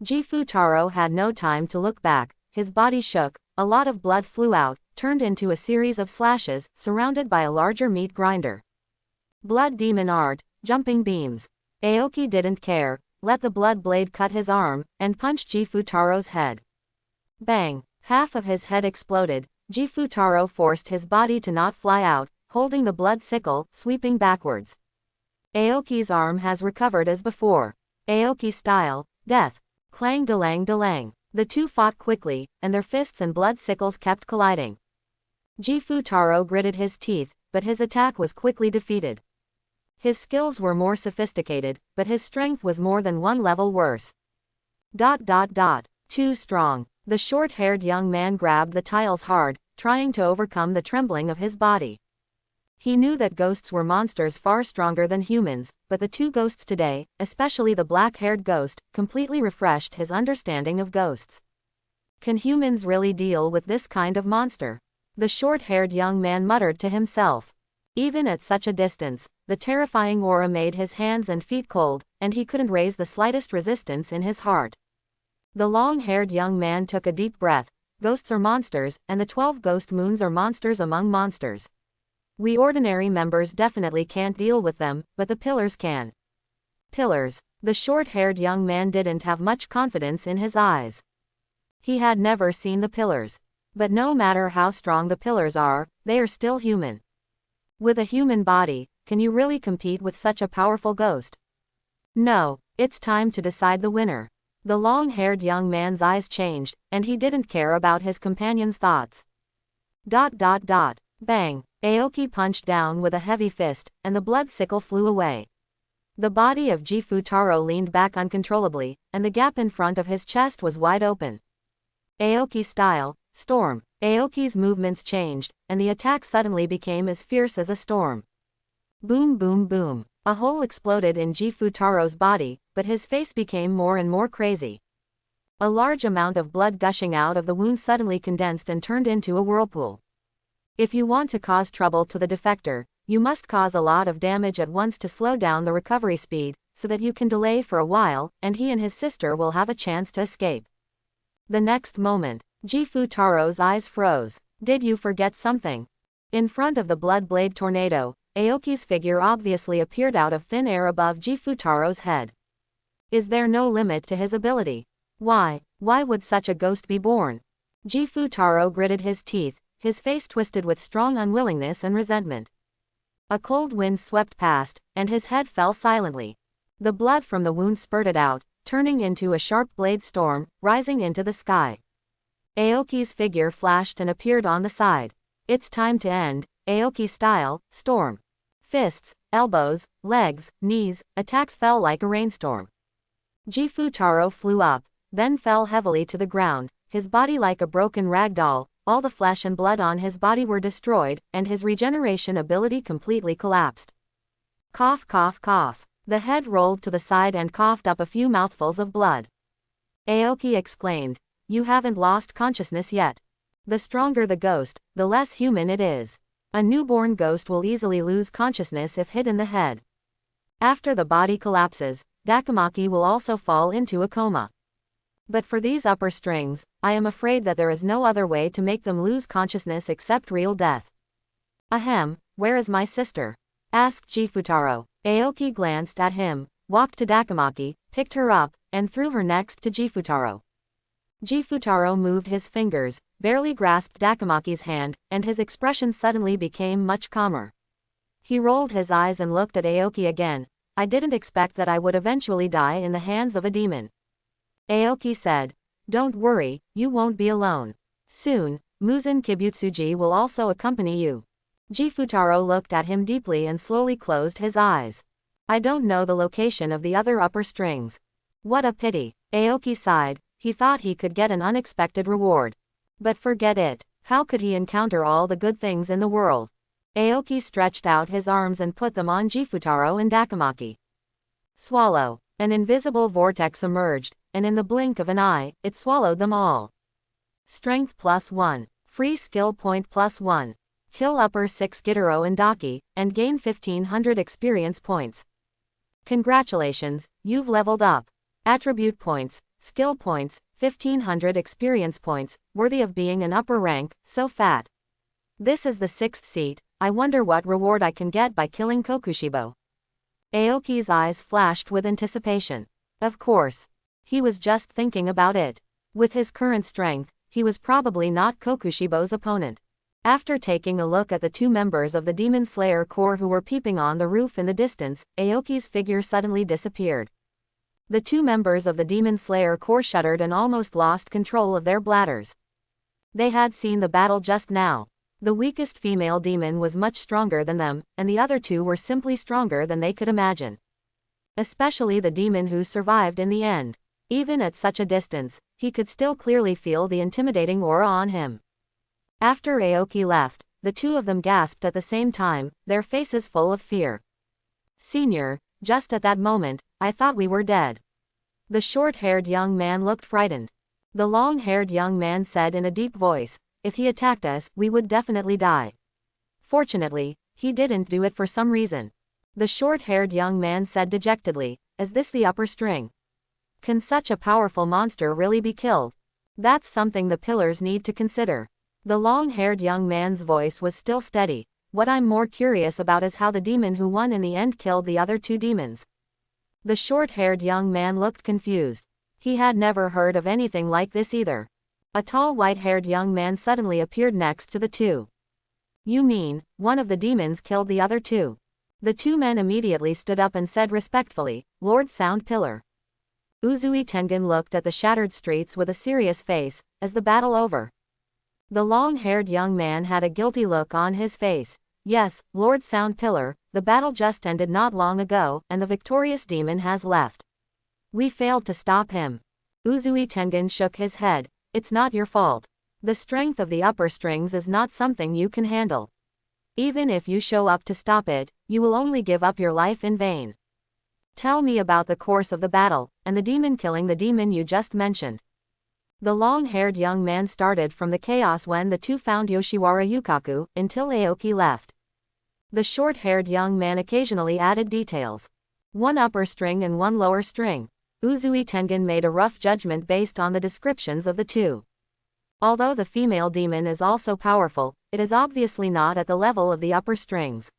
Jifutaro had no time to look back, his body shook, a lot of blood flew out, turned into a series of slashes, surrounded by a larger meat grinder. Blood demon art, jumping beams. Aoki didn't care, let the blood blade cut his arm, and punched Jifutaro's head. Bang! Half of his head exploded. Jifutaro forced his body to not fly out, holding the blood sickle, sweeping backwards. Aoki's arm has recovered as before. Aoki style, death. Clang delang delang. The 2 fought quickly, and their fists and blood sickles kept colliding. Jifutaro gritted his teeth, but his attack was quickly defeated. His skills were more sophisticated, but his strength was more than 1 level worse. Too strong. The short-haired young man grabbed the tiles hard, trying to overcome the trembling of his body. He knew that ghosts were monsters far stronger than humans, but the 2 ghosts today, especially the black-haired ghost, completely refreshed his understanding of ghosts. Can humans really deal with this kind of monster? The short-haired young man muttered to himself. Even at such a distance, the terrifying aura made his hands and feet cold, and he couldn't raise the slightest resistance in his heart. The long-haired young man took a deep breath. Ghosts are monsters, and the 12 ghost moons are monsters among monsters. We ordinary members definitely can't deal with them, but the pillars can. Pillars. The short-haired young man didn't have much confidence in his eyes. He had never seen the pillars. But no matter how strong the pillars are, they are still human. With a human body, can you really compete with such a powerful ghost? No, it's time to decide the winner. The long-haired young man's eyes changed, and he didn't care about his companion's thoughts. Bang! Aoki punched down with a heavy fist, and the blood sickle flew away. The body of Jifutaro leaned back uncontrollably, and the gap in front of his chest was wide open. Aoki style, storm. Aoki's movements changed, and the attack suddenly became as fierce as a storm. Boom boom boom. A hole exploded in Jifutaro's body, but his face became more and more crazy. A large amount of blood gushing out of the wound suddenly condensed and turned into a whirlpool. If you want to cause trouble to the defector, you must cause a lot of damage at once to slow down the recovery speed, so that you can delay for a while, and he and his sister will have a chance to escape. The next moment, Jifutaro's eyes froze. Did you forget something? In front of the blood blade tornado, Aoki's figure obviously appeared out of thin air above Jifutaro's head. Is there no limit to his ability? Why would such a ghost be born? Jifutaro gritted his teeth, his face twisted with strong unwillingness and resentment. A cold wind swept past, and his head fell silently. The blood from the wound spurted out, turning into a sharp blade storm, rising into the sky. Aoki's figure flashed and appeared on the side. It's time to end, Aoki style, storm. Fists, elbows, legs, knees, attacks fell like a rainstorm. Jifutaro flew up, then fell heavily to the ground, his body like a broken rag doll. All the flesh and blood on his body were destroyed, and his regeneration ability completely collapsed. Cough, cough, cough. The head rolled to the side and coughed up a few mouthfuls of blood. Aoki exclaimed, "You haven't lost consciousness yet. The stronger the ghost, the less human it is. A newborn ghost will easily lose consciousness if hit in the head. After the body collapses, Dakamaki will also fall into a coma. But for these upper strings, I am afraid that there is no other way to make them lose consciousness except real death." "Ahem, where is my sister?" asked Jifutaro. Aoki glanced at him, walked to Dakamaki, picked her up, and threw her next to Jifutaro. Jifutaro moved his fingers, barely grasped Dakamaki's hand, and his expression suddenly became much calmer. He rolled his eyes and looked at Aoki again. "I didn't expect that I would eventually die in the hands of a demon." Aoki said, "Don't worry, you won't be alone. Soon, Muzen Kibutsuji will also accompany you." Jifutaro looked at him deeply and slowly closed his eyes. "I don't know the location of the other upper strings. What a pity." Aoki sighed, he thought he could get an unexpected reward. But forget it, how could he encounter all the good things in the world? Aoki stretched out his arms and put them on Jifutaro and Dakamaki. Swallow. An invisible vortex emerged, and in the blink of an eye, it swallowed them all. Strength +1. Free skill point +1. Kill upper 6 Gitaro and Daki, and gain 1500 experience points. Congratulations, you've leveled up. Attribute points, skill points, 1500 experience points, worthy of being an upper rank, so fat. This is the 6th seat, I wonder what reward I can get by killing Kokushibo. Aoki's eyes flashed with anticipation. Of course. He was just thinking about it. With his current strength, he was probably not Kokushibo's opponent. After taking a look at the two members of the Demon Slayer Corps who were peeping on the roof in the distance, Aoki's figure suddenly disappeared. The two members of the Demon Slayer Corps shuddered and almost lost control of their bladders. They had seen the battle just now. The weakest female demon was much stronger than them, and the other two were simply stronger than they could imagine. Especially the demon who survived in the end. Even at such a distance, he could still clearly feel the intimidating aura on him. After Aoki left, the two of them gasped at the same time, their faces full of fear. "Senior, just at that moment, I thought we were dead." The short-haired young man looked frightened. The long-haired young man said in a deep voice, "If he attacked us, we would definitely die. Fortunately, he didn't do it for some reason." The short-haired young man said dejectedly, "Is this the upper string? Can such a powerful monster really be killed? That's something the pillars need to consider." The long-haired young man's voice was still steady. "What I'm more curious about is how the demon who won in the end killed the other two demons." The short-haired young man looked confused. He had never heard of anything like this either. A tall white-haired young man suddenly appeared next to the two. "You mean, one of the demons killed the other two?" The two men immediately stood up and said respectfully, "Lord Sound Pillar." Uzui Tengen looked at the shattered streets with a serious face. "Is the battle over?" The long-haired young man had a guilty look on his face. "Yes, Lord Sound Pillar, the battle just ended not long ago, and the victorious demon has left. We failed to stop him." Uzui Tengen shook his head. "It's not your fault. The strength of the upper strings is not something you can handle. Even if you show up to stop it, you will only give up your life in vain. Tell me about the course of the battle, and the demon killing the demon you just mentioned." The long-haired young man started from the chaos when the two found Yoshiwara Yukaku, until Aoki left. The short-haired young man occasionally added details. One upper string and one lower string. Uzui Tengen made a rough judgment based on the descriptions of the two. Although the female demon is also powerful, it is obviously not at the level of the upper strings.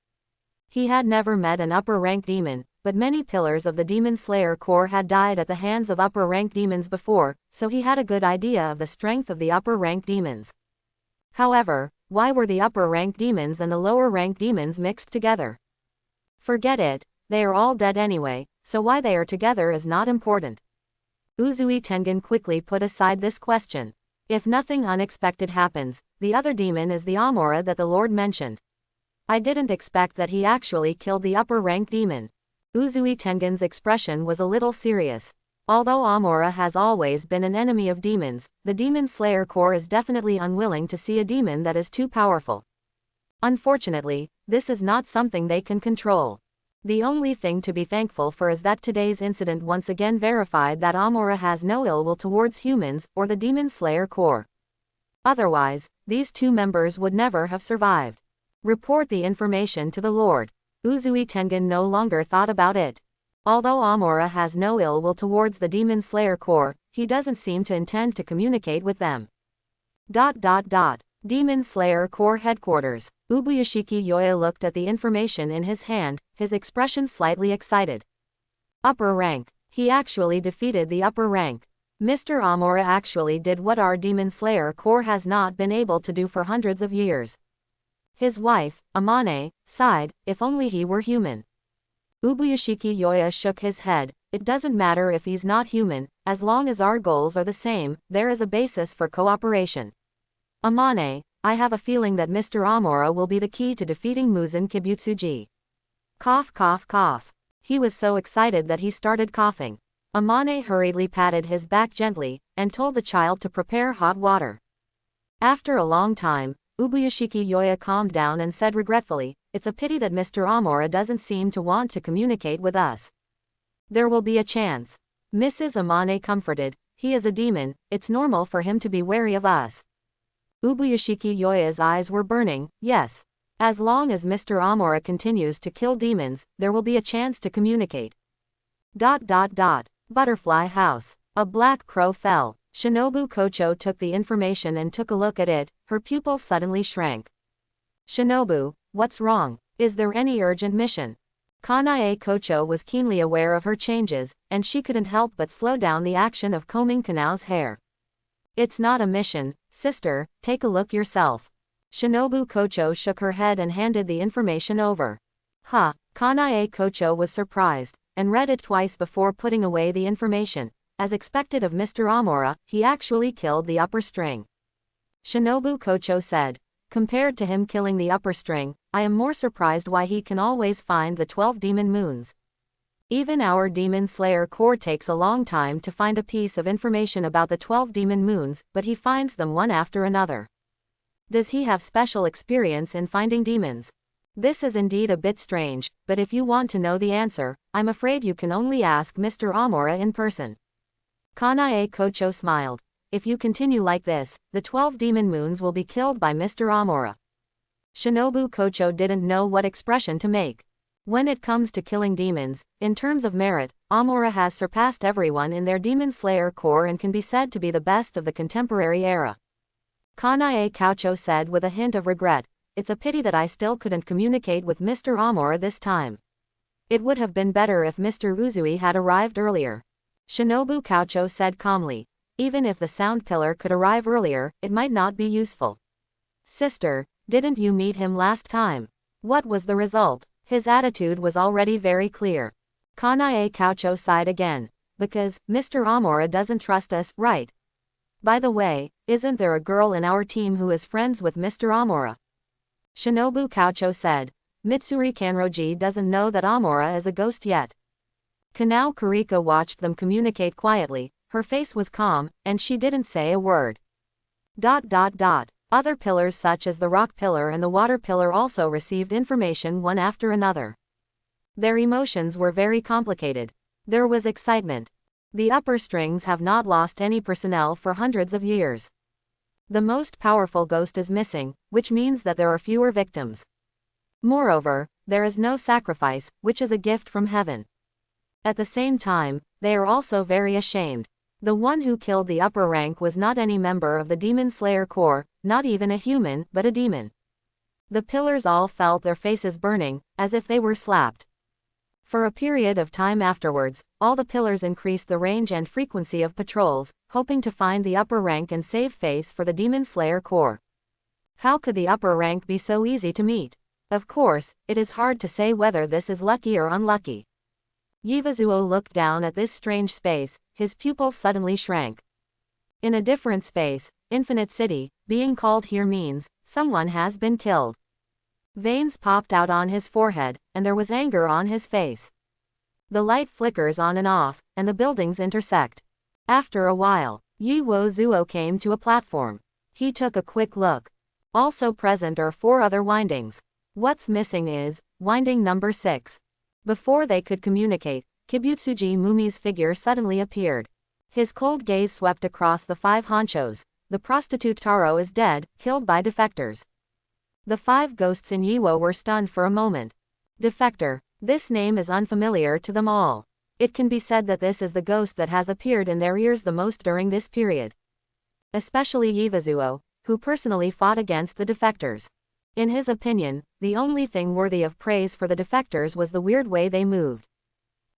He had never met an upper-rank demon, but many pillars of the Demon Slayer Corps had died at the hands of upper-rank demons before, so he had a good idea of the strength of the upper-rank demons. However, Why were the upper-rank demons and the lower-rank demons mixed together? Forget it, they are all dead anyway, so why they are together is not important. Uzui Tengen quickly put aside this question. If nothing unexpected happens, the other demon is the Amora that the Lord mentioned. I didn't expect that he actually killed the upper-rank demon. Uzui Tengen's expression was a little serious. Although Amora has always been an enemy of demons, the Demon Slayer Corps is definitely unwilling to see a demon that is too powerful. Unfortunately, this is not something they can control. The only thing to be thankful for is that today's incident once again verified that Amora has no ill will towards humans or the Demon Slayer Corps. Otherwise, these two members would never have survived. Report the information to the Lord. Uzui Tengen no longer thought about it. Although Amora has no ill will towards the Demon Slayer Corps, he doesn't seem to intend to communicate with them. Demon Slayer Corps Headquarters. Ubuyashiki Yoya looked at the information in his hand, his expression slightly excited. Upper rank. He actually defeated the upper rank. Mr. Amora actually did what our Demon Slayer Corps has not been able to do for hundreds of years. His wife, Amane, sighed, if only he were human. Ubuyashiki Yoya shook his head. It doesn't matter if he's not human, as long as our goals are the same, there is a basis for cooperation. Amane, I have a feeling that Mr. Amora will be the key to defeating Muzen Kibutsuji. Cough cough cough. He was so excited that he started coughing. Amane hurriedly patted his back gently, and told the child to prepare hot water. After a long time, Ubuyashiki Yoya calmed down and said regretfully, it's a pity that Mr. Amora doesn't seem to want to communicate with us. There will be a chance. Mrs. Amane comforted, he is a demon, it's normal for him to be wary of us. Ubuyashiki Yoya's eyes were burning, yes. As long as Mr. Amora continues to kill demons, there will be a chance to communicate. Butterfly House. A black crow fell. Shinobu Kocho took the information and took a look at it, her pupils suddenly shrank. Shinobu, what's wrong? Is there any urgent mission? Kanay Kocho was keenly aware of her changes, and she couldn't help but slow down the action of combing Kanau's hair. It's not a mission, sister, take a look yourself. Shinobu Kocho shook her head and handed the information over. Kanay Kocho was surprised, and read it twice before putting away the information. As expected of Mr. Amora, he actually killed the upper string. Shinobu Kocho said, compared to him killing the upper string, I am more surprised why he can always find the 12 demon moons. Even our Demon Slayer Corps takes a long time to find a piece of information about the 12 demon moons, but he finds them one after another. Does he have special experience in finding demons? This is indeed a bit strange, but if you want to know the answer, I'm afraid you can only ask Mr. Amora in person. Kanay Kocho smiled. If you continue like this, the 12 demon moons will be killed by Mr. Amora. Shinobu Kocho didn't know what expression to make. When it comes to killing demons, in terms of merit, Amora has surpassed everyone in their Demon Slayer Corps and can be said to be the best of the contemporary era. Kanay Kocho said with a hint of regret, it's a pity that I still couldn't communicate with Mr. Amora this time. It would have been better if Mr. Uzui had arrived earlier. Shinobu Kocho said calmly, even if the sound pillar could arrive earlier, it might not be useful. Sister, didn't you meet him last time? What was the result? His attitude was already very clear. Kanay Kocho sighed again. Because, Mr. Amora doesn't trust us, right? By the way, isn't there a girl in our team who is friends with Mr. Amora? Shinobu Kocho said. Mitsuri Kanroji doesn't know that Amora is a ghost yet. Kanao Kurika watched them communicate quietly, her face was calm, and she didn't say a word. Other pillars such as the rock pillar and the water pillar also received information one after another. Their emotions were very complicated. There was excitement. The upper strings have not lost any personnel for hundreds of years. The most powerful ghost is missing, which means that there are fewer victims. Moreover, there is no sacrifice, which is a gift from heaven. At the same time, they are also very ashamed. The one who killed the upper rank was not any member of the Demon Slayer Corps, not even a human, but a demon. The pillars all felt their faces burning, as if they were slapped. For a period of time afterwards, all the pillars increased the range and frequency of patrols, hoping to find the upper rank and save face for the Demon Slayer Corps. How could the upper rank be so easy to meet? Of course, it is hard to say whether this is lucky or unlucky. Yivazuo looked down at this strange space, his pupils suddenly shrank. In a different space, Infinite City, being called here means, someone has been killed. Veins popped out on his forehead, and there was anger on his face. The light flickers on and off, and the buildings intersect. After a while, Yivazuo came to a platform. He took a quick look. Also present are 4 other windings. What's missing is, winding number 6. Before they could communicate, Kibutsuji Mumi's figure suddenly appeared. His cold gaze swept across the 5 honchos. The prostitute Taro is dead, killed by defectors. The 5 ghosts in Yiwo were stunned for a moment. Defector. This name is unfamiliar to them all. It can be said that this is the ghost that has appeared in their ears the most during this period. Especially Yivazuo, who personally fought against the defectors. In his opinion, the only thing worthy of praise for the defectors was the weird way they moved.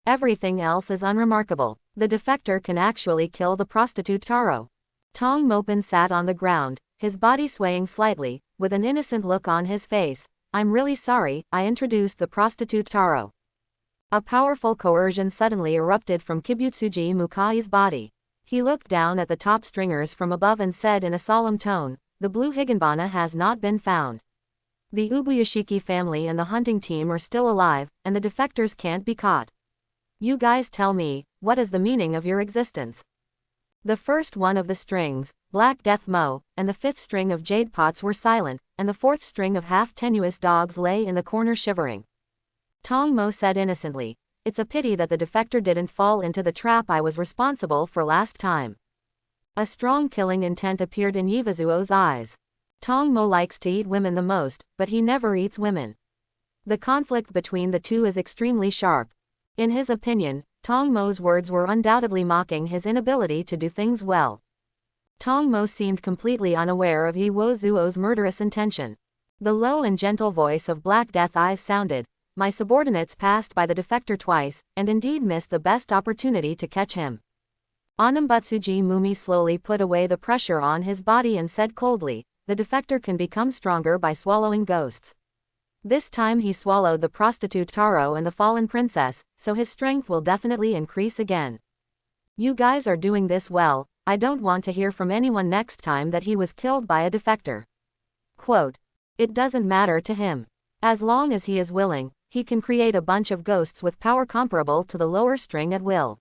Everything else is unremarkable. The defector can actually kill the prostitute Taro. Tong Mopin sat on the ground, his body swaying slightly, with an innocent look on his face. I'm really sorry, I introduced the prostitute Taro. A powerful coercion suddenly erupted from Kibutsuji Mukai's body. He looked down at the top stringers from above and said in a solemn tone, the blue higanbana has not been found. The Ubuyashiki family and the hunting team are still alive, and the defectors can't be caught. You guys tell me, what is the meaning of your existence? The first one of the strings, Black Death Mo, and the 5th string of jade pots were silent, and the 4th string of half-tenuous dogs lay in the corner shivering. Tong Mo said innocently, it's a pity that the defector didn't fall into the trap I was responsible for last time. A strong killing intent appeared in Yivazuo's eyes. Tong Mo likes to eat women the most, but he never eats women. The conflict between the two is extremely sharp. In his opinion, Tong Mo's words were undoubtedly mocking his inability to do things well. Tong Mo seemed completely unaware of Yivazuo's murderous intention. The low and gentle voice of Black Death Eyes sounded, my subordinates passed by the defector twice, and indeed missed the best opportunity to catch him. Onambutsuji Mumi slowly put away the pressure on his body and said coldly, the defector can become stronger by swallowing ghosts. This time he swallowed the prostitute Taro and the fallen princess, so his strength will definitely increase again. You guys are doing this well, I don't want to hear from anyone next time that he was killed by a defector. Quote. It doesn't matter to him. As long as he is willing, he can create a bunch of ghosts with power comparable to the lower string at will.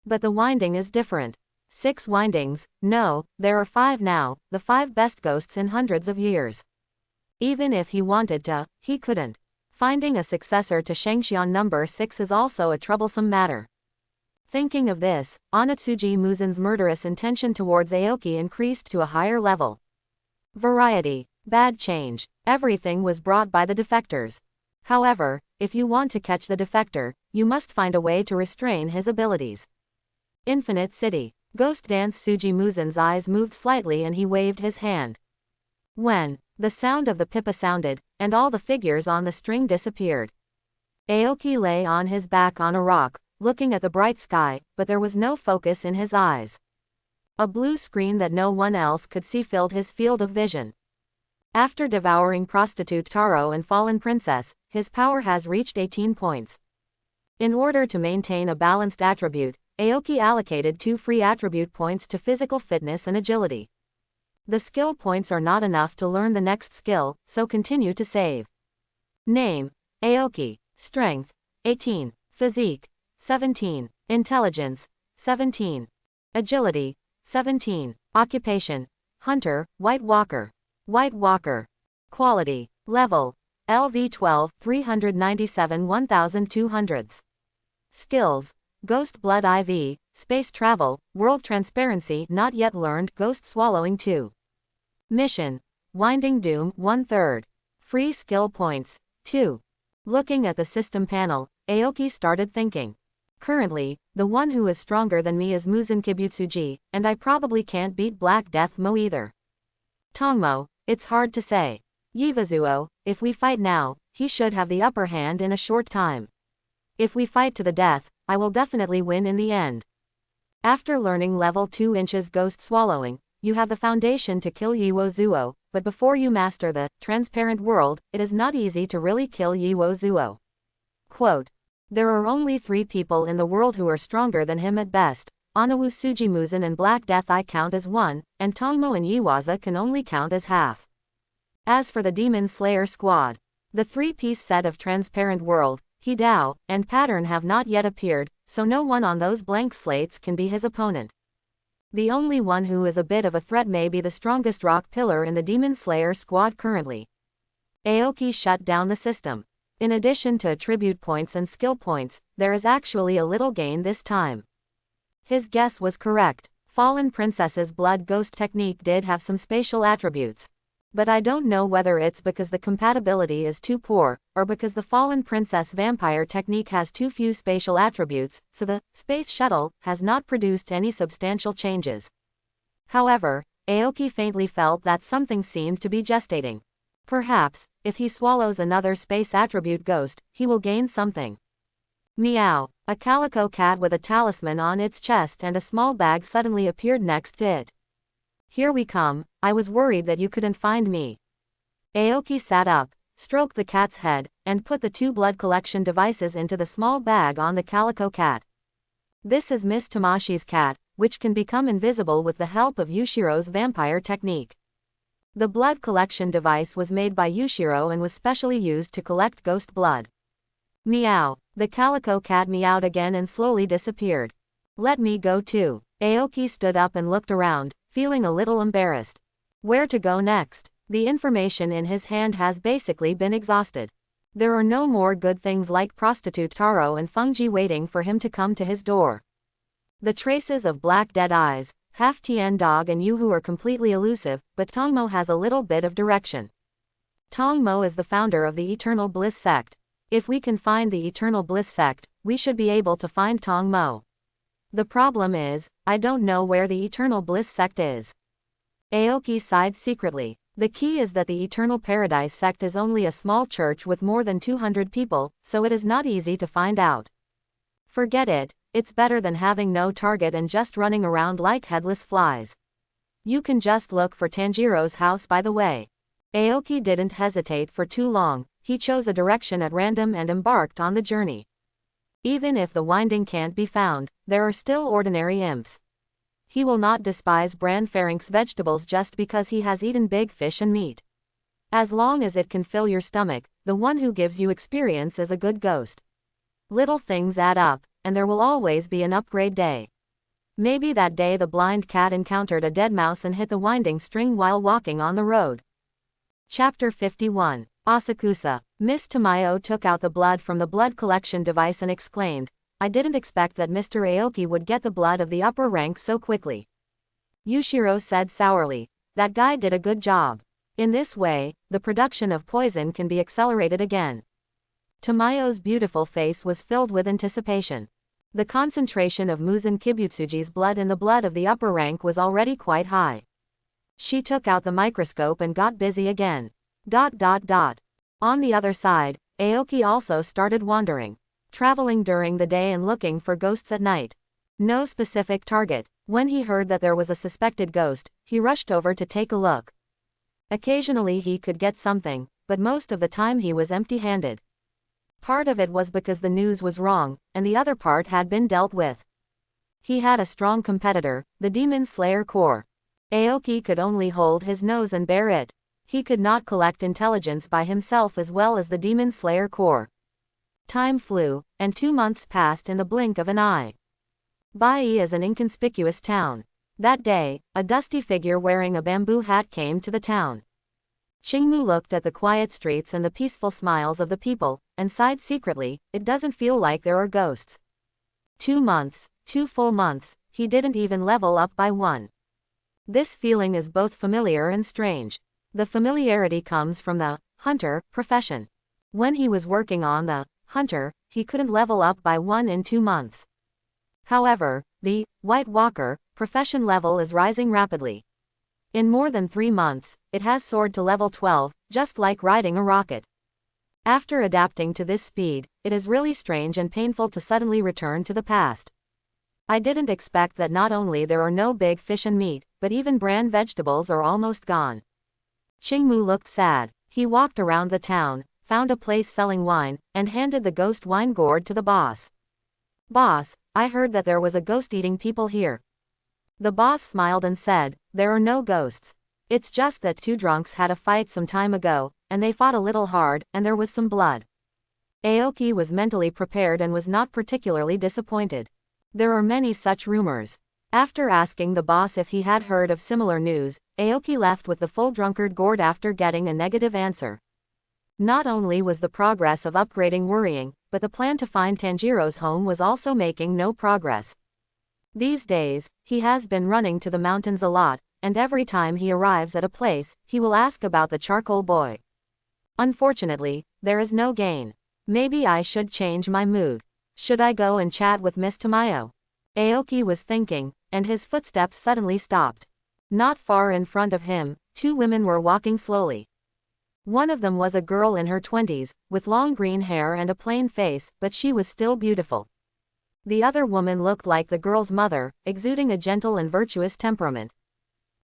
But the winding is different. 6 windings, no, there are 5 now, the 5 best ghosts in hundreds of years. Even if he wanted to, he couldn't. Finding a successor to Shangxian number 6 is also a troublesome matter. Thinking of this, Onatsuji Muzen's murderous intention towards Aoki increased to a higher level. Variety. Bad change. Everything was brought by the defectors. However, if you want to catch the defector, you must find a way to restrain his abilities. Infinite City. Ghost Dance Suji Muzen's eyes moved slightly and he waved his hand. When the sound of the pipa sounded, and all the figures on the string disappeared. Aoki lay on his back on a rock, looking at the bright sky, but there was no focus in his eyes. A blue screen that no one else could see filled his field of vision. After devouring prostitute Taro and fallen princess, his power has reached 18 points. In order to maintain a balanced attribute, Aoki allocated 2 free attribute points to physical fitness and agility. The skill points are not enough to learn the next skill, so continue to save. Name: Aoki. Strength: 18. Physique: 17. Intelligence: 17. Agility: 17. Occupation: Hunter, White Walker. White Walker. Quality: Level: LV12 397 1200s. Skills: Ghost Blood IV, Space Travel, World Transparency not yet learned, Ghost Swallowing 2. Mission: Winding Doom 1/3. Free skill points: 2. Looking at the system panel, Aoki started thinking. Currently, the one who is stronger than me is Muzen Kibutsuji, and I probably can't beat Black Death Mo either. Tongmo, it's hard to say. Yivazuo, if we fight now, he should have the upper hand in a short time. If we fight to the death, I will definitely win in the end. After learning level 2 inches Ghost Swallowing, you have the foundation to kill Yivazuo, but before you master the transparent world, it is not easy to really kill Yiwo Zuo. Quote, there are only 3 people in the world who are stronger than him at best. Anawu Suji Muzen and Black Death I count as 1, and Tongmo and Yiwaza can only count as half. As for the Demon Slayer squad, the 3-piece set of Transparent World, Hidao, and Pattern have not yet appeared, so no one on those blank slates can be his opponent. The only one who is a bit of a threat may be the strongest rock pillar in the Demon Slayer squad currently. Aoki shut down the system. In addition to attribute points and skill points, there is actually a little gain this time. His guess was correct. Fallen Princess's Blood Ghost technique did have some spatial attributes. But I don't know whether it's because the compatibility is too poor, or because the Fallen Princess Vampire technique has too few spatial attributes, so the Space Shuttle has not produced any substantial changes. However, Aoki faintly felt that something seemed to be gestating. Perhaps, if he swallows another space attribute ghost, he will gain something. Meow. A calico cat with a talisman on its chest and a small bag suddenly appeared next to it. Here we come, I was worried that you couldn't find me. Aoki sat up, stroked the cat's head, and put the 2 blood collection devices into the small bag on the calico cat. This is Miss Tamashi's cat, which can become invisible with the help of Yoshiro's vampire technique. The blood collection device was made by Yoshiro and was specially used to collect ghost blood. Meow. The calico cat meowed again and slowly disappeared. Let me go too. Aoki stood up and looked around, feeling a little embarrassed. Where to go next? The information in his hand has basically been exhausted. There are no more good things like prostitute Taro and Fungji waiting for him to come to his door. The traces of black dead eyes, half Tien Dog and Yu Hu are completely elusive, but Tongmo has a little bit of direction. Tongmo is the founder of the Eternal Bliss sect. If we can find the Eternal Bliss sect, we should be able to find Tongmo. The problem is, I don't know where the Eternal Bliss sect is. Aoki sighed secretly. The key is that the Eternal Paradise sect is only a small church with more than 200 people, so it is not easy to find out. Forget it, it's better than having no target and just running around like headless flies. You can just look for Tanjiro's house by the way. Aoki didn't hesitate for too long, he chose a direction at random and embarked on the journey. Even if the winding can't be found, there are still ordinary imps. He will not despise Bran Ferenc's vegetables just because he has eaten big fish and meat. As long as it can fill your stomach, the one who gives you experience is a good ghost. Little things add up, and there will always be an upgrade day. Maybe that day the blind cat encountered a dead mouse and hit the winding string while walking on the road. Chapter 51. Asakusa. Miss Tamayo took out the blood from the blood collection device and exclaimed, I didn't expect that Mr. Aoki would get the blood of the upper rank so quickly. Yoshiro said sourly, that guy did a good job. In this way, the production of poison can be accelerated again. Tamayo's beautiful face was filled with anticipation. The concentration of Muzen Kibutsuji's blood in the blood of the upper rank was already quite high. She took out the microscope and got busy again. On the other side, Aoki also started wandering, traveling during the day and looking for ghosts at night. No specific target. When he heard that there was a suspected ghost, he rushed over to take a look. Occasionally he could get something, but most of the time he was empty-handed. Part of it was because the news was wrong, and the other part had been dealt with. He had a strong competitor, the Demon Slayer Corps. Aoki could only hold his nose and bear it. He could not collect intelligence by himself as well as the Demon Slayer Corps. Time flew, and 2 months passed in the blink of an eye. Bai is an inconspicuous town. That day, a dusty figure wearing a bamboo hat came to the town. Qingmu looked at the quiet streets and the peaceful smiles of the people, and sighed secretly, it doesn't feel like there are ghosts. 2 months, 2 full months, he didn't even level up by 1. This feeling is both familiar and strange. The familiarity comes from the hunter profession. When he was working on the hunter, he couldn't level up by 1 in 2 months. However, the White Walker profession level is rising rapidly. In more than 3 months, it has soared to level 12, just like riding a rocket. After adapting to this speed, it is really strange and painful to suddenly return to the past. I didn't expect that not only there are no big fish and meat, but even bran vegetables are almost gone. Chingmu looked sad. He walked around the town, found a place selling wine, and handed the ghost wine gourd to the boss. Boss, I heard that there was a ghost eating people here. The boss smiled and said, there are no ghosts. It's just that two drunks had a fight some time ago, and they fought a little hard, and there was some blood. Aoki was mentally prepared and was not particularly disappointed. There are many such rumors. After asking the boss if he had heard of similar news, Aoki left with the full drunkard gourd after getting a negative answer. Not only was the progress of upgrading worrying, but the plan to find Tanjiro's home was also making no progress. These days, he has been running to the mountains a lot, and every time he arrives at a place, he will ask about the charcoal boy. Unfortunately, there is no gain. Maybe I should change my mood. Should I go and chat with Miss Tamayo? Aoki was thinking, and his footsteps suddenly stopped. Not far in front of him, two women were walking slowly. One of them was a girl in her 20s, with long green hair and a plain face, but she was still beautiful. The other woman looked like the girl's mother, exuding a gentle and virtuous temperament.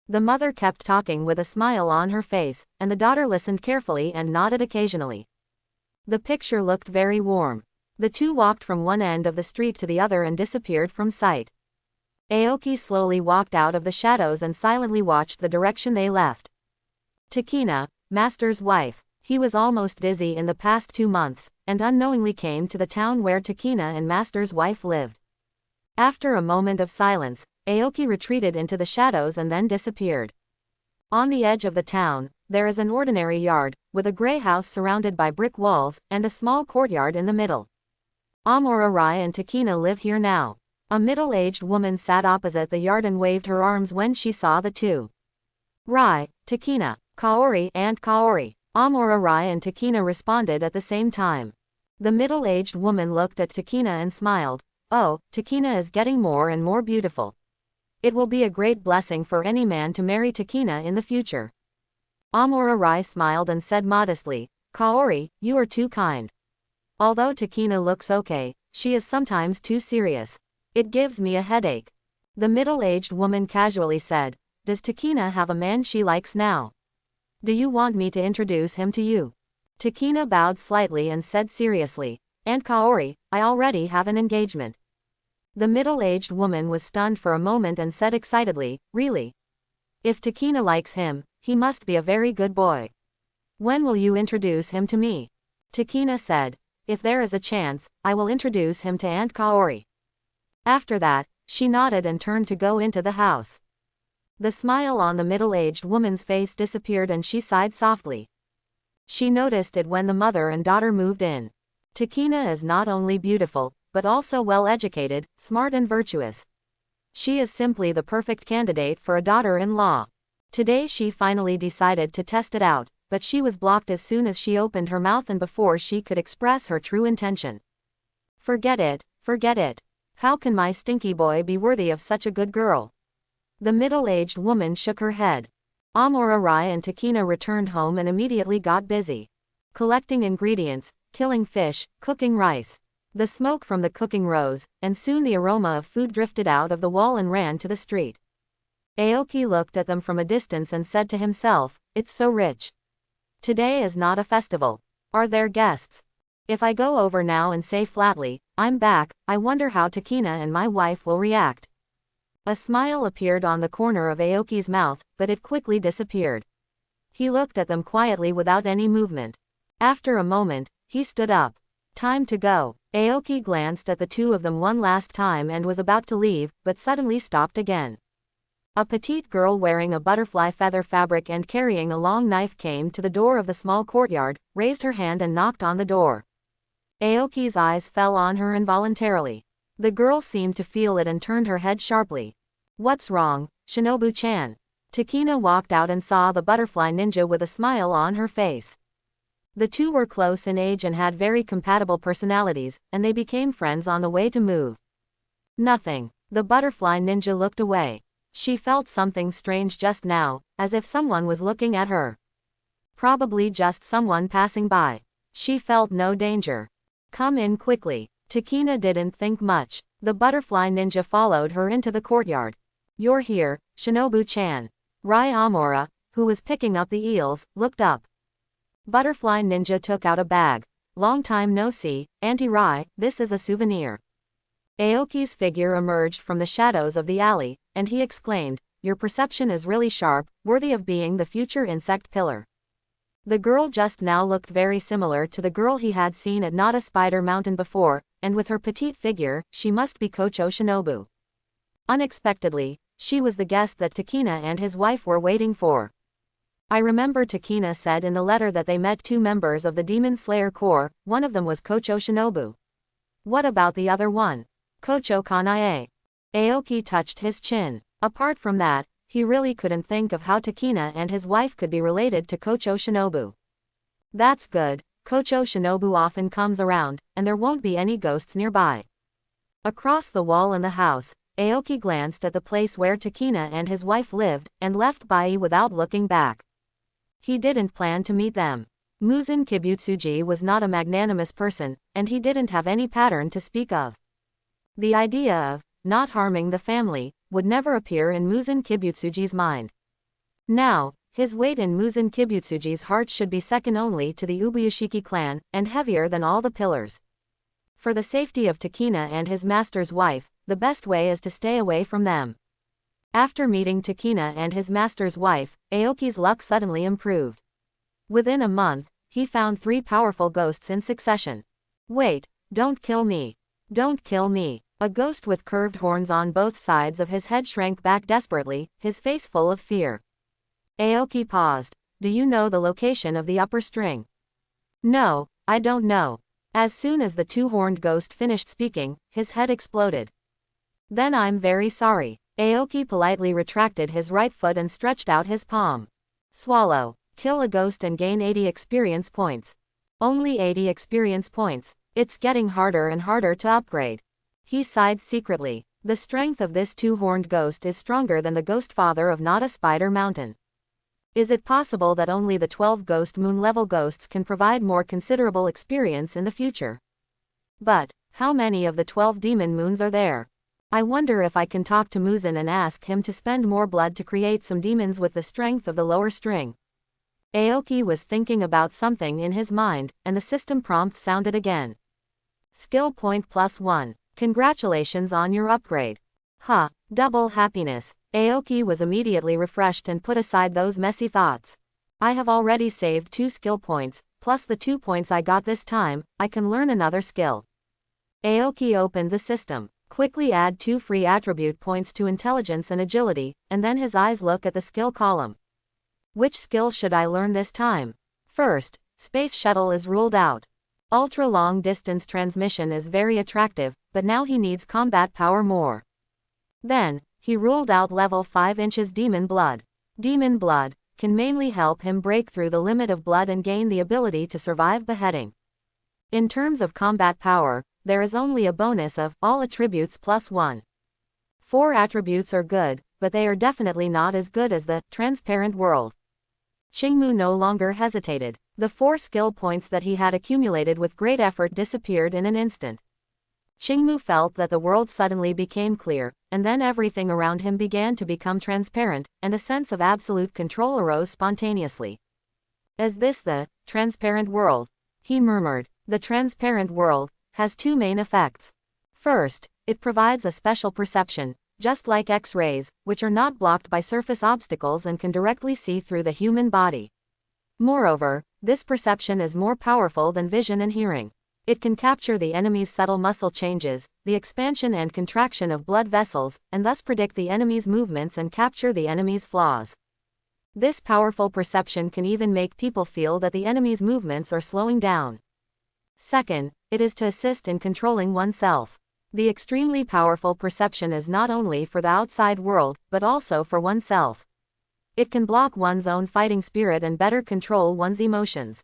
The mother kept talking with a smile on her face, and the daughter listened carefully and nodded occasionally. The picture looked very warm. The two walked from one end of the street to the other and disappeared from sight. Aoki slowly walked out of the shadows and silently watched the direction they left. Takina, Master's wife. He was almost dizzy in the past 2 months, and unknowingly came to the town where Takina and Master's wife lived. After a moment of silence, Aoki retreated into the shadows and then disappeared. On the edge of the town, there is an ordinary yard, with a gray house surrounded by brick walls, and a small courtyard in the middle. Amora Rai and Takina live here now. A middle-aged woman sat opposite the yard and waved her arms when she saw the two. Rai, Takina, Kaori and Kaori. Amora Rai and Takina responded at the same time. The middle-aged woman looked at Takina and smiled. Oh, Takina is getting more and more beautiful. It will be a great blessing for any man to marry Takina in the future. Amora Rai smiled and said modestly, Kaori, you are too kind. Although Takina looks okay, she is sometimes too serious. It gives me a headache. The middle-aged woman casually said, does Takina have a man she likes now? Do you want me to introduce him to you? Takina bowed slightly and said seriously, and Kaori, I already have an engagement. The middle-aged woman was stunned for a moment and said excitedly, really? If Takina likes him, he must be a very good boy. When will you introduce him to me? Takina said, if there is a chance, I will introduce him to Aunt Kaori. After that, she nodded and turned to go into the house. The smile on the middle-aged woman's face disappeared and she sighed softly. She noticed it when the mother and daughter moved in. Takina is not only beautiful, but also well-educated, smart and virtuous. She is simply the perfect candidate for a daughter-in-law. Today she finally decided to test it out, but she was blocked as soon as she opened her mouth and before she could express her true intention. Forget it, forget it. How can my stinky boy be worthy of such a good girl? The middle-aged woman shook her head. Amora Rai and Takina returned home and immediately got busy. Collecting ingredients, killing fish, cooking rice. The smoke from the cooking rose, and soon the aroma of food drifted out of the wall and ran to the street. Aoki looked at them from a distance and said to himself, it's so rich. Today is not a festival. Are there guests? If I go over now and say flatly, I'm back, I wonder how Takina and my wife will react. A smile appeared on the corner of Aoki's mouth, but it quickly disappeared. He looked at them quietly without any movement. After a moment, he stood up. Time to go. Aoki glanced at the two of them one last time and was about to leave, but suddenly stopped again. A petite girl wearing a butterfly feather fabric and carrying a long knife came to the door of the small courtyard, raised her hand and knocked on the door. Aoki's eyes fell on her involuntarily. The girl seemed to feel it and turned her head sharply. What's wrong, Shinobu-chan? Takina walked out and saw the butterfly ninja with a smile on her face. The two were close in age and had very compatible personalities, and they became friends on the way to move. Nothing. The butterfly ninja looked away. She felt something strange just now, as if someone was looking at her. Probably just someone passing by. She felt no danger. Come in quickly. Takina didn't think much. The butterfly ninja followed her into the courtyard. You're here, Shinobu-chan. Rai Amora, who was picking up the eels, looked up. Butterfly Ninja took out a bag. Long time no see, Auntie Rai, this is a souvenir. Aoki's figure emerged from the shadows of the alley, and he exclaimed, your perception is really sharp, worthy of being the future insect pillar. The girl just now looked very similar to the girl he had seen at Nada Spider Mountain before, and with her petite figure, she must be Kocho Shinobu. Unexpectedly, she was the guest that Takina and his wife were waiting for. I remember Takina said in the letter that they met 2 members of the Demon Slayer Corps, one of them was Kocho Shinobu. What about the other one? Kocho Kanay. Aoki touched his chin. Apart from that, he really couldn't think of how Takina and his wife could be related to Kocho Shinobu. That's good, Kocho Shinobu often comes around, and there won't be any ghosts nearby. Across the wall in the house, Aoki glanced at the place where Takina and his wife lived, and left Bai without looking back. He didn't plan to meet them. Muzen Kibutsuji was not a magnanimous person, and he didn't have any pattern to speak of. The idea of not harming the family would never appear in Muzen Kibutsuji's mind. Now, his weight in Muzen Kibutsuji's heart should be second only to the Ubuyashiki clan, and heavier than all the pillars. For the safety of Takina and his master's wife, the best way is to stay away from them. After meeting Takina and his master's wife, Aoki's luck suddenly improved. Within a month, he found 3 powerful ghosts in succession. Wait, don't kill me. Don't kill me. A ghost with curved horns on both sides of his head shrank back desperately, his face full of fear. Aoki paused. Do you know the location of the upper string? No, I don't know. As soon as the 2-horned ghost finished speaking, his head exploded. Then I'm very sorry. Aoki politely retracted his right foot and stretched out his palm. Swallow. Kill a ghost and gain 80 experience points. Only 80 experience points. It's getting harder and harder to upgrade. He sighed secretly. The strength of this 2-horned ghost is stronger than the ghost father of Nada Spider Mountain. Is it possible that only the 12 ghost moon level ghosts can provide more considerable experience in the future? But how many of the 12 demon moons are there? I wonder if I can talk to Muzen and ask him to spend more blood to create some demons with the strength of the lower string. Aoki was thinking about something in his mind, and the system prompt sounded again. Skill point +1. Congratulations on your upgrade. Ha, double happiness. Aoki was immediately refreshed and put aside those messy thoughts. I have already saved 2 skill points, plus the 2 points I got this time, I can learn another skill. Aoki opened the system. Quickly add 2 free attribute points to intelligence and agility, and then his eyes look at the skill column. Which skill should I learn this time? First, space shuttle is ruled out. Ultra long distance transmission is very attractive, but now he needs combat power more. Then, he ruled out level 5 inches Demon Blood. Demon Blood can mainly help him break through the limit of blood and gain the ability to survive beheading. In terms of combat power, there is only a bonus of all attributes +1. 4 attributes are good, but they are definitely not as good as the transparent world. Qingmu no longer hesitated. The 4 skill points that he had accumulated with great effort disappeared in an instant. Qingmu felt that the world suddenly became clear, and then everything around him began to become transparent, and a sense of absolute control arose spontaneously. Is this the transparent world? He murmured. The transparent world has 2 main effects. First, it provides a special perception, just like X-rays, which are not blocked by surface obstacles and can directly see through the human body. Moreover, this perception is more powerful than vision and hearing. It can capture the enemy's subtle muscle changes, the expansion and contraction of blood vessels, and thus predict the enemy's movements and capture the enemy's flaws. This powerful perception can even make people feel that the enemy's movements are slowing down. Second, it is to assist in controlling oneself. The extremely powerful perception is not only for the outside world, but also for oneself. It can block one's own fighting spirit and better control one's emotions.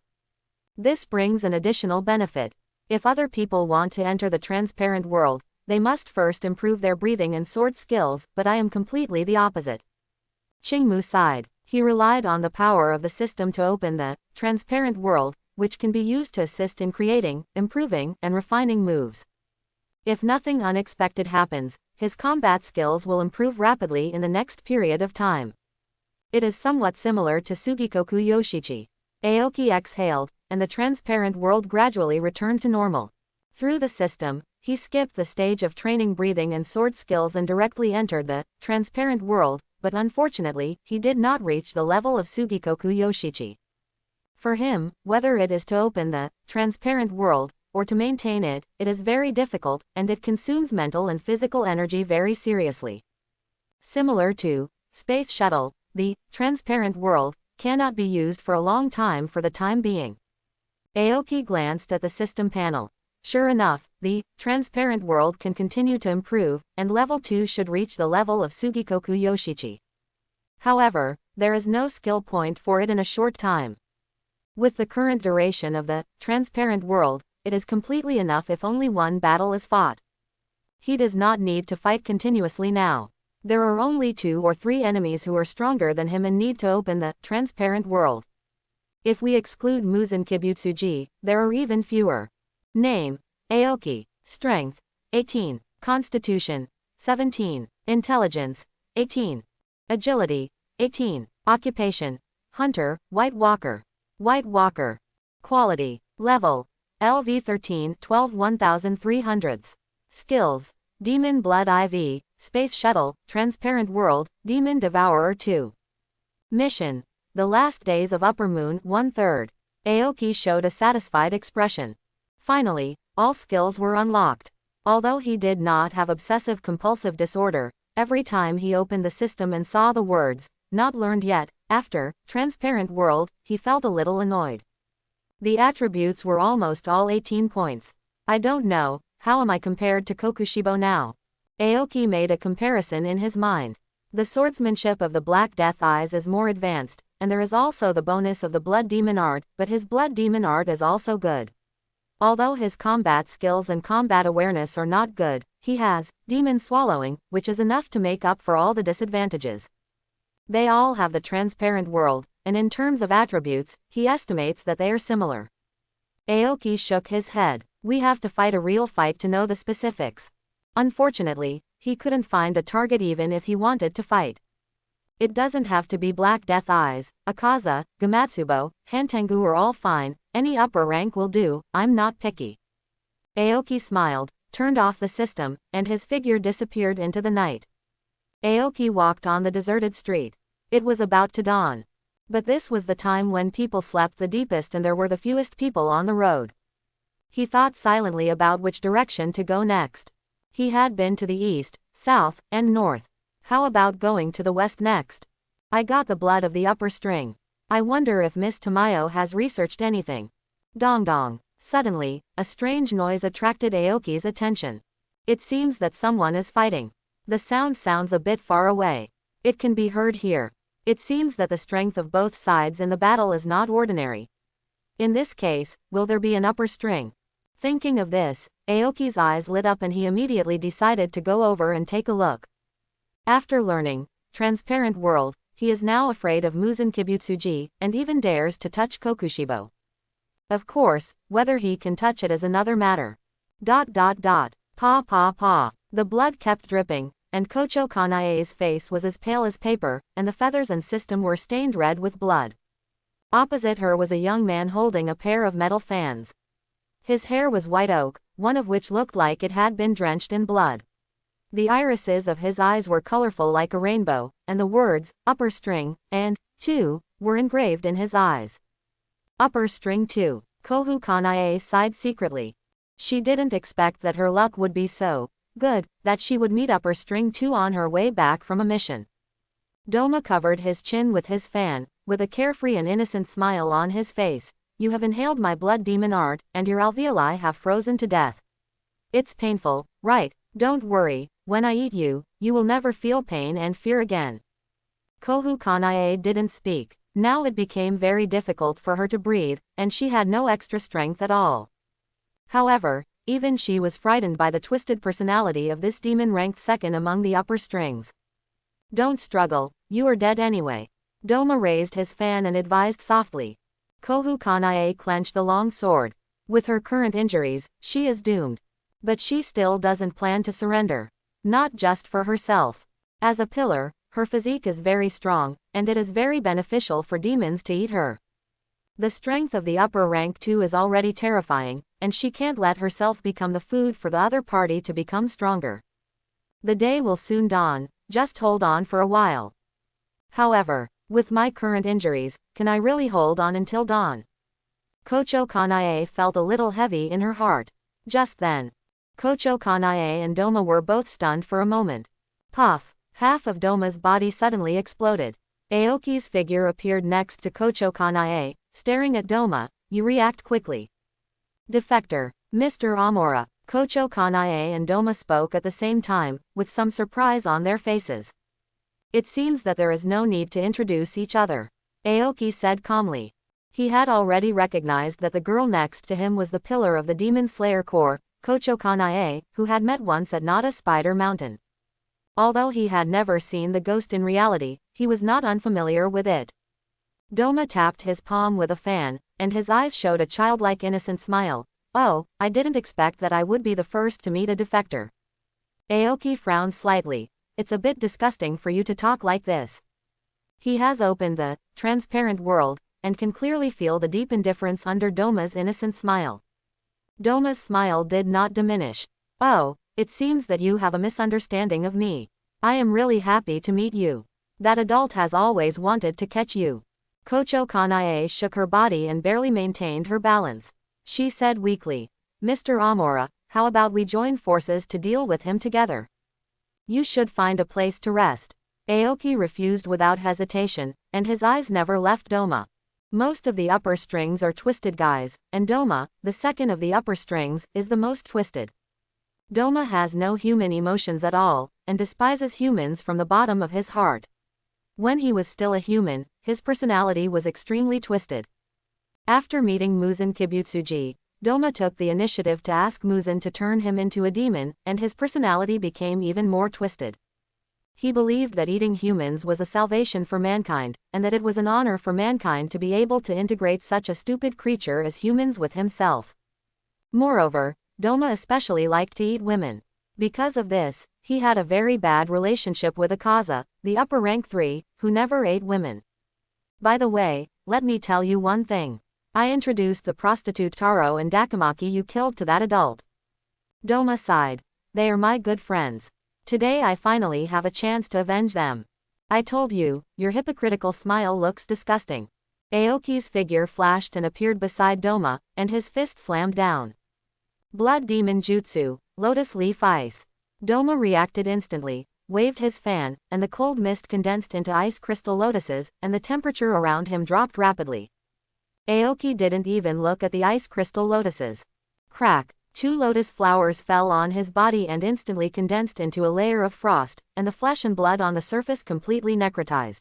This brings an additional benefit. If other people want to enter the transparent world, they must first improve their breathing and sword skills, but I am completely the opposite. Qingmu sighed. He relied on the power of the system to open the transparent world, which can be used to assist in creating, improving, and refining moves. If nothing unexpected happens, his combat skills will improve rapidly in the next period of time. It is somewhat similar to Sugikoku Yoshichi. Aoki exhaled, and the transparent world gradually returned to normal. Through the system, he skipped the stage of training breathing and sword skills and directly entered the transparent world, but unfortunately, he did not reach the level of Sugikoku Yoshichi. For him, whether it is to open the transparent world, or to maintain it, it is very difficult, and it consumes mental and physical energy very seriously. Similar to Space Shuttle, the transparent world cannot be used for a long time for the time being. Aoki glanced at the system panel. Sure enough, the transparent world can continue to improve, and level 2 should reach the level of Sugikoku Yoshichi. However, there is no skill point for it in a short time. With the current duration of the transparent world, it is completely enough if only one battle is fought. He does not need to fight continuously now. There are only 2 or 3 enemies who are stronger than him and need to open the transparent world. If we exclude Muzen Kibutsuji, there are even fewer. Name: Aoki. Strength: 18. Constitution: 17. Intelligence: 18. Agility: 18. Occupation: Hunter, White Walker. White Walker. Quality: Level: LV 13 12 1300s. Skills: Demon Blood IV, Space Shuttle, Transparent World, Demon Devourer 2. Mission: The Last Days of Upper Moon 1/3. Aoki showed a satisfied expression. Finally, all skills were unlocked. Although he did not have obsessive-compulsive disorder, every time he opened the system and saw the words, "Not learned yet," after Transparent World, he felt a little annoyed. The attributes were almost all 18 points. I don't know, how am I compared to Kokushibo now? Aoki made a comparison in his mind. The swordsmanship of the Black Death Eyes is more advanced, and there is also the bonus of the Blood Demon art, but his Blood Demon art is also good. Although his combat skills and combat awareness are not good, he has Demon Swallowing, which is enough to make up for all the disadvantages. They all have the transparent world, and in terms of attributes, he estimates that they are similar. Aoki shook his head. We have to fight a real fight to know the specifics. Unfortunately, he couldn't find a target even if he wanted to fight. It doesn't have to be Black Death Eyes, Akaza, Gamatsubo, Hantengu are all fine, any upper rank will do, I'm not picky. Aoki smiled, turned off the system, and his figure disappeared into the night. Aoki walked on the deserted street. It was about to dawn. But this was the time when people slept the deepest and there were the fewest people on the road. He thought silently about which direction to go next. He had been to the east, south, and north. How about going to the west next? I got the blood of the upper string. I wonder if Miss Tamayo has researched anything. Dong dong. Suddenly, a strange noise attracted Aoki's attention. It seems that someone is fighting. The sound sounds a bit far away. It can be heard here. It seems that the strength of both sides in the battle is not ordinary. In this case, will there be an upper string? Thinking of this, Aoki's eyes lit up and he immediately decided to go over and take a look. After learning Transparent World, he is now afraid of Muzen Kibutsuji, and even dares to touch Kokushibo. Of course, whether he can touch it is another matter. Pa pa pa. The blood kept dripping, and Kocho Kanae's face was as pale as paper, and the feathers and system were stained red with blood. Opposite her was a young man holding a pair of metal fans. His hair was white oak, one of which looked like it had been drenched in blood. The irises of his eyes were colorful like a rainbow, and the words, upper string, and 2, were engraved in his eyes. Upper string 2. Kohu Kanae sighed secretly. She didn't expect that her luck would be so good, that she would meet upper string 2 on her way back from a mission. Doma covered his chin with his fan, with a carefree and innocent smile on his face. You have inhaled my blood demon art, and your alveoli have frozen to death. It's painful, right? Don't worry, when I eat you, you will never feel pain and fear again. Kohu Kanae didn't speak. Now it became very difficult for her to breathe, and she had no extra strength at all. However, even she was frightened by the twisted personality of this demon ranked second among the upper strings. Don't struggle, you are dead anyway. Doma raised his fan and advised softly. Kohu Kanae clenched the long sword. With her current injuries, she is doomed. But she still doesn't plan to surrender. Not just for herself. As a pillar, Her physique is very strong, and it is very beneficial for demons to eat her. The strength of the upper rank too is already terrifying, and she can't let herself become the food for the other party to become stronger. The day will soon dawn, just hold on for a while. However, with my current injuries, can I really hold on until dawn? Kocho Kanay felt a little heavy in her heart. Just then, Kocho Kanay and Doma were both stunned for a moment. Puff! Half of Doma's body suddenly exploded. Aoki's figure appeared next to Kocho Kanay, staring at Doma. You react quickly. Defector, Mr. Amora. Kocho Kanay and Doma spoke at the same time, with some surprise on their faces. It seems that there is no need to introduce each other, Aoki said calmly. He had already recognized that the girl next to him was the pillar of the Demon Slayer Corps, Kocho Kanay, who had met once at Nada Spider Mountain. Although he had never seen the ghost in reality, he was not unfamiliar with it. Doma tapped his palm with a fan, and his eyes showed a childlike innocent smile. Oh, I didn't expect that I would be the first to meet a defector. Aoki frowned slightly. It's a bit disgusting for you to talk like this. He has opened the transparent world, and can clearly feel the deep indifference under Doma's innocent smile. Doma's smile did not diminish. Oh, it seems that you have a misunderstanding of me. I am really happy to meet you. That adult has always wanted to catch you. Kocho Kanay shook her body and barely maintained her balance. She said weakly, Mr. Amora, how about we join forces to deal with him together? You should find a place to rest. Aoki refused without hesitation, and his eyes never left Doma. Most of the upper strings are twisted guys, and Doma, the second of the upper strings, is the most twisted. Doma has no human emotions at all, and despises humans from the bottom of his heart. When he was still a human, his personality was extremely twisted. After meeting Muzen Kibutsuji, Doma took the initiative to ask Muzen to turn him into a demon, and his personality became even more twisted. He believed that eating humans was a salvation for mankind, and that it was an honor for mankind to be able to integrate such a stupid creature as humans with himself. Moreover, Doma especially liked to eat women. Because of this, he had a very bad relationship with Akaza, the upper rank 3, who never ate women. By the way, let me tell you one thing. I introduced the prostitute Taro and Dakamaki you killed to that adult. Doma sighed. They are my good friends. Today I finally have a chance to avenge them. I told you, your hypocritical smile looks disgusting. Aoki's figure flashed and appeared beside Doma, and his fist slammed down. Blood Demon Jutsu, Lotus Leaf Ice. Doma reacted instantly, waved his fan, and the cold mist condensed into ice crystal lotuses, and the temperature around him dropped rapidly. Aoki didn't even look at the ice crystal lotuses. Crack! 2 lotus flowers fell on his body and instantly condensed into a layer of frost, and the flesh and blood on the surface completely necrotized.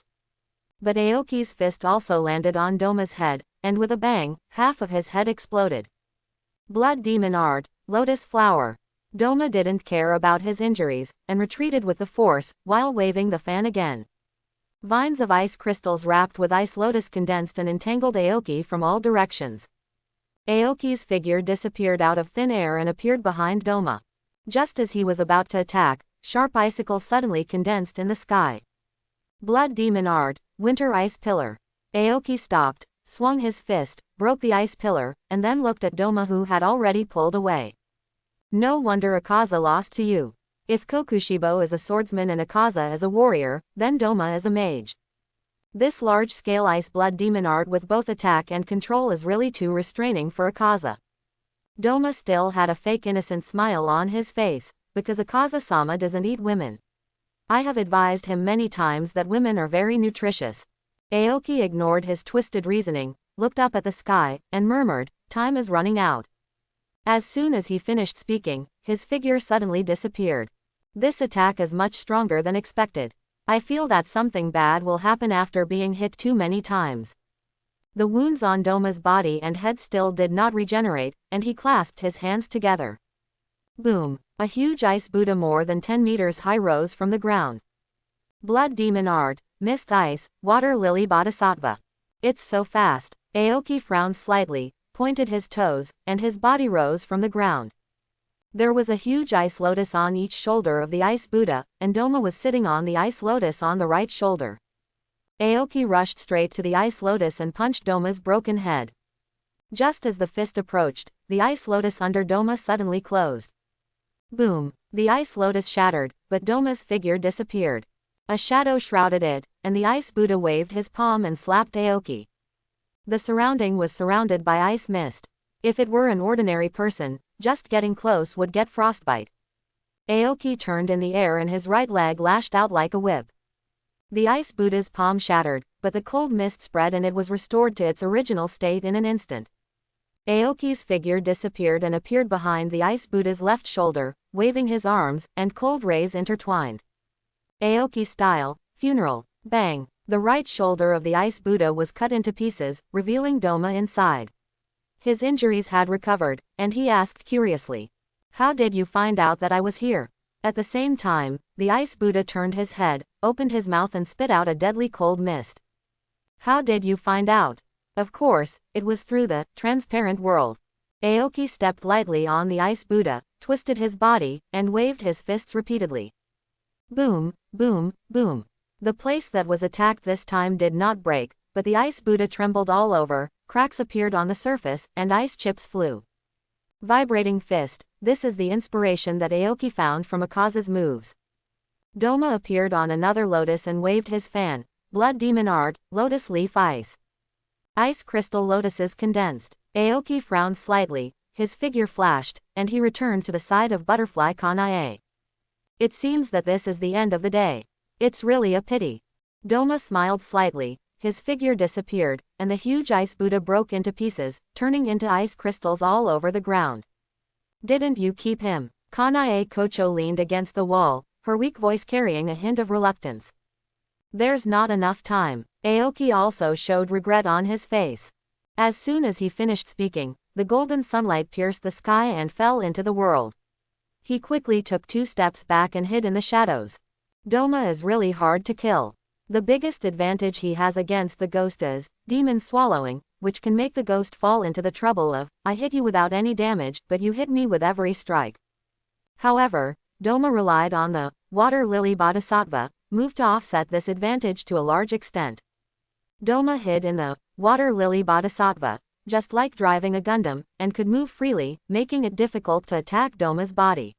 But Aoki's fist also landed on Doma's head, and with a bang, half of his head exploded. Blood Demon Art, Lotus Flower. Doma didn't care about his injuries, and retreated with the force, while waving the fan again. Vines of ice crystals wrapped with ice lotus condensed and entangled Aoki from all directions. Aoki's figure disappeared out of thin air and appeared behind Doma. Just as he was about to attack, sharp icicles suddenly condensed in the sky. Blood Demon Art, Winter Ice Pillar. Aoki stopped, swung his fist, broke the ice pillar, and then looked at Doma who had already pulled away. No wonder Akaza lost to you. If Kokushibo is a swordsman and Akaza is a warrior, then Doma is a mage. This large-scale ice blood demon art with both attack and control is really too restraining for Akaza. Doma still had a fake innocent smile on his face, because Akaza-sama doesn't eat women. I have advised him many times that women are very nutritious. Aoki ignored his twisted reasoning, looked up at the sky, and murmured, time is running out. As soon as he finished speaking, his figure suddenly disappeared. This attack is much stronger than expected. I feel that something bad will happen after being hit too many times. The wounds on Doma's body and head still did not regenerate, and he clasped his hands together. Boom! A huge ice Buddha more than 10 meters high rose from the ground. Blood Demon Art, Mist Ice, Water Lily Bodhisattva. It's so fast. Aoki frowned slightly, pointed his toes, and his body rose from the ground. There was a huge ice lotus on each shoulder of the ice Buddha, and Doma was sitting on the ice lotus on the right shoulder. Aoki rushed straight to the ice lotus and punched Doma's broken head. Just as the fist approached, the ice lotus under Doma suddenly closed. Boom! The ice lotus shattered, but Doma's figure disappeared. A shadow shrouded it, and the ice Buddha waved his palm and slapped Aoki. The surrounding was surrounded by ice mist. If it were an ordinary person, just getting close would get frostbite. Aoki turned in the air and his right leg lashed out like a whip. The ice Buddha's palm shattered, but the cold mist spread and it was restored to its original state in an instant. Aoki's figure disappeared and appeared behind the ice Buddha's left shoulder, waving his arms, and cold rays intertwined. Aoki style, funeral, bang. The right shoulder of the ice Buddha was cut into pieces, revealing Doma inside. His injuries had recovered, and he asked curiously, "How did you find out that I was here?" At the same time, the ice Buddha turned his head, opened his mouth and spit out a deadly cold mist. "How did you find out?" Of course, it was through the transparent world. Aoki stepped lightly on the ice Buddha, twisted his body, and waved his fists repeatedly. Boom, boom, boom. The place that was attacked this time did not break, but the ice Buddha trembled all over, cracks appeared on the surface, and ice chips flew. Vibrating fist, this is the inspiration that Aoki found from Akaza's moves. Doma appeared on another lotus and waved his fan, blood demon art, lotus leaf ice. Ice crystal lotuses condensed. Aoki frowned slightly, his figure flashed, and he returned to the side of butterfly Kanay. It seems that this is the end of the day. It's really a pity. Doma smiled slightly, his figure disappeared, and the huge ice Buddha broke into pieces, turning into ice crystals all over the ground. Didn't you keep him? Kanay Kocho leaned against the wall, her weak voice carrying a hint of reluctance. There's not enough time. Aoki also showed regret on his face. As soon as he finished speaking, the golden sunlight pierced the sky and fell into the world. He quickly took 2 steps back and hid in the shadows. Doma is really hard to kill. The biggest advantage he has against the ghost is demon swallowing, which can make the ghost fall into the trouble of, I hit you without any damage, but you hit me with every strike. However, Doma relied on the water lily bodhisattva move to offset this advantage to a large extent. Doma hid in the water lily bodhisattva, just like driving a Gundam, and could move freely, making it difficult to attack Doma's body.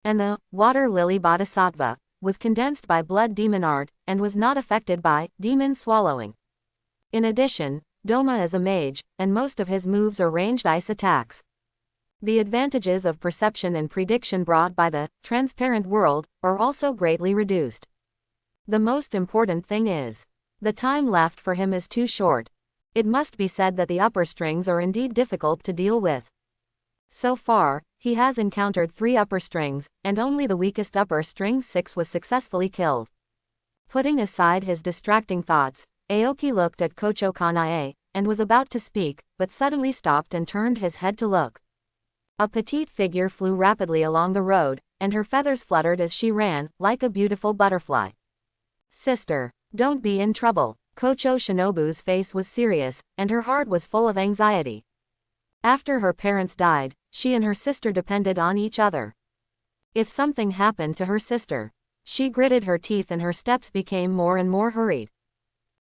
And the water lily bodhisattva was condensed by blood demon art, and was not affected by demon swallowing. In addition, Doma is a mage, and most of his moves are ranged ice attacks. The advantages of perception and prediction brought by the transparent world are also greatly reduced. The most important thing is, the time left for him is too short. It must be said that the upper strings are indeed difficult to deal with. So far, he has encountered 3 upper strings, and only the weakest upper string 6 was successfully killed. Putting aside his distracting thoughts, Aoki looked at Kocho Kanay, and was about to speak, but suddenly stopped and turned his head to look. A petite figure flew rapidly along the road, and her feathers fluttered as she ran, like a beautiful butterfly. Sister, don't be in trouble. Kocho Shinobu's face was serious, and her heart was full of anxiety. After her parents died, she and her sister depended on each other. If something happened to her sister, she gritted her teeth and her steps became more and more hurried.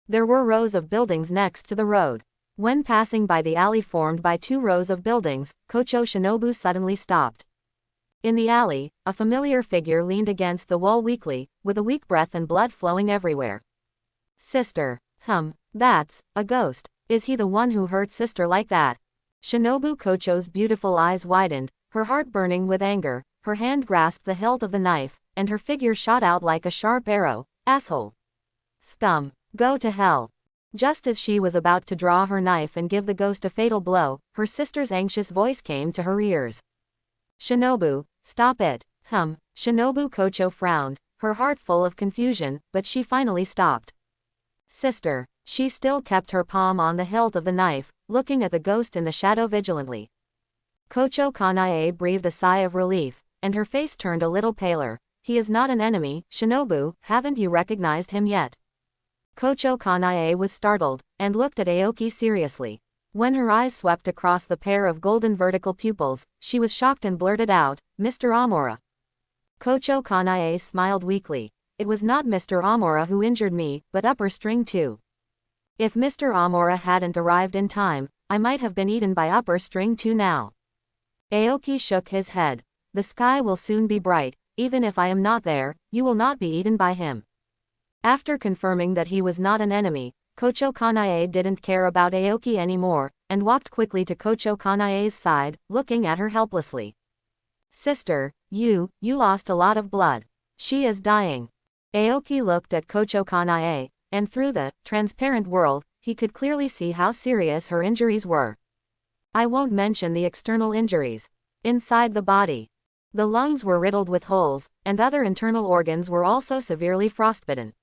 There were rows of buildings next to the road. When passing by the alley formed by 2 rows of buildings, Kocho Shinobu suddenly stopped. In the alley, a familiar figure leaned against the wall weakly, with a weak breath and blood flowing everywhere. Sister, that's a ghost. Is he the one who hurt sister like that? Shinobu Kocho's beautiful eyes widened, her heart burning with anger, her hand grasped the hilt of the knife, and her figure shot out like a sharp arrow. Asshole. Scum. Go to hell. Just as she was about to draw her knife and give the ghost a fatal blow, her sister's anxious voice came to her ears. Shinobu, stop it. Shinobu Kocho frowned, her heart full of confusion, but she finally stopped. Sister. She still kept her palm on the hilt of the knife, looking at the ghost in the shadow vigilantly. Kocho Kanay breathed a sigh of relief, and her face turned a little paler. He is not an enemy, Shinobu, haven't you recognized him yet? Kocho Kanay was startled, and looked at Aoki seriously. When her eyes swept across the pair of golden vertical pupils, she was shocked and blurted out, "Mr. Amora." Kocho Kanay smiled weakly. "It was not Mr. Amora who injured me, but upper string 2. If Mr. Amora hadn't arrived in time, I might have been eaten by upper string 2 now." Aoki shook his head. "The sky will soon be bright. Even if I am not there, you will not be eaten by him." After confirming that he was not an enemy, Kocho Kanay didn't care about Aoki anymore, and walked quickly to Kocho Kanay's side, looking at her helplessly. "Sister, you lost a lot of blood. She is dying." Aoki looked at Kocho Kanay, and through the transparent world, he could clearly see how serious her injuries were. "I won't mention the external injuries. Inside the body, the lungs were riddled with holes, and other internal organs were also severely frostbitten."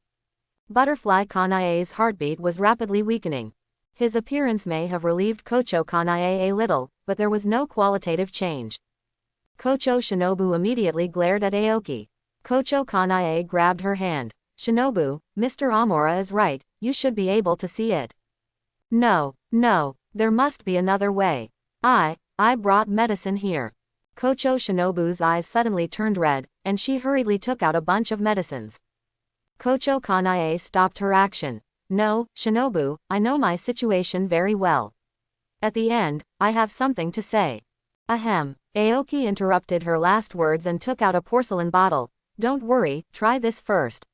Butterfly Kanay's heartbeat was rapidly weakening. His appearance may have relieved Kocho Kanay a little, but there was no qualitative change. Kocho Shinobu immediately glared at Aoki. Kocho Kanay grabbed her hand. "Shinobu, Mr. Amora is right, you should be able to see it." No, there must be another way. I brought medicine here." Kocho Shinobu's eyes suddenly turned red, and she hurriedly took out a bunch of medicines. Kocho Kanay stopped her action. "No, Shinobu, I know my situation very well. At the end, I have something to say." "Ahem." Aoki interrupted her last words and took out a porcelain bottle. "Don't worry, try this first."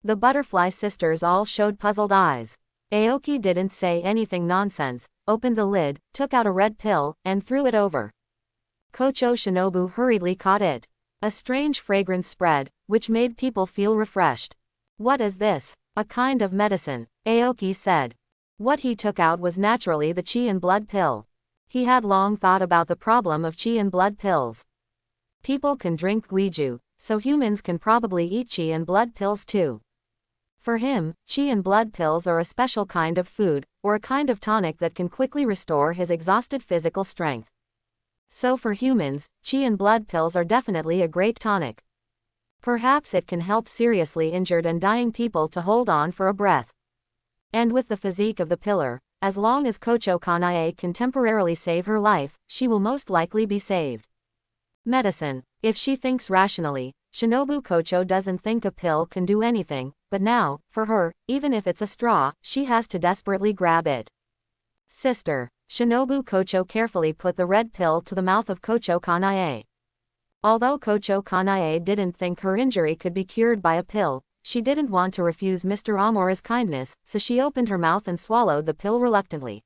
The butterfly sisters all showed puzzled eyes. Aoki didn't say anything nonsense, opened the lid, took out a red pill, and threw it over. Kocho Shinobu hurriedly caught it. A strange fragrance spread, which made people feel refreshed. "What is this?" "A kind of medicine," Aoki said. What he took out was naturally the chi and blood pill. He had long thought about the problem of chi and blood pills. People can drink guiju, so humans can probably eat chi and blood pills too. For him, chi and blood pills are a special kind of food, or a kind of tonic that can quickly restore his exhausted physical strength. So for humans, chi and blood pills are definitely a great tonic. Perhaps it can help seriously injured and dying people to hold on for a breath. And with the physique of the pillar, as long as Kocho Kanay can temporarily save her life, she will most likely be saved. Medicine. If she thinks rationally, Shinobu Kocho doesn't think a pill can do anything, but now, for her, even if it's a straw, she has to desperately grab it. "Sister." Shinobu Kocho carefully put the red pill to the mouth of Kocho Kanay. Although Kocho Kanay didn't think her injury could be cured by a pill, she didn't want to refuse Mr. Amora's kindness, so she opened her mouth and swallowed the pill reluctantly.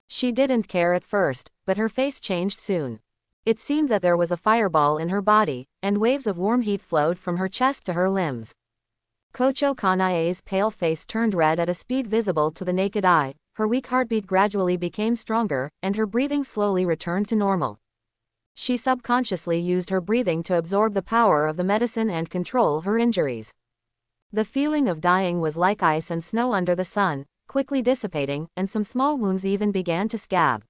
She didn't care at first, but her face changed soon. It seemed that there was a fireball in her body, and waves of warm heat flowed from her chest to her limbs. Kocho Kanay's pale face turned red at a speed visible to the naked eye, her weak heartbeat gradually became stronger, and her breathing slowly returned to normal. She subconsciously used her breathing to absorb the power of the medicine and control her injuries. The feeling of dying was like ice and snow under the sun, quickly dissipating, and some small wounds even began to scab.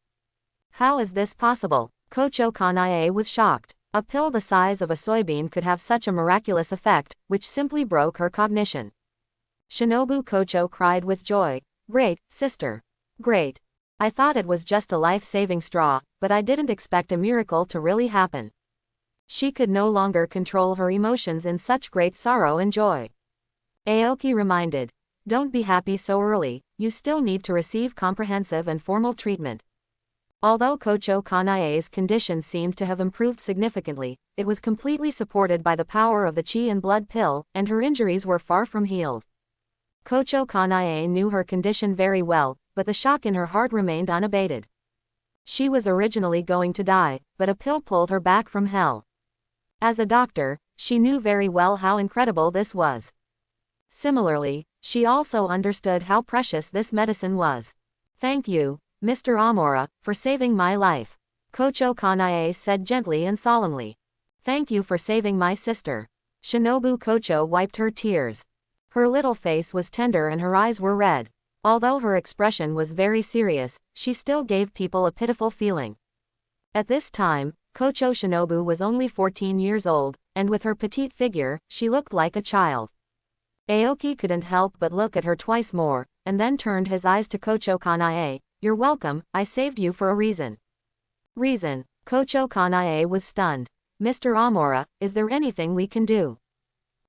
How is this possible? Kocho Kanay was shocked. A pill the size of a soybean could have such a miraculous effect, which simply broke her cognition. Shinobu Kocho cried with joy. "Great, sister. Great. I thought it was just a life-saving straw, but I didn't expect a miracle to really happen." She could no longer control her emotions in such great sorrow and joy. Aoki reminded. "Don't be happy so early, you still need to receive comprehensive and formal treatment." Although Kocho Kanay's condition seemed to have improved significantly, it was completely supported by the power of the chi and blood pill, and her injuries were far from healed. Kocho Kanay knew her condition very well, but the shock in her heart remained unabated. She was originally going to die, but a pill pulled her back from hell. As a doctor, she knew very well how incredible this was. Similarly, she also understood how precious this medicine was. "Thank you, Mr. Amora, for saving my life," Kocho Kanay said gently and solemnly. "Thank you for saving my sister." Shinobu Kocho wiped her tears. Her little face was tender and her eyes were red. Although her expression was very serious, she still gave people a pitiful feeling. At this time, Kocho Shinobu was only 14 years old, and with her petite figure, she looked like a child. Aoki couldn't help but look at her twice more, and then turned his eyes to Kocho Kanay. You're welcome, I saved you for a reason. Reason? Kocho Kanay was stunned. Mr. Amora, is there anything we can do?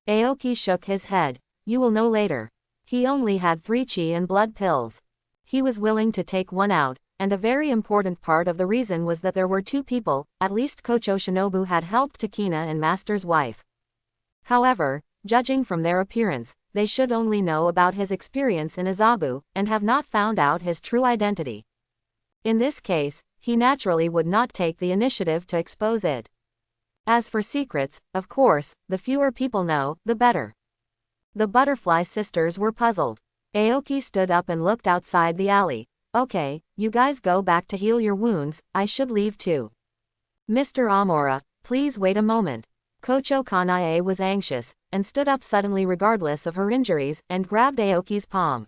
Aoki shook his head. You will know later. He only had 3 chi and blood pills. He was willing to take one out, and a very important part of the reason was that there were 2 people, at least Kocho Shinobu had helped Takina and Master's wife. However, judging from their appearance, they should only know about his experience in Azabu, and have not found out his true identity. In this case, he naturally would not take the initiative to expose it. As for secrets, of course, the fewer people know, the better. The butterfly sisters were puzzled. Aoki stood up and looked outside the alley. Okay, you guys go back to heal your wounds, I should leave too. Mr. Amora, please wait a moment. Kocho Kanay was anxious, and stood up suddenly regardless of her injuries, and grabbed Aoki's palm.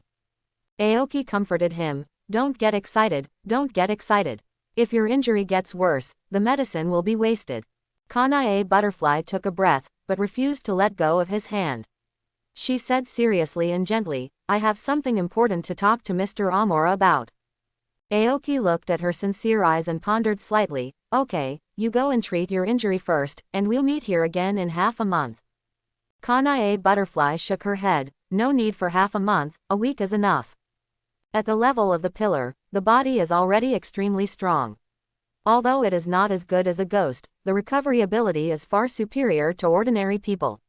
Aoki comforted him. Don't get excited, don't get excited. If your injury gets worse, the medicine will be wasted. Kanay Butterfly took a breath, but refused to let go of his hand. She said seriously and gently, I have something important to talk to Mr. Amora about. Aoki looked at her sincere eyes and pondered slightly. Okay, you go and treat your injury first, and we'll meet here again in half a month. Kanay Butterfly shook her head. No need for half a month, a week is enough. At the level of the pillar, the body is already extremely strong. Although it is not as good as a ghost, the recovery ability is far superior to ordinary people.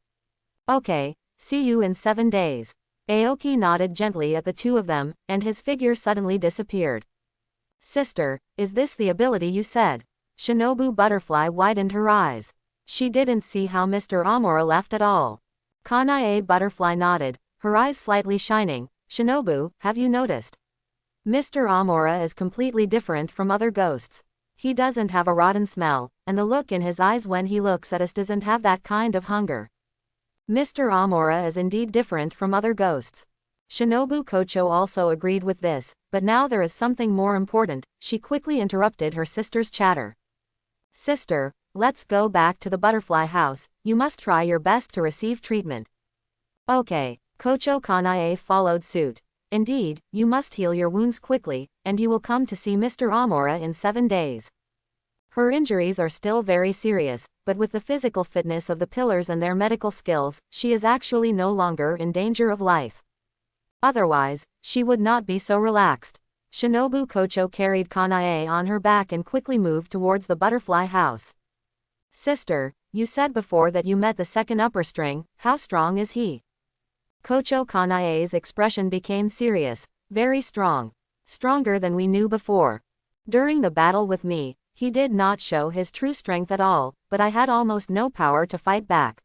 Okay, see you in 7 days. Aoki nodded gently at the 2 of them, and his figure suddenly disappeared. Sister, is this the ability you said? Shinobu Butterfly widened her eyes. She didn't see how Mr. Amora left at all. Kanay Butterfly nodded, her eyes slightly shining. Shinobu, have you noticed? Mr. Amora is completely different from other ghosts. He doesn't have a rotten smell, and the look in his eyes when he looks at us doesn't have that kind of hunger. Mr. Amora is indeed different from other ghosts. Shinobu Kocho also agreed with this, but now there is something more important. She quickly interrupted her sister's chatter. Sister, let's go back to the butterfly house, you must try your best to receive treatment. Okay, Kocho Kanay followed suit. Indeed, you must heal your wounds quickly, and you will come to see Mr. Amora in 7 days. Her injuries are still very serious, but with the physical fitness of the pillars and their medical skills, she is actually no longer in danger of life. Otherwise, she would not be so relaxed. Shinobu Kocho carried Kanay on her back and quickly moved towards the butterfly house. Sister, you said before that you met the second upper string, how strong is he? Kocho Kanay's expression became serious. Very strong. Stronger than we knew before. During the battle with me, he did not show his true strength at all, but I had almost no power to fight back.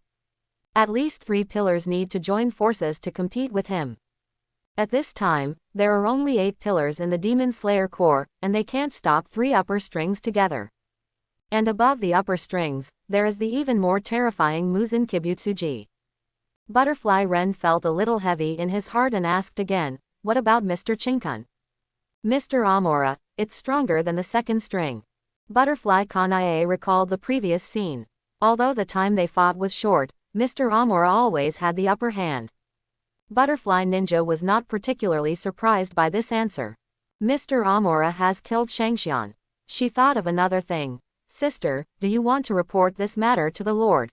At least 3 pillars need to join forces to compete with him. At this time, there are only 8 pillars in the Demon Slayer Corps, and they can't stop 3 upper strings together. And above the upper strings, there is the even more terrifying Muzen Kibutsuji. Butterfly Ren felt a little heavy in his heart and asked again, what about Mr. Chinkun? Mr. Amora, it's stronger than the second string. Butterfly Kanay recalled the previous scene. Although the time they fought was short, Mr. Amora always had the upper hand. Butterfly Ninja was not particularly surprised by this answer. Mr. Amora has killed Shangxian. She thought of another thing. Sister, do you want to report this matter to the Lord?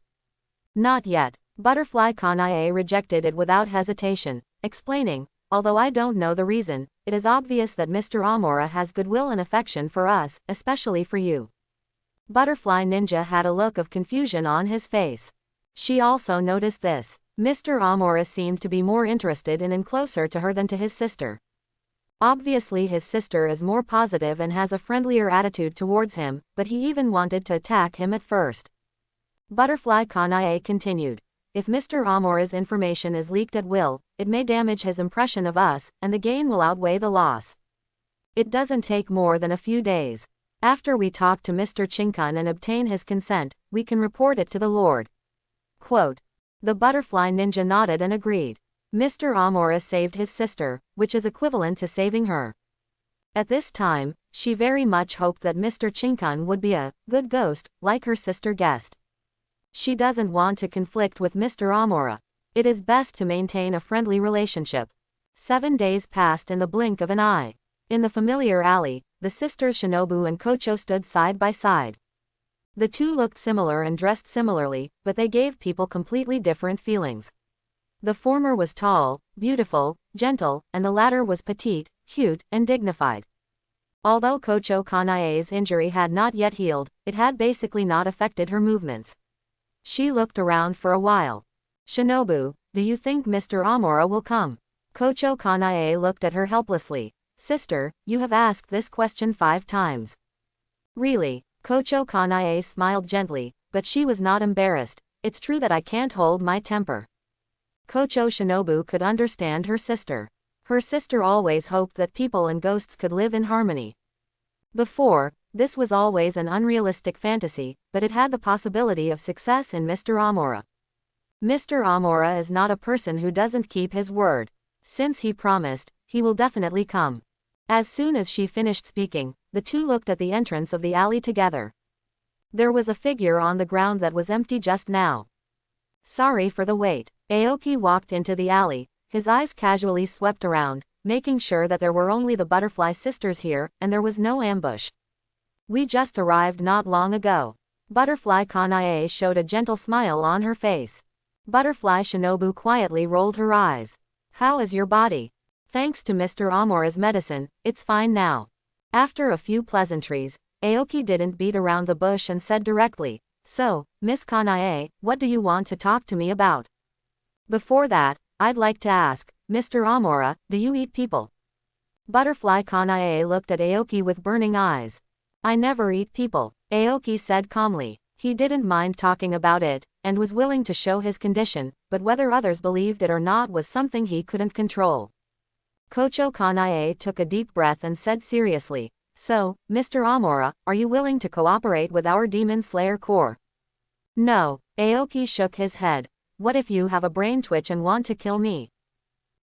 Not yet. Butterfly Kanay rejected it without hesitation, explaining, although I don't know the reason, it is obvious that Mr. Amora has goodwill and affection for us, especially for you. Butterfly Ninja had a look of confusion on his face. She also noticed this. Mr. Amora seemed to be more interested in and closer to her than to his sister. Obviously his sister is more positive and has a friendlier attitude towards him, but he even wanted to attack him at first. Butterfly Kanay continued. If Mr. Amora's information is leaked at will, it may damage his impression of us, and the gain will outweigh the loss. It doesn't take more than a few days. After we talk to Mr. Chinkun and obtain his consent, we can report it to the Lord. Quote. The butterfly ninja nodded and agreed. Mr. Amora saved his sister, which is equivalent to saving her. At this time, she very much hoped that Mr. Chinkun would be a good ghost, like her sister guessed. She doesn't want to conflict with Mr. Amora. It is best to maintain a friendly relationship. 7 days passed in the blink of an eye. In the familiar alley, the sisters Shinobu and Kocho stood side by side. The two looked similar and dressed similarly, but they gave people completely different feelings. The former was tall, beautiful, gentle, and the latter was petite, cute, and dignified. Although Kocho Kanae's injury had not yet healed, it had basically not affected her movements. She looked around for a while. Shinobu, do you think Mr. Amora will come? Kocho Kanae looked at her helplessly. Sister, you have asked this question 5 times. Really? Kocho Kanae smiled gently, but she was not embarrassed. It's true that I can't hold my temper. Kocho Shinobu could understand her sister. Her sister always hoped that people and ghosts could live in harmony. Before, this was always an unrealistic fantasy, but it had the possibility of success in Mr. Amora. Mr. Amora is not a person who doesn't keep his word. Since he promised, he will definitely come. As soon as she finished speaking, the two looked at the entrance of the alley together. There was a figure on the ground that was empty just now. Sorry for the wait. Aoki walked into the alley, his eyes casually swept around, making sure that there were only the Butterfly Sisters here, and there was no ambush. We just arrived not long ago. Butterfly Kanae showed a gentle smile on her face. Butterfly Shinobu quietly rolled her eyes. How is your body? Thanks to Mr. Amora's medicine, it's fine now. After a few pleasantries, Aoki didn't beat around the bush and said directly, So, Miss Kanae, what do you want to talk to me about? Before that, I'd like to ask, Mr. Amora, do you eat people? Butterfly Kanae looked at Aoki with burning eyes. I never eat people, Aoki said calmly. He didn't mind talking about it, and was willing to show his condition, but whether others believed it or not was something he couldn't control. Kocho Kanae took a deep breath and said seriously, So, Mr. Amora, are you willing to cooperate with our Demon Slayer Corps? No, Aoki shook his head. What if you have a brain twitch and want to kill me?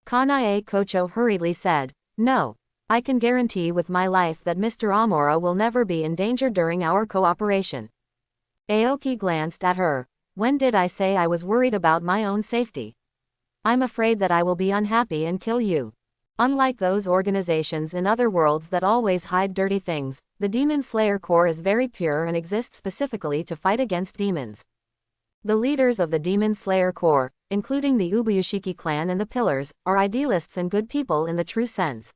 Kanae Kocho hurriedly said, No. I can guarantee with my life that Mr. Amora will never be in danger during our cooperation. Aoki glanced at her. When did I say I was worried about my own safety? I'm afraid that I will be unhappy and kill you. Unlike those organizations in other worlds that always hide dirty things, the Demon Slayer Corps is very pure and exists specifically to fight against demons. The leaders of the Demon Slayer Corps, including the Ubuyashiki clan and the Pillars, are idealists and good people in the true sense.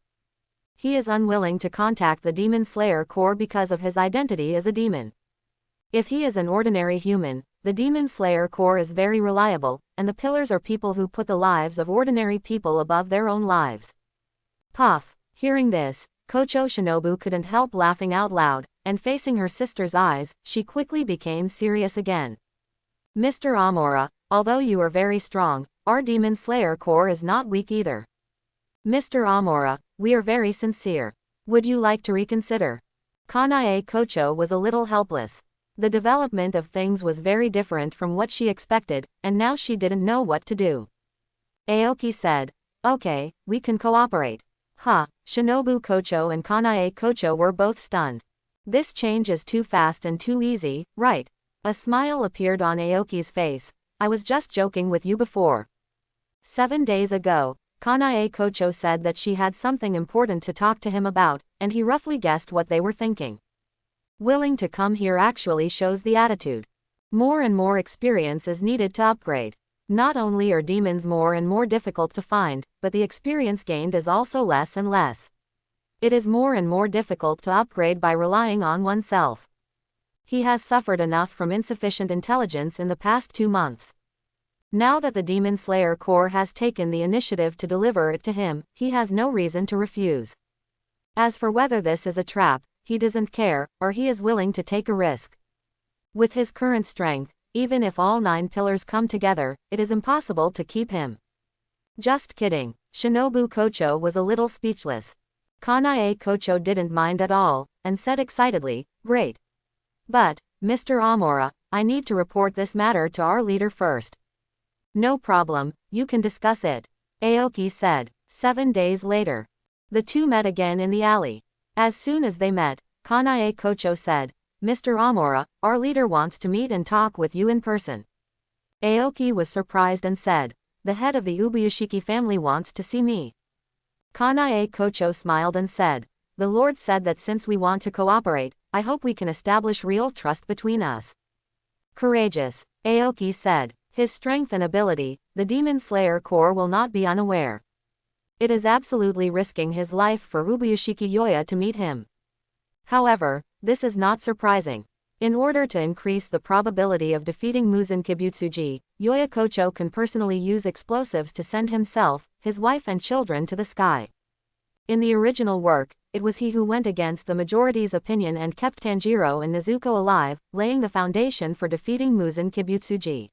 He is unwilling to contact the Demon Slayer Corps because of his identity as a demon. If he is an ordinary human, the Demon Slayer Corps is very reliable, and the Pillars are people who put the lives of ordinary people above their own lives. Puff. Hearing this, Kocho Shinobu couldn't help laughing out loud, and facing her sister's eyes, she quickly became serious again. Mr. Amora, although you are very strong, our Demon Slayer Corps is not weak either. Mr. Amora, we are very sincere. Would you like to reconsider? Kanae Kocho was a little helpless. The development of things was very different from what she expected, and now she didn't know what to do. Aoki said, Okay, we can cooperate. Shinobu Kocho and Kanae Kocho were both stunned. This change is too fast and too easy, right? A smile appeared on Aoki's face. I was just joking with you before. 7 days ago, Kanay Kocho said that she had something important to talk to him about, and he roughly guessed what they were thinking. Willing to come here actually shows the attitude. More and more experience is needed to upgrade. Not only are demons more and more difficult to find, but the experience gained is also less and less. It is more and more difficult to upgrade by relying on oneself. He has suffered enough from insufficient intelligence in the past 2 months. Now that the Demon Slayer Corps has taken the initiative to deliver it to him, he has no reason to refuse. As for whether this is a trap, he doesn't care, or he is willing to take a risk. With his current strength, even if all 9 pillars come together, it is impossible to keep him. Just kidding. Shinobu Kocho was a little speechless. Kanae Kocho didn't mind at all, and said excitedly, Great. But, Mr. Amora, I need to report this matter to our leader first. No problem, you can discuss it, Aoki said. 7 days later. The two met again in the alley. As soon as they met, Kanae Kocho said, Mr. Amora, our leader wants to meet and talk with you in person. Aoki was surprised and said, The head of the Ubuyashiki family wants to see me. Kanae Kocho smiled and said, the Lord said that since we want to cooperate, I hope we can establish real trust between us. Courageous, Aoki said. His strength and ability, the Demon Slayer Corps will not be unaware. It is absolutely risking his life for Ubuyashiki Yoya to meet him. However, this is not surprising. In order to increase the probability of defeating Muzen Kibutsuji, Yoya Kocho can personally use explosives to send himself, his wife and children to the sky. In the original work, it was he who went against the majority's opinion and kept Tanjiro and Nezuko alive, laying the foundation for defeating Muzen Kibutsuji.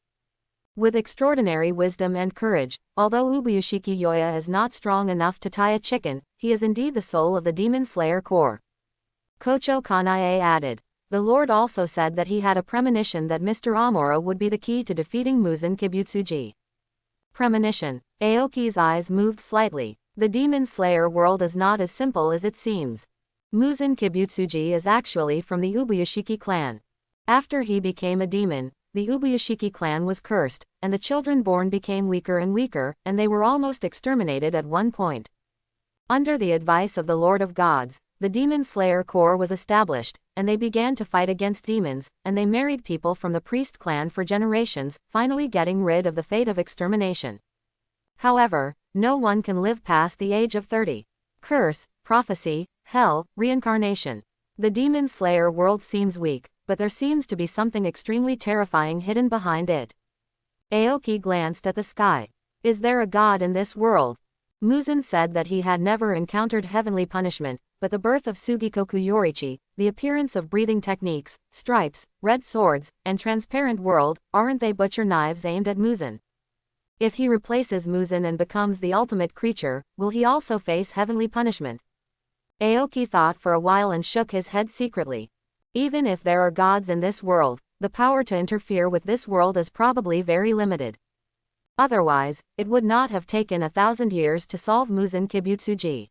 With extraordinary wisdom and courage, although Ubuyashiki Yoya is not strong enough to tie a chicken, he is indeed the soul of the Demon Slayer Corps. Kocho Kanay added. The Lord also said that he had a premonition that Mr. Amuro would be the key to defeating Muzen Kibutsuji. Premonition. Aoki's eyes moved slightly. The Demon Slayer world is not as simple as it seems. Muzen Kibutsuji is actually from the Ubuyashiki clan. After he became a demon, the Ubuyashiki clan was cursed, and the children born became weaker and weaker, and they were almost exterminated at one point. Under the advice of the Lord of Gods, the Demon Slayer Corps was established, and they began to fight against demons, and they married people from the priest clan for generations, finally getting rid of the fate of extermination. However, no one can live past the age of 30. Curse, prophecy, hell, reincarnation. The Demon Slayer world seems weak, but there seems to be something extremely terrifying hidden behind it. Aoki glanced at the sky. Is there a god in this world? Muzen said that he had never encountered heavenly punishment, but the birth of Sugikoku Yorichi, the appearance of breathing techniques, stripes, red swords, and transparent world, aren't they butcher knives aimed at Muzen? If he replaces Muzen and becomes the ultimate creature, will he also face heavenly punishment? Aoki thought for a while and shook his head secretly. Even if there are gods in this world, the power to interfere with this world is probably very limited. Otherwise, it would not have taken 1,000 years to solve Muzen Kibutsuji.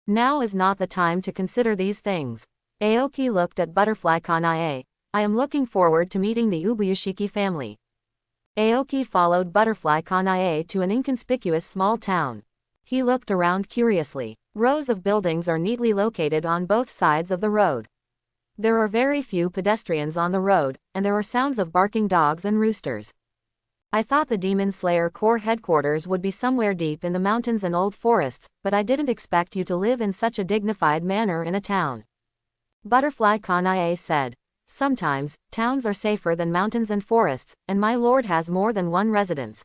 Now is not the time to consider these things. Aoki looked at Butterfly Kanay. I am looking forward to meeting the Ubuyashiki family. Aoki followed Butterfly Kanay to an inconspicuous small town. He looked around curiously. Rows of buildings are neatly located on both sides of the road. There are very few pedestrians on the road, and there are sounds of barking dogs and roosters. I thought the Demon Slayer Corps headquarters would be somewhere deep in the mountains and old forests, but I didn't expect you to live in such a dignified manner in a town. Butterfly Kanay said. Sometimes, towns are safer than mountains and forests, and my lord has more than one residence.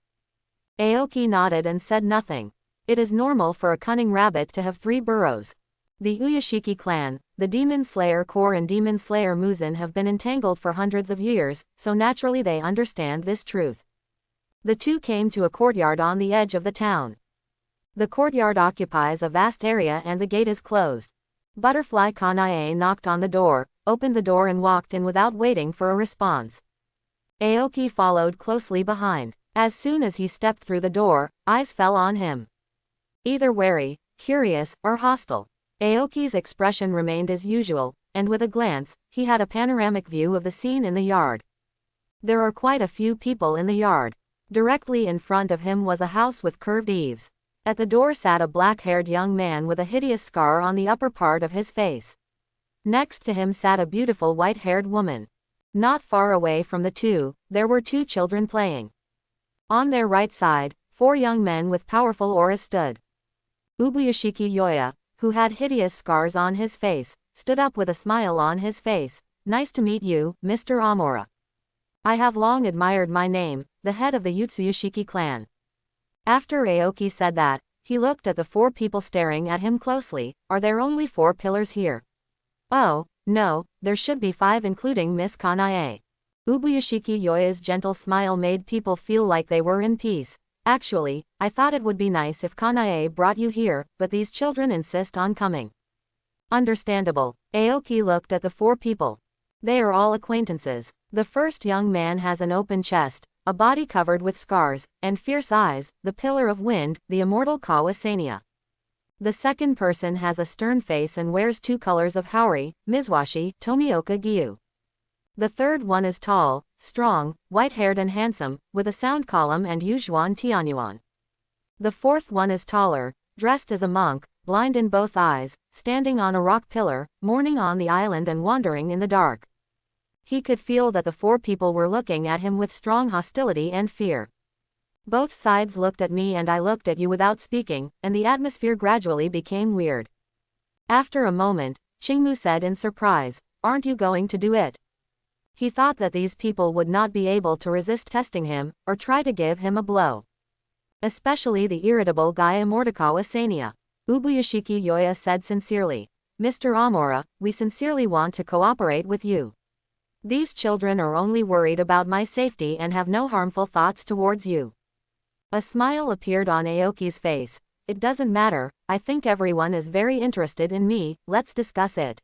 Aoki nodded and said nothing. It is normal for a cunning rabbit to have 3 burrows. The Uyashiki clan, the Demon Slayer Corps and Demon Slayer Muzen have been entangled for hundreds of years, so naturally they understand this truth. The two came to a courtyard on the edge of the town. The courtyard occupies a vast area and the gate is closed. Butterfly Kanay knocked on the door, opened the door and walked in without waiting for a response. Aoki followed closely behind. As soon as he stepped through the door, eyes fell on him. Either wary, curious, or hostile. Aoki's expression remained as usual, and with a glance, he had a panoramic view of the scene in the yard. There are quite a few people in the yard. Directly in front of him was a house with curved eaves. At the door sat a black-haired young man with a hideous scar on the upper part of his face. Next to him sat a beautiful white-haired woman. Not far away from the two, there were 2 children playing. On their right side, 4 young men with powerful auras stood. Ubuyashiki Yoya, who had hideous scars on his face, stood up with a smile on his face. Nice to meet you, Mr. Amura. I have long admired my name, the head of the Utsuyashiki clan. After Aoki said that, he looked at the 4 people staring at him closely. Are there only 4 pillars here? Oh, no, there should be 5 including Miss Kanay. Ubuyashiki Yoya's gentle smile made people feel like they were in peace. Actually, I thought it would be nice if Kanay brought you here, but these children insist on coming. Understandable. Aoki looked at the 4 people. They are all acquaintances. The first young man has an open chest, a body covered with scars, and fierce eyes, the pillar of wind, the immortal Kawasania. The second person has a stern face and wears 2 colors of Haori, Mizuwashi, Tomioka Gyu. The third one is tall, strong, white-haired and handsome, with a sound column and Yujuan Tianyuan. The fourth one is taller, dressed as a monk, blind in both eyes, standing on a rock pillar, mourning on the island and wandering in the dark. He could feel that the four people were looking at him with strong hostility and fear. Both sides looked at me and I looked at you without speaking, and the atmosphere gradually became weird. After a moment, Chingmu said in surprise, "Aren't you going to do it?" He thought that these people would not be able to resist testing him, or try to give him a blow. Especially the irritable guy Morikawa Sania. Ubuyashiki Yoya said sincerely, "Mr. Amora, we sincerely want to cooperate with you. These children are only worried about my safety and have no harmful thoughts towards you." A smile appeared on Aoki's face. "It doesn't matter, I think everyone is very interested in me, let's discuss it.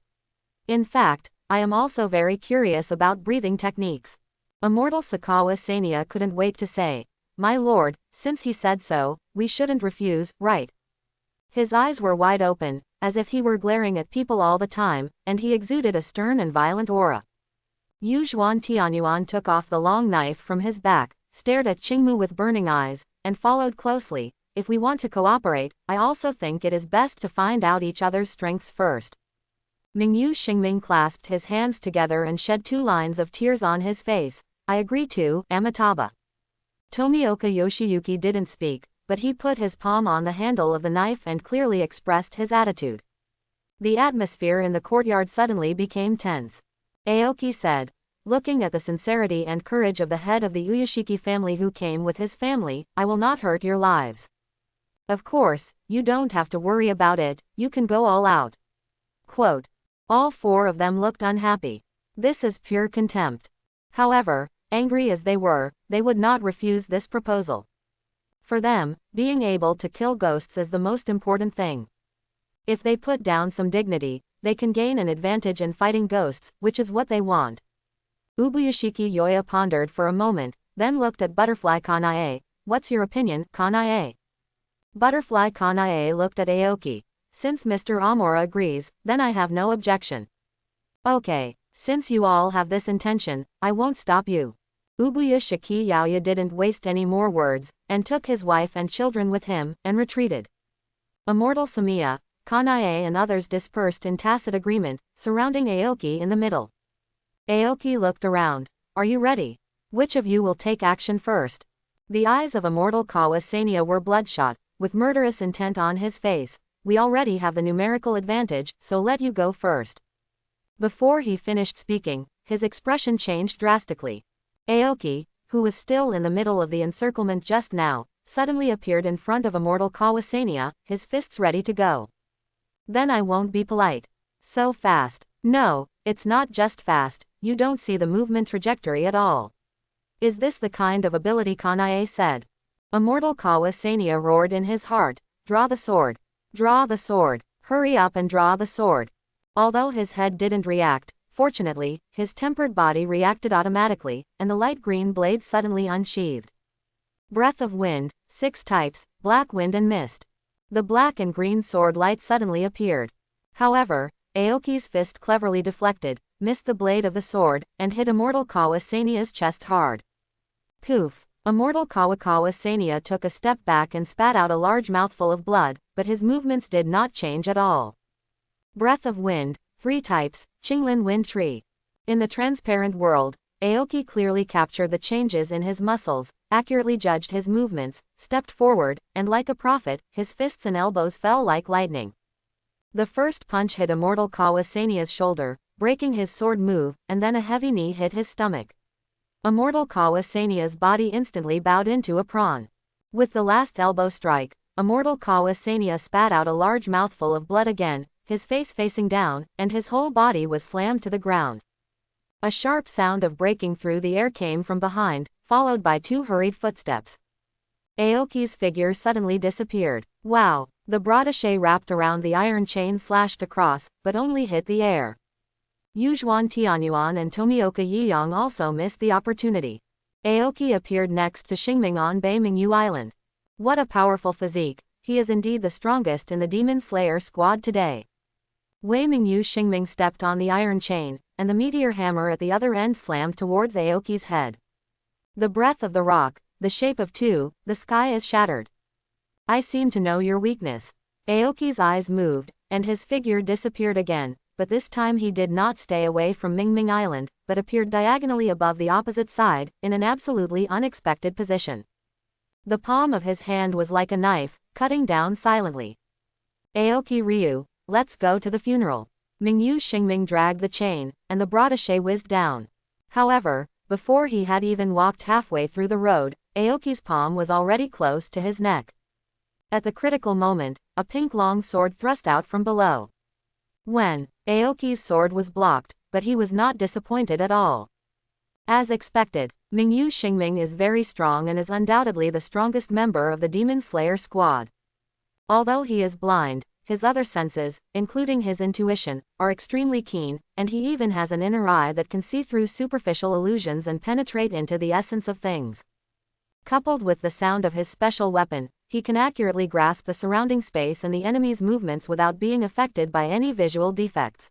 In fact, I am also very curious about breathing techniques." Immortal Sakawa Sania couldn't wait to say, "My lord, since he said so, we shouldn't refuse, right?" His eyes were wide open, as if he were glaring at people all the time, and he exuded a stern and violent aura. Yu Zhuan Tianyuan took off the long knife from his back, stared at Chingmu with burning eyes, and followed closely. "If we want to cooperate, I also think it is best to find out each other's strengths first." Mingyu Xingming clasped his hands together and shed 2 lines of tears on his face. "I agree too, Amitabha." Tomioka Yoshiyuki didn't speak, but he put his palm on the handle of the knife and clearly expressed his attitude. The atmosphere in the courtyard suddenly became tense. Aoki said, looking at the sincerity and courage of the head of the Uyashiki family who came with his family, "I will not hurt your lives. Of course, you don't have to worry about it, you can go all out." Quote. All 4 of them looked unhappy. This is pure contempt. However, angry as they were, they would not refuse this proposal. For them, being able to kill ghosts is the most important thing. If they put down some dignity, they can gain an advantage in fighting ghosts, which is what they want. Ubuyashiki Yoya pondered for a moment, then looked at Butterfly Kanay. "What's your opinion, Kanay?" Butterfly Kanay looked at Aoki. "Since Mr. Amora agrees, then I have no objection." "Okay, since you all have this intention, I won't stop you." Ubuyashiki Yaoya didn't waste any more words, and took his wife and children with him, and retreated. Immortal Samiya, Kanay and others dispersed in tacit agreement, surrounding Aoki in the middle. Aoki looked around. "Are you ready? Which of you will take action first?" The eyes of Immortal Kawasania were bloodshot, with murderous intent on his face. "We already have the numerical advantage, so let you go first." Before he finished speaking, his expression changed drastically. Aoki, who was still in the middle of the encirclement just now, suddenly appeared in front of Immortal Kawasania, his fists ready to go. "Then I won't be polite. So fast." "No, it's not just fast, you don't see the movement trajectory at all." "Is this the kind of ability?" Kanay said. Immortal Kawasania roared in his heart, "Draw the sword. Draw the sword. Hurry up and draw the sword." Although his head didn't react, fortunately, his tempered body reacted automatically, and the light green blade suddenly unsheathed. Breath of wind, 6 types, black wind and mist. The black and green sword light suddenly appeared. However, Aoki's fist cleverly deflected, missed the blade of the sword, and hit Immortal Kawasania's chest hard. Poof! Immortal Kawasania took a step back and spat out a large mouthful of blood, but his movements did not change at all. Breath of wind, 3 types, Qinglin wind tree. In the transparent world, Aoki clearly captured the changes in his muscles, accurately judged his movements, stepped forward, and like a prophet, his fists and elbows fell like lightning. The first punch hit Immortal Kawasania's shoulder, breaking his sword move, and then a heavy knee hit his stomach. Immortal Kawasania's body instantly bowed into a prawn. With the last elbow strike, Immortal Kawasania spat out a large mouthful of blood again, his face facing down, and his whole body was slammed to the ground. A sharp sound of breaking through the air came from behind, followed by 2 hurried footsteps. Aoki's figure suddenly disappeared. Wow! The broadache wrapped around the iron chain slashed across, but only hit the air. Yuzhuan Tianyuan and Tomioka Yiyang also missed the opportunity. Aoki appeared next to Xingming on Bei Mingyu Island. What a powerful physique, he is indeed the strongest in the Demon Slayer squad today. Wei Mingyu Xingming stepped on the iron chain, and the meteor hammer at the other end slammed towards Aoki's head. The breath of the rock, the shape of 2, the sky is shattered. I seem to know your weakness. Aoki's eyes moved, and his figure disappeared again, but this time he did not stay away from Mingming Island, but appeared diagonally above the opposite side, in an absolutely unexpected position. The palm of his hand was like a knife, cutting down silently. Aoki Ryu, let's go to the funeral. Mingyu Xingming dragged the chain, and the broadache whizzed down. However, before he had even walked halfway through the road, Aoki's palm was already close to his neck. At the critical moment, a pink long sword thrust out from below. When Aoki's sword was blocked, but he was not disappointed at all. As expected, Mingyu Xingming is very strong and is undoubtedly the strongest member of the Demon Slayer squad. Although he is blind, his other senses, including his intuition, are extremely keen, and he even has an inner eye that can see through superficial illusions and penetrate into the essence of things. Coupled with the sound of his special weapon, he can accurately grasp the surrounding space and the enemy's movements without being affected by any visual defects.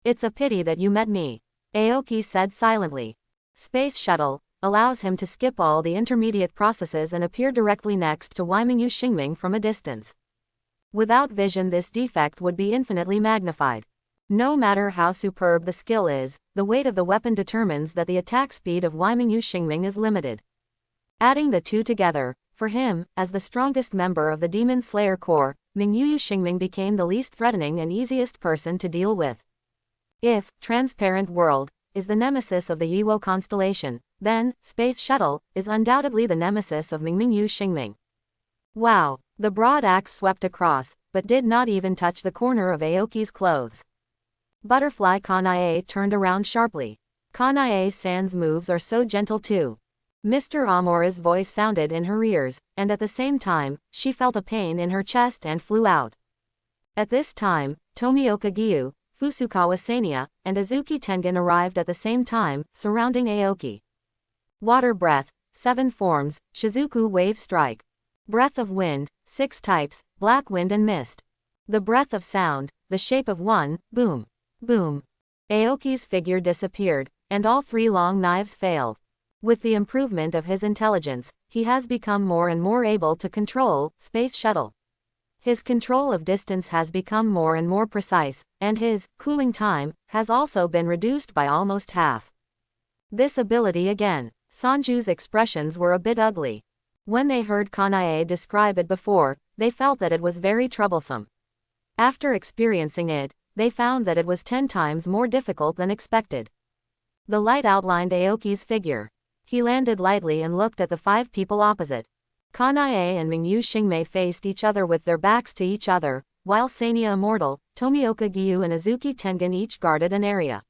It's a pity that you met me, Aoki said silently. Space Shuttle allows him to skip all the intermediate processes and appear directly next to Mingyu Xingming from a distance. Without vision, this defect would be infinitely magnified. No matter how superb the skill is, the weight of the weapon determines that the attack speed of Mingyu Xingming is limited. Adding the two together, for him, as the strongest member of the Demon Slayer Corps, Mingyu Xingming became the least threatening and easiest person to deal with. If Transparent World is the nemesis of the Yiwo constellation, then Space Shuttle is undoubtedly the nemesis of Mingyu Xingming. Wow! The broad axe swept across, but did not even touch the corner of Aoki's clothes. Butterfly Kanay turned around sharply. Kanay-san's moves are so gentle too. Mr. Amura's voice sounded in her ears, and at the same time, she felt a pain in her chest and flew out. At this time, Tomioka Gyu, Fusukawa Sanya, and Azuki Tengen arrived at the same time, surrounding Aoki. Water Breath, 7 forms, Shizuku Wave Strike. Breath of Wind, 6 types, Black Wind and Mist. The Breath of Sound, the shape of one, Boom. Boom. Aoki's figure disappeared, and all 3 long knives failed. With the improvement of his intelligence, he has become more and more able to control Space Shuttle. His control of distance has become more and more precise, and his cooling time has also been reduced by almost half. This ability again. Sanju's expressions were a bit ugly. When they heard Kanay describe it before, they felt that it was very troublesome. After experiencing it, they found that it was 10 times more difficult than expected. The light outlined Aoki's figure. He landed lightly and looked at the 5 people opposite. Kanay and Mingyu Xingmei faced each other with their backs to each other, while Sanya Immortal, Tomioka Gyu and Azuki Tengen each guarded an area.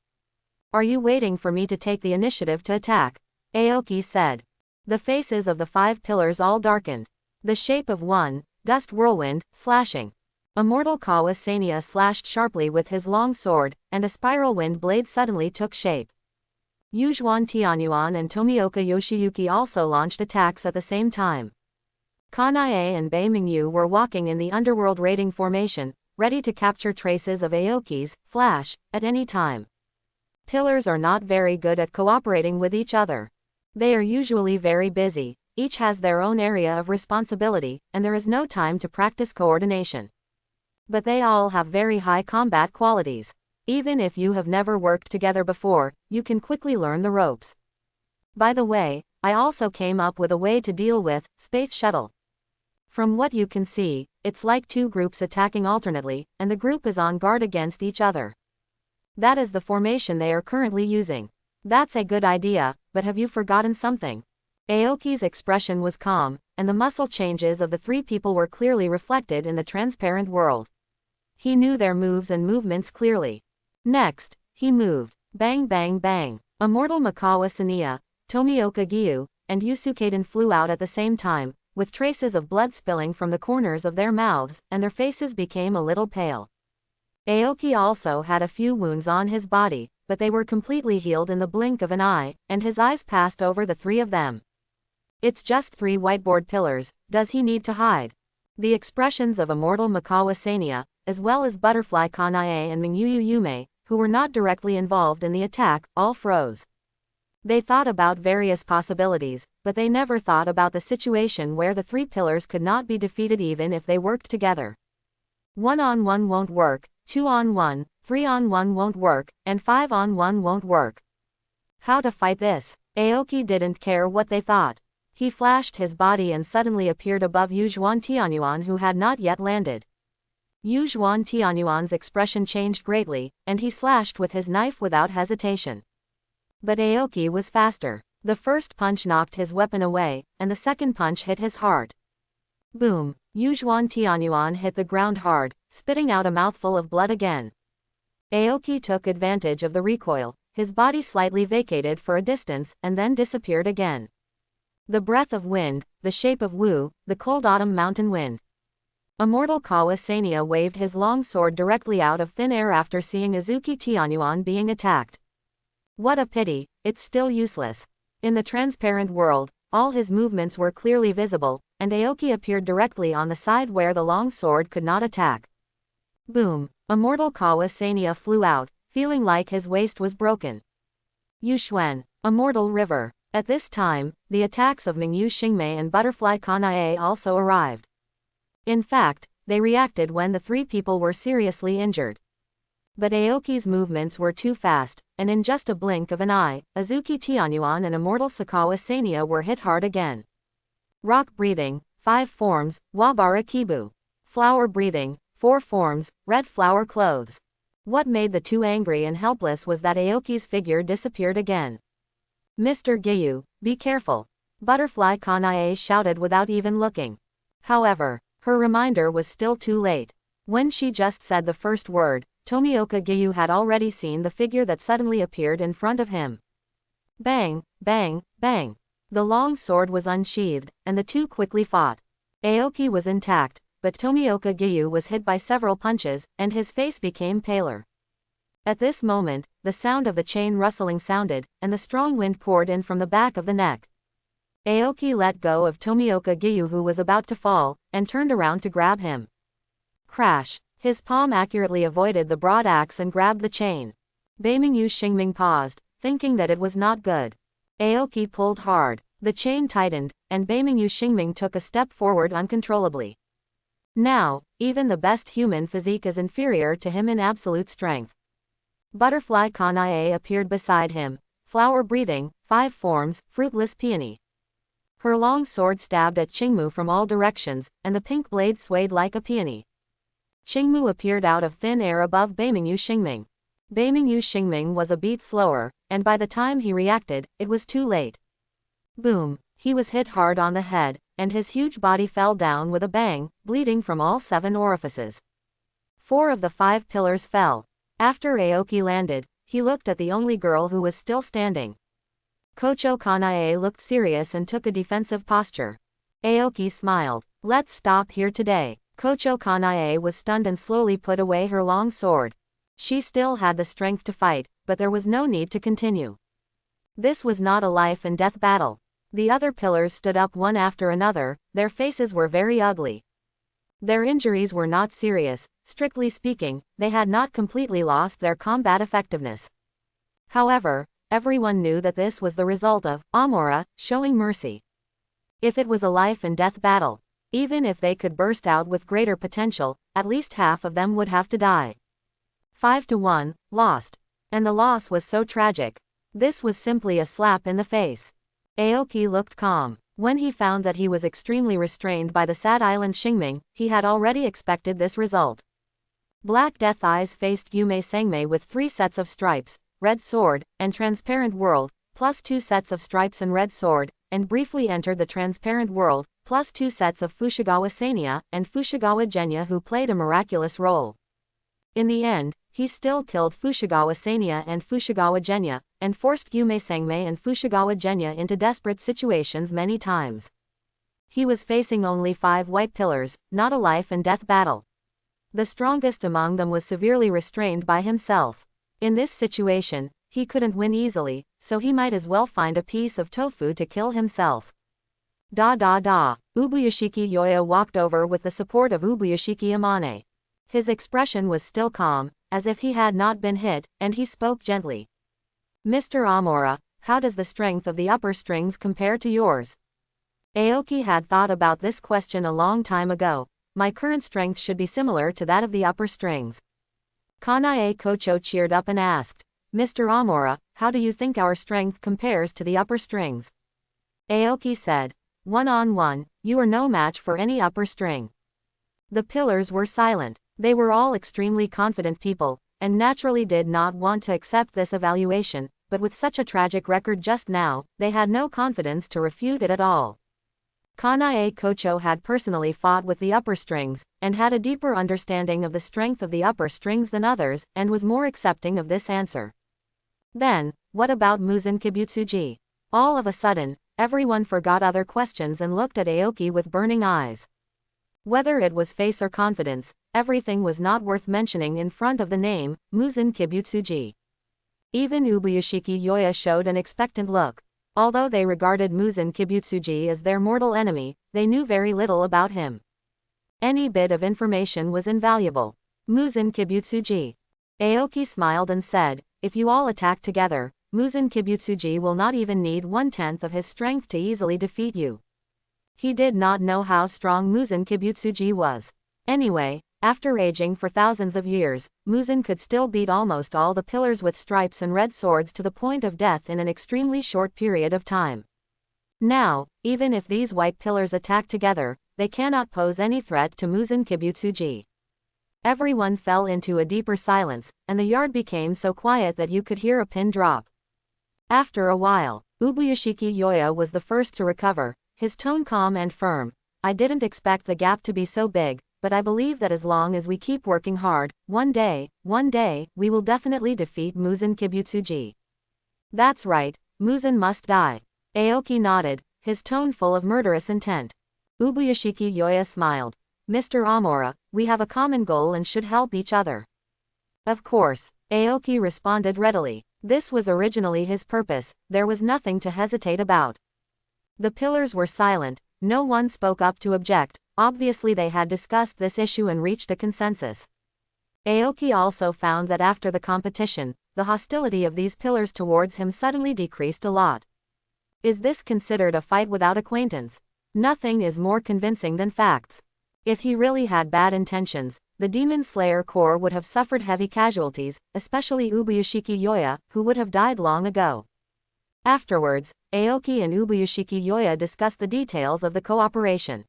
Are you waiting for me to take the initiative to attack? Aoki said. The faces of the 5 pillars all darkened. The shape of one, Dust Whirlwind, slashing. Immortal Kawa Sanya slashed sharply with his long sword, and a spiral wind blade suddenly took shape. Yujuan Tianyuan and Tomioka Yoshiyuki also launched attacks at the same time. Kanay and Bei Mingyu were walking in the underworld raiding formation, ready to capture traces of Aoki's flash at any time. Pillars are not very good at cooperating with each other. They are usually very busy, each has their own area of responsibility, and there is no time to practice coordination. But they all have very high combat qualities. Even if you have never worked together before, you can quickly learn the ropes. By the way, I also came up with a way to deal with Space Shuttle. From what you can see, it's like 2 groups attacking alternately, and the group is on guard against each other. That is the formation they are currently using. That's a good idea, but have you forgotten something? Aoki's expression was calm, and the muscle changes of the 3 people were clearly reflected in the transparent world. He knew their moves and movements clearly. Next, he moved. Bang bang bang. Immortal Makawa Sanya, Tomioka Gyu, and Yusukaden flew out at the same time, with traces of blood spilling from the corners of their mouths, and their faces became a little pale. Aoki also had a few wounds on his body, but they were completely healed in the blink of an eye, and his eyes passed over the 3 of them. It's just 3 whiteboard pillars, does he need to hide? The expressions of Immortal Makawa Sanya, as well as Butterfly Kanay and Mingyu Yume, who were not directly involved in the attack, all froze. They thought about various possibilities, but they never thought about the situation where the 3 pillars could not be defeated even if they worked together. 1-on-1 won't work, 2-on-1, 3-on-1 won't work, and 5-on-1 won't work. How to fight this? Aoki didn't care what they thought. He flashed his body and suddenly appeared above Yujuan Tianyuan, who had not yet landed. Yujuan Tianyuan's expression changed greatly, and he slashed with his knife without hesitation. But Aoki was faster. The first punch knocked his weapon away, and the second punch hit his heart. Boom! Yujuan Tianyuan hit the ground hard, spitting out a mouthful of blood again. Aoki took advantage of the recoil, his body slightly vacated for a distance and then disappeared again. The breath of wind, the shape of Wu, the cold autumn mountain wind. Immortal Kawasania waved his long sword directly out of thin air after seeing Izuki Tianyuan being attacked. What a pity, it's still useless. In the transparent world, all his movements were clearly visible, and Aoki appeared directly on the side where the long sword could not attack. Boom! Immortal Kawasania flew out, feeling like his waist was broken. Yushuen, Immortal River. At this time, the attacks of Mingyu Xingmei and Butterfly Kanay also arrived. In fact, they reacted when the three people were seriously injured. But Aoki's movements were too fast, and in just a blink of an eye, Izuki Tianyuan and Immortal Kawasania were hit hard again. Rock breathing, 5 forms, Wabara Kibu. Flower breathing, 4 forms, red flower clothes. What made the two angry and helpless was that Aoki's figure disappeared again. Mr. Giyu, be careful. Butterfly Kanae shouted without even looking. However, her reminder was still too late. When she just said the first word, Tomioka Giyu had already seen the figure that suddenly appeared in front of him. Bang, bang, bang. The long sword was unsheathed, and the two quickly fought. Aoki was intact, but Tomioka Giyu was hit by several punches, and his face became paler. At this moment, the sound of the chain rustling sounded, and the strong wind poured in from the back of the neck. Aoki let go of Tomioka Giyu, who was about to fall, and turned around to grab him. Crash! His palm accurately avoided the broad axe and grabbed the chain. Beimingyu Xingming paused, thinking that it was not good. Aoki pulled hard. The chain tightened, and Beimingyu Xingming took a step forward uncontrollably. Now, even the best human physique is inferior to him in absolute strength. Butterfly Kanae appeared beside him, flower breathing, 5 forms, fruitless peony. Her long sword stabbed at Qingmu from all directions, and the pink blade swayed like a peony. Qingmu appeared out of thin air above Beimingyu Xingming. Beimingyu Xingming was a beat slower, and by the time he reacted, it was too late. Boom! He was hit hard on the head, and his huge body fell down with a bang, bleeding from all 7 orifices. 4 of the 5 pillars fell. After Aoki landed, he looked at the only girl who was still standing. Kocho Kanae looked serious and took a defensive posture. Aoki smiled. Let's stop here today. Kocho Kanae was stunned and slowly put away her long sword. She still had the strength to fight, but there was no need to continue. This was not a life and death battle. The other pillars stood up one after another, their faces were very ugly. Their injuries were not serious, strictly speaking, they had not completely lost their combat effectiveness. However, everyone knew that this was the result of Amora showing mercy. If it was a life and death battle, even if they could burst out with greater potential, at least half of them would have to die. 5-1, lost. And the loss was so tragic. This was simply a slap in the face. Aoki looked calm. When he found that he was extremely restrained by the sad island Xingming, he had already expected this result. Black Death Eyes faced Yume Sengmei with 3 sets of stripes, red sword, and transparent world, plus 2 sets of stripes and red sword, and briefly entered the transparent world, plus 2 sets of Fushigawara Sanya and Fushigawara Genya, who played a miraculous role. In the end, he still killed Fushigawara Sanya and Fushigawara Genya, and forced Yume Sengmei and Fushigawara Genya into desperate situations many times. He was facing only 5 white pillars, not a life and death battle. The strongest among them was severely restrained by himself. In this situation, he couldn't win easily, so he might as well find a piece of tofu to kill himself. Ubuyashiki Yoya walked over with the support of Ubuyashiki Amane. His expression was still calm, as if he had not been hit, and he spoke gently. Mr. Amora, how does the strength of the upper strings compare to yours? Aoki had thought about this question a long time ago. my current strength should be similar to that of the upper strings. Kanay Kocho cheered up and asked, Mr. Amora, how do you think our strength compares to the upper strings? Aoki said, 1-on-1, you are no match for any upper string. The pillars were silent. They were all extremely confident people, and naturally did not want to accept this evaluation, but with such a tragic record just now, they had no confidence to refute it at all. Kanay Kocho had personally fought with the upper strings, and had a deeper understanding of the strength of the upper strings than others, and was more accepting of this answer. Then, what about Muzen Kibutsuji? All of a sudden, everyone forgot other questions and looked at Aoki with burning eyes. Whether it was face or confidence, everything was not worth mentioning in front of the name, Muzen Kibutsuji. Even Ubuyashiki Yoya showed an expectant look. Although they regarded Muzen Kibutsuji as their mortal enemy, they knew very little about him. Any bit of information was invaluable. Muzen Kibutsuji. Aoki smiled and said, if you all attack together, Muzen Kibutsuji will not even need 1/10 of his strength to easily defeat you. He did not know how strong Muzen Kibutsuji was. Anyway, after aging for thousands of years, Muzen could still beat almost all the pillars with stripes and red swords to the point of death in an extremely short period of time. Now, even if these white pillars attack together, they cannot pose any threat to Muzen Kibutsuji. Everyone fell into a deeper silence, and the yard became so quiet that you could hear a pin drop. After a while, Ubuyashiki Yoya was the first to recover, his tone calm and firm. I didn't expect the gap to be so big, but I believe that as long as we keep working hard, one day, we will definitely defeat Muzen Kibutsuji. That's right, Muzen must die. Aoki nodded, his tone full of murderous intent. Ubuyashiki Yoya smiled. Mr. Amora, we have a common goal and should help each other. Of course, Aoki responded readily. This was originally his purpose, there was nothing to hesitate about. The pillars were silent, no one spoke up to object, obviously they had discussed this issue and reached a consensus. Aoki also found that after the competition, the hostility of these pillars towards him suddenly decreased a lot. Is this considered a fight without acquaintance? Nothing is more convincing than facts. If he really had bad intentions, the Demon Slayer Corps would have suffered heavy casualties, especially Ubuyashiki Yoya, who would have died long ago. Afterwards, Aoki and Ubuyashiki Yoya discussed the details of the cooperation.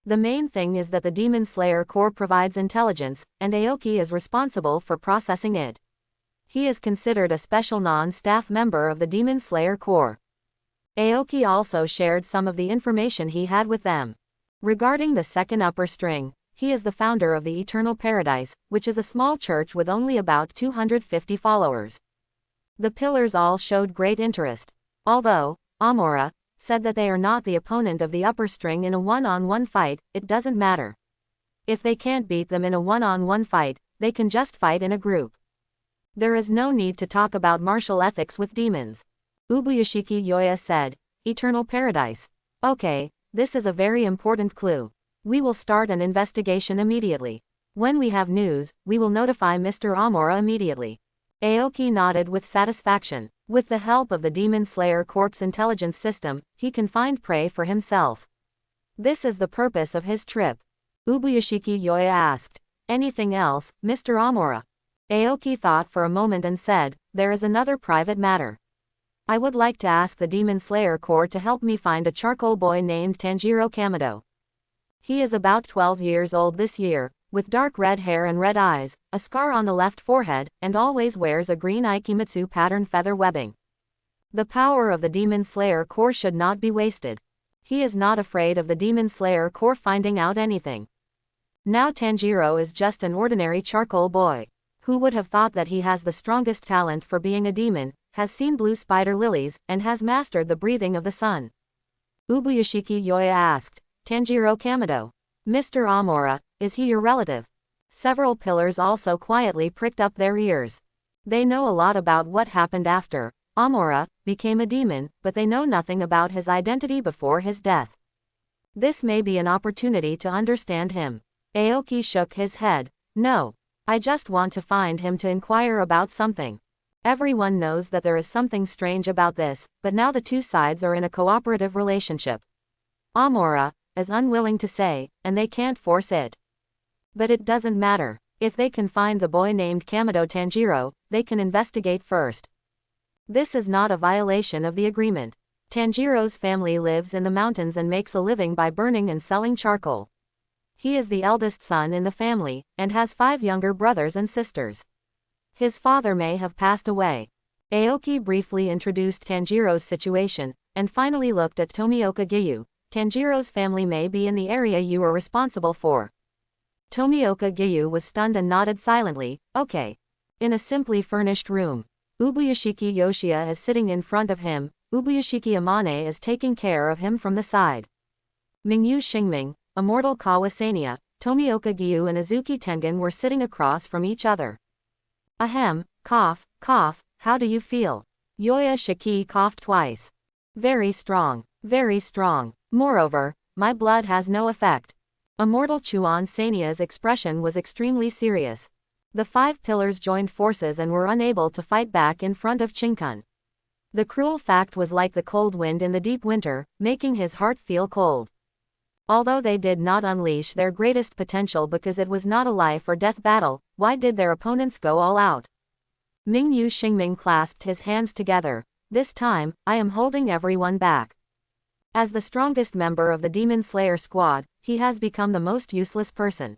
The main thing is that the Demon Slayer Corps provides intelligence, and Aoki is responsible for processing it. He is considered a special non-staff member of the Demon Slayer Corps. Aoki also shared some of the information he had with them. Regarding the second upper string, he is the founder of the Eternal Paradise, which is a small church with only about 250 followers. The pillars all showed great interest. Although, Amora said that they are not the opponent of the upper string in a one-on-one fight, it doesn't matter. If they can't beat them in a one-on-one fight, they can just fight in a group. There is no need to talk about martial ethics with demons. Ubuyashiki Yoya said, Eternal Paradise. Okay, this is a very important clue. We will start an investigation immediately. When we have news, we will notify Mr. Amora immediately. Aoki nodded with satisfaction. With the help of the Demon Slayer Corps' intelligence system, he can find prey for himself. This is the purpose of his trip. Ubuyashiki Yoya asked. Anything else, Mr. Amora? Aoki thought for a moment and said, there is another private matter. I would like to ask the Demon Slayer Corps to help me find a charcoal boy named Tanjiro Kamado. He is about 12 years old this year, with dark red hair and red eyes, a scar on the left forehead, and always wears a green Aikimatsu pattern feather webbing. The power of the Demon Slayer Corps should not be wasted. He is not afraid of the Demon Slayer Corps finding out anything. Now Tanjiro is just an ordinary charcoal boy. Who would have thought that he has the strongest talent for being a demon, has seen blue spider lilies, and has mastered the breathing of the sun? Ubuyashiki Yoya asked. Tanjiro Kamado. Mr. Amora, is he your relative? Several pillars also quietly pricked up their ears. They know a lot about what happened after Amora became a demon, but they know nothing about his identity before his death. This may be an opportunity to understand him. Aoki shook his head. No. I just want to find him to inquire about something. Everyone knows that there is something strange about this, but now the two sides are in a cooperative relationship. Amora, as unwilling to say, and they can't force it. But it doesn't matter. If they can find the boy named Kamado Tanjiro, they can investigate first. This is not a violation of the agreement. Tanjiro's family lives in the mountains and makes a living by burning and selling charcoal. He is the eldest son in the family, and has 5 younger brothers and sisters. His father may have passed away. Aoki briefly introduced Tanjiro's situation, and finally looked at Tomioka Giyu. Tanjiro's family may be in the area you are responsible for. Tomioka Giyu was stunned and nodded silently, okay. In a simply furnished room. Ubuyashiki Yoshia is sitting in front of him, Ubuyashiki Amane is taking care of him from the side. Mingyu Xingming, Immortal Kawasania, Tomioka Giyu and Azuki Tengen were sitting across from each other. Ahem, cough, cough, how do you feel? Yoya Shiki coughed twice. Very strong, very strong. Moreover, my blood has no effect. Immortal Chuan Sania's expression was extremely serious. The 5 pillars joined forces and were unable to fight back in front of Chinkun. The cruel fact was like the cold wind in the deep winter, making his heart feel cold. Although they did not unleash their greatest potential because it was not a life or death battle, why did their opponents go all out? Mingyu Xingming clasped his hands together. This time, I am holding everyone back. As the strongest member of the Demon Slayer squad, he has become the most useless person.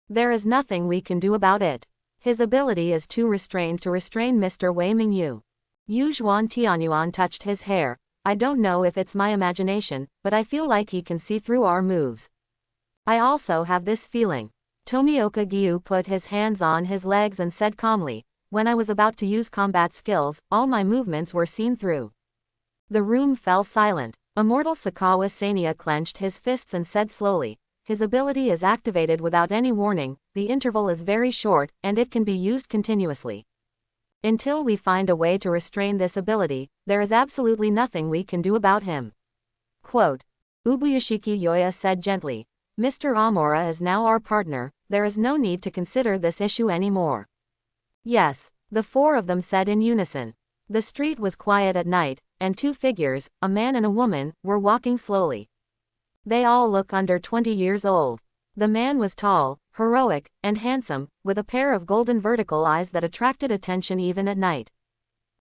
There is nothing we can do about it. His ability is too restrained to restrain Mr. Wei Mingyu. Yu Zhuan Tianyuan touched his hair. I don't know if it's my imagination, but I feel like he can see through our moves. I also have this feeling. Tomioka Giyu put his hands on his legs and said calmly, when I was about to use combat skills, all my movements were seen through. The room fell silent. Immortal Sakawa Sania clenched his fists and said slowly, his ability is activated without any warning, the interval is very short, and it can be used continuously. Until we find a way to restrain this ability, there is absolutely nothing we can do about him. Quote. Ubuyashiki Yoya said gently, Mr. Amora is now our partner, there is no need to consider this issue anymore. Yes, the 4 of them said in unison. The street was quiet at night, and 2 figures, a man and a woman, were walking slowly. They all look under 20 years old. The man was tall, heroic, and handsome, with a pair of golden vertical eyes that attracted attention even at night.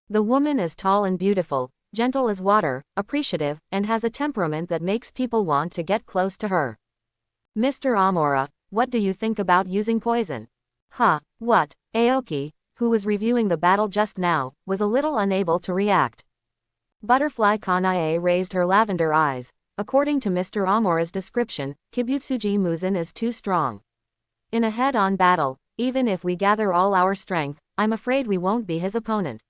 The woman is tall and beautiful, gentle as water, appreciative, and has a temperament that makes people want to get close to her. Mr. Amora, what do you think about using poison? Huh, what? Aoki, who was reviewing the battle just now, was a little unable to react. Butterfly Kanay raised her lavender eyes. According to Mr. Amora's description, Kibutsuji Muzen is too strong. In a head-on battle, even if we gather all our strength, I'm afraid we won't be his opponent.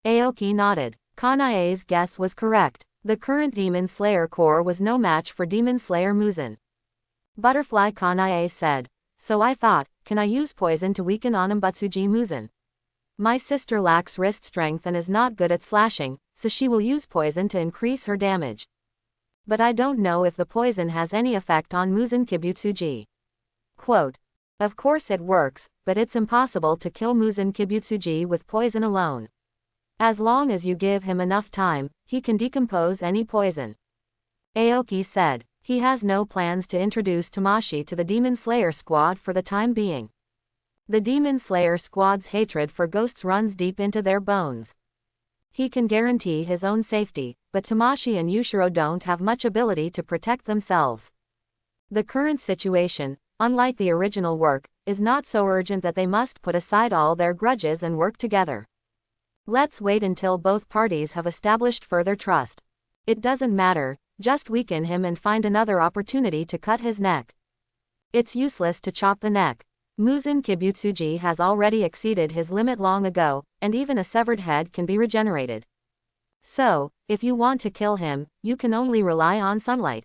Aoki nodded. Kanay's guess was correct. The current Demon Slayer Corps was no match for Demon Slayer Muzen. Butterfly Kanay said, so I thought, can I use poison to weaken Onambutsuji Muzen? My sister lacks wrist strength and is not good at slashing, so she will use poison to increase her damage. But I don't know if the poison has any effect on Muzen Kibutsuji. Quote. Of course it works, but it's impossible to kill Muzen Kibutsuji with poison alone. As long as you give him enough time, he can decompose any poison. Aoki said. He has no plans to introduce Tamashi to the Demon Slayer squad for the time being. The Demon Slayer squad's hatred for ghosts runs deep into their bones. He can guarantee his own safety, but Tamashi and Yushiro don't have much ability to protect themselves. The current situation, unlike the original work, is not so urgent that they must put aside all their grudges and work together. Let's wait until both parties have established further trust. It doesn't matter, just weaken him and find another opportunity to cut his neck. It's useless to chop the neck. Muzen Kibutsuji has already exceeded his limit long ago, and even a severed head can be regenerated. So, if you want to kill him, you can only rely on sunlight.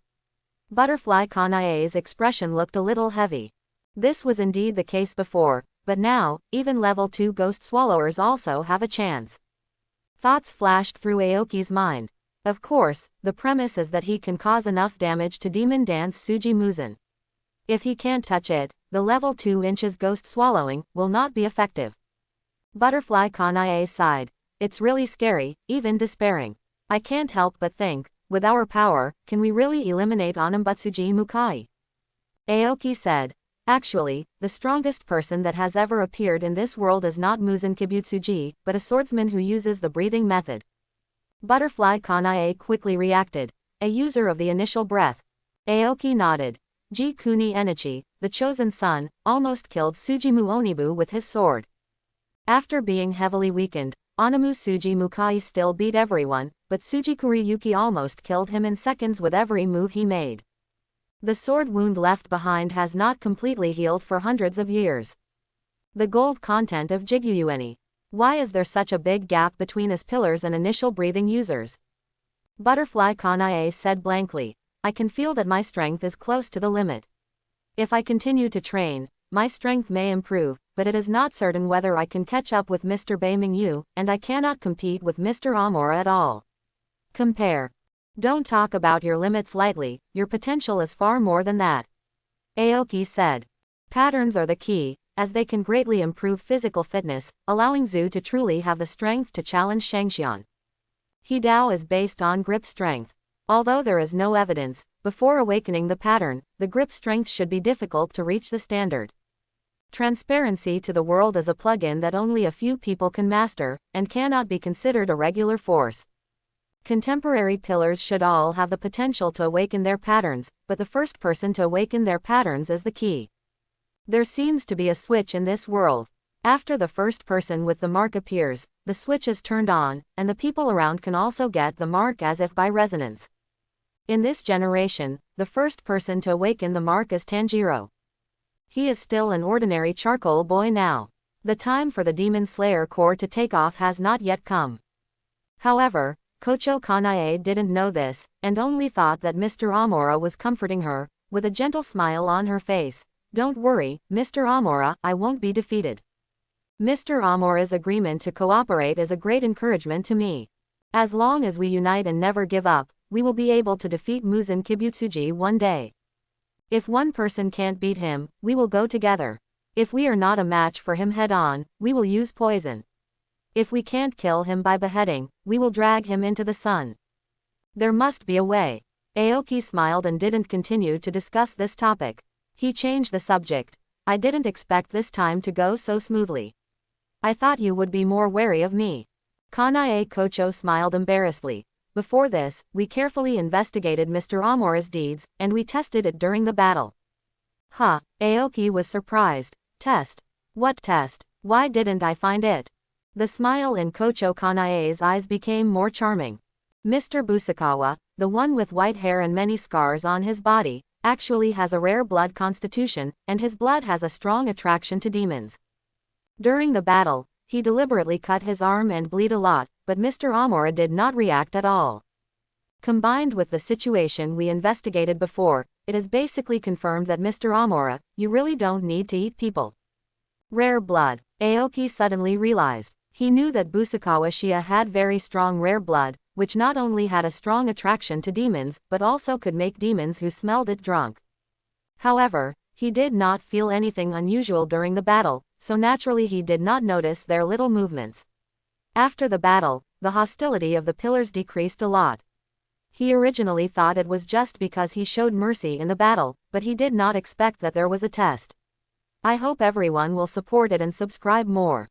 Butterfly Kanay's expression looked a little heavy. This was indeed the case before, but now, even level 2 ghost swallowers also have a chance. Thoughts flashed through Aoki's mind. Of course, the premise is that he can cause enough damage to Demon Dance Tsuji Muzen. If he can't touch it, the level 2 inches ghost swallowing will not be effective. Butterfly Kanay sighed. It's really scary, even despairing. I can't help but think, with our power, can we really eliminate Onambutsuji Mukai? Aoki said. Actually, the strongest person that has ever appeared in this world is not Muzen Kibutsuji, but a swordsman who uses the breathing method. Butterfly Kanay quickly reacted. A user of the initial breath. Aoki nodded. Ji Kuni Enichi, the chosen son, almost killed Sujimu Onibu with his sword. After being heavily weakened, Onamu Suji Mukai still beat everyone, but Sujikuri Yuki almost killed him in seconds with every move he made. The sword wound left behind has not completely healed for hundreds of years. The gold content of Jiguyueni. Why is there such a big gap between his pillars and initial breathing users? Butterfly Kanai said blankly. I can feel that my strength is close to the limit. If I continue to train, my strength may improve, but it is not certain whether I can catch up with Mr. Bei Mingyu, and I cannot compete with Mr. Amora at all. Compare. Don't talk about your limits lightly, your potential is far more than that. Aoki said. Patterns are the key, as they can greatly improve physical fitness, allowing Zhu to truly have the strength to challenge Shangxian. Hidao is based on grip strength. Although there is no evidence, before awakening the pattern, the grip strength should be difficult to reach the standard. Transparency to the world is a plugin that only a few people can master, and cannot be considered a regular force. Contemporary pillars should all have the potential to awaken their patterns, but the first person to awaken their patterns is the key. There seems to be a switch in this world. After the first person with the mark appears, the switch is turned on, and the people around can also get the mark as if by resonance. In this generation, the first person to awaken the mark is Tanjiro. He is still an ordinary charcoal boy now. The time for the Demon Slayer Corps to take off has not yet come. However, Kocho Kanae didn't know this, and only thought that Mr. Amora was comforting her, with a gentle smile on her face. Don't worry, Mr. Amora, I won't be defeated. Mr. Amora's agreement to cooperate is a great encouragement to me. As long as we unite and never give up, we will be able to defeat Muzen Kibutsuji one day. If one person can't beat him, we will go together. If we are not a match for him head-on, we will use poison. If we can't kill him by beheading, we will drag him into the sun. There must be a way. Aoki smiled and didn't continue to discuss this topic. He changed the subject. I didn't expect this time to go so smoothly. I thought you would be more wary of me. Kanae Kocho smiled embarrassedly. Before this, we carefully investigated Mr. Amora's deeds, and we tested it during the battle. Huh, Aoki was surprised. Test? What test? Why didn't I find it? The smile in Kocho Kanae's eyes became more charming. Mr. Busakawa, the one with white hair and many scars on his body, actually has a rare blood constitution, and his blood has a strong attraction to demons. During the battle, he deliberately cut his arm and bleed a lot, but Mr. Amora did not react at all. Combined with the situation we investigated before, it is basically confirmed that Mr. Amora, you really don't need to eat people. Rare blood. Aoki suddenly realized. He knew that Busakawa Shia had very strong rare blood, which not only had a strong attraction to demons, but also could make demons who smelled it drunk. However, he did not feel anything unusual during the battle, so naturally he did not notice their little movements. After the battle, the hostility of the pillars decreased a lot. He originally thought it was just because he showed mercy in the battle, but he did not expect that there was a test. I hope everyone will support it and subscribe more.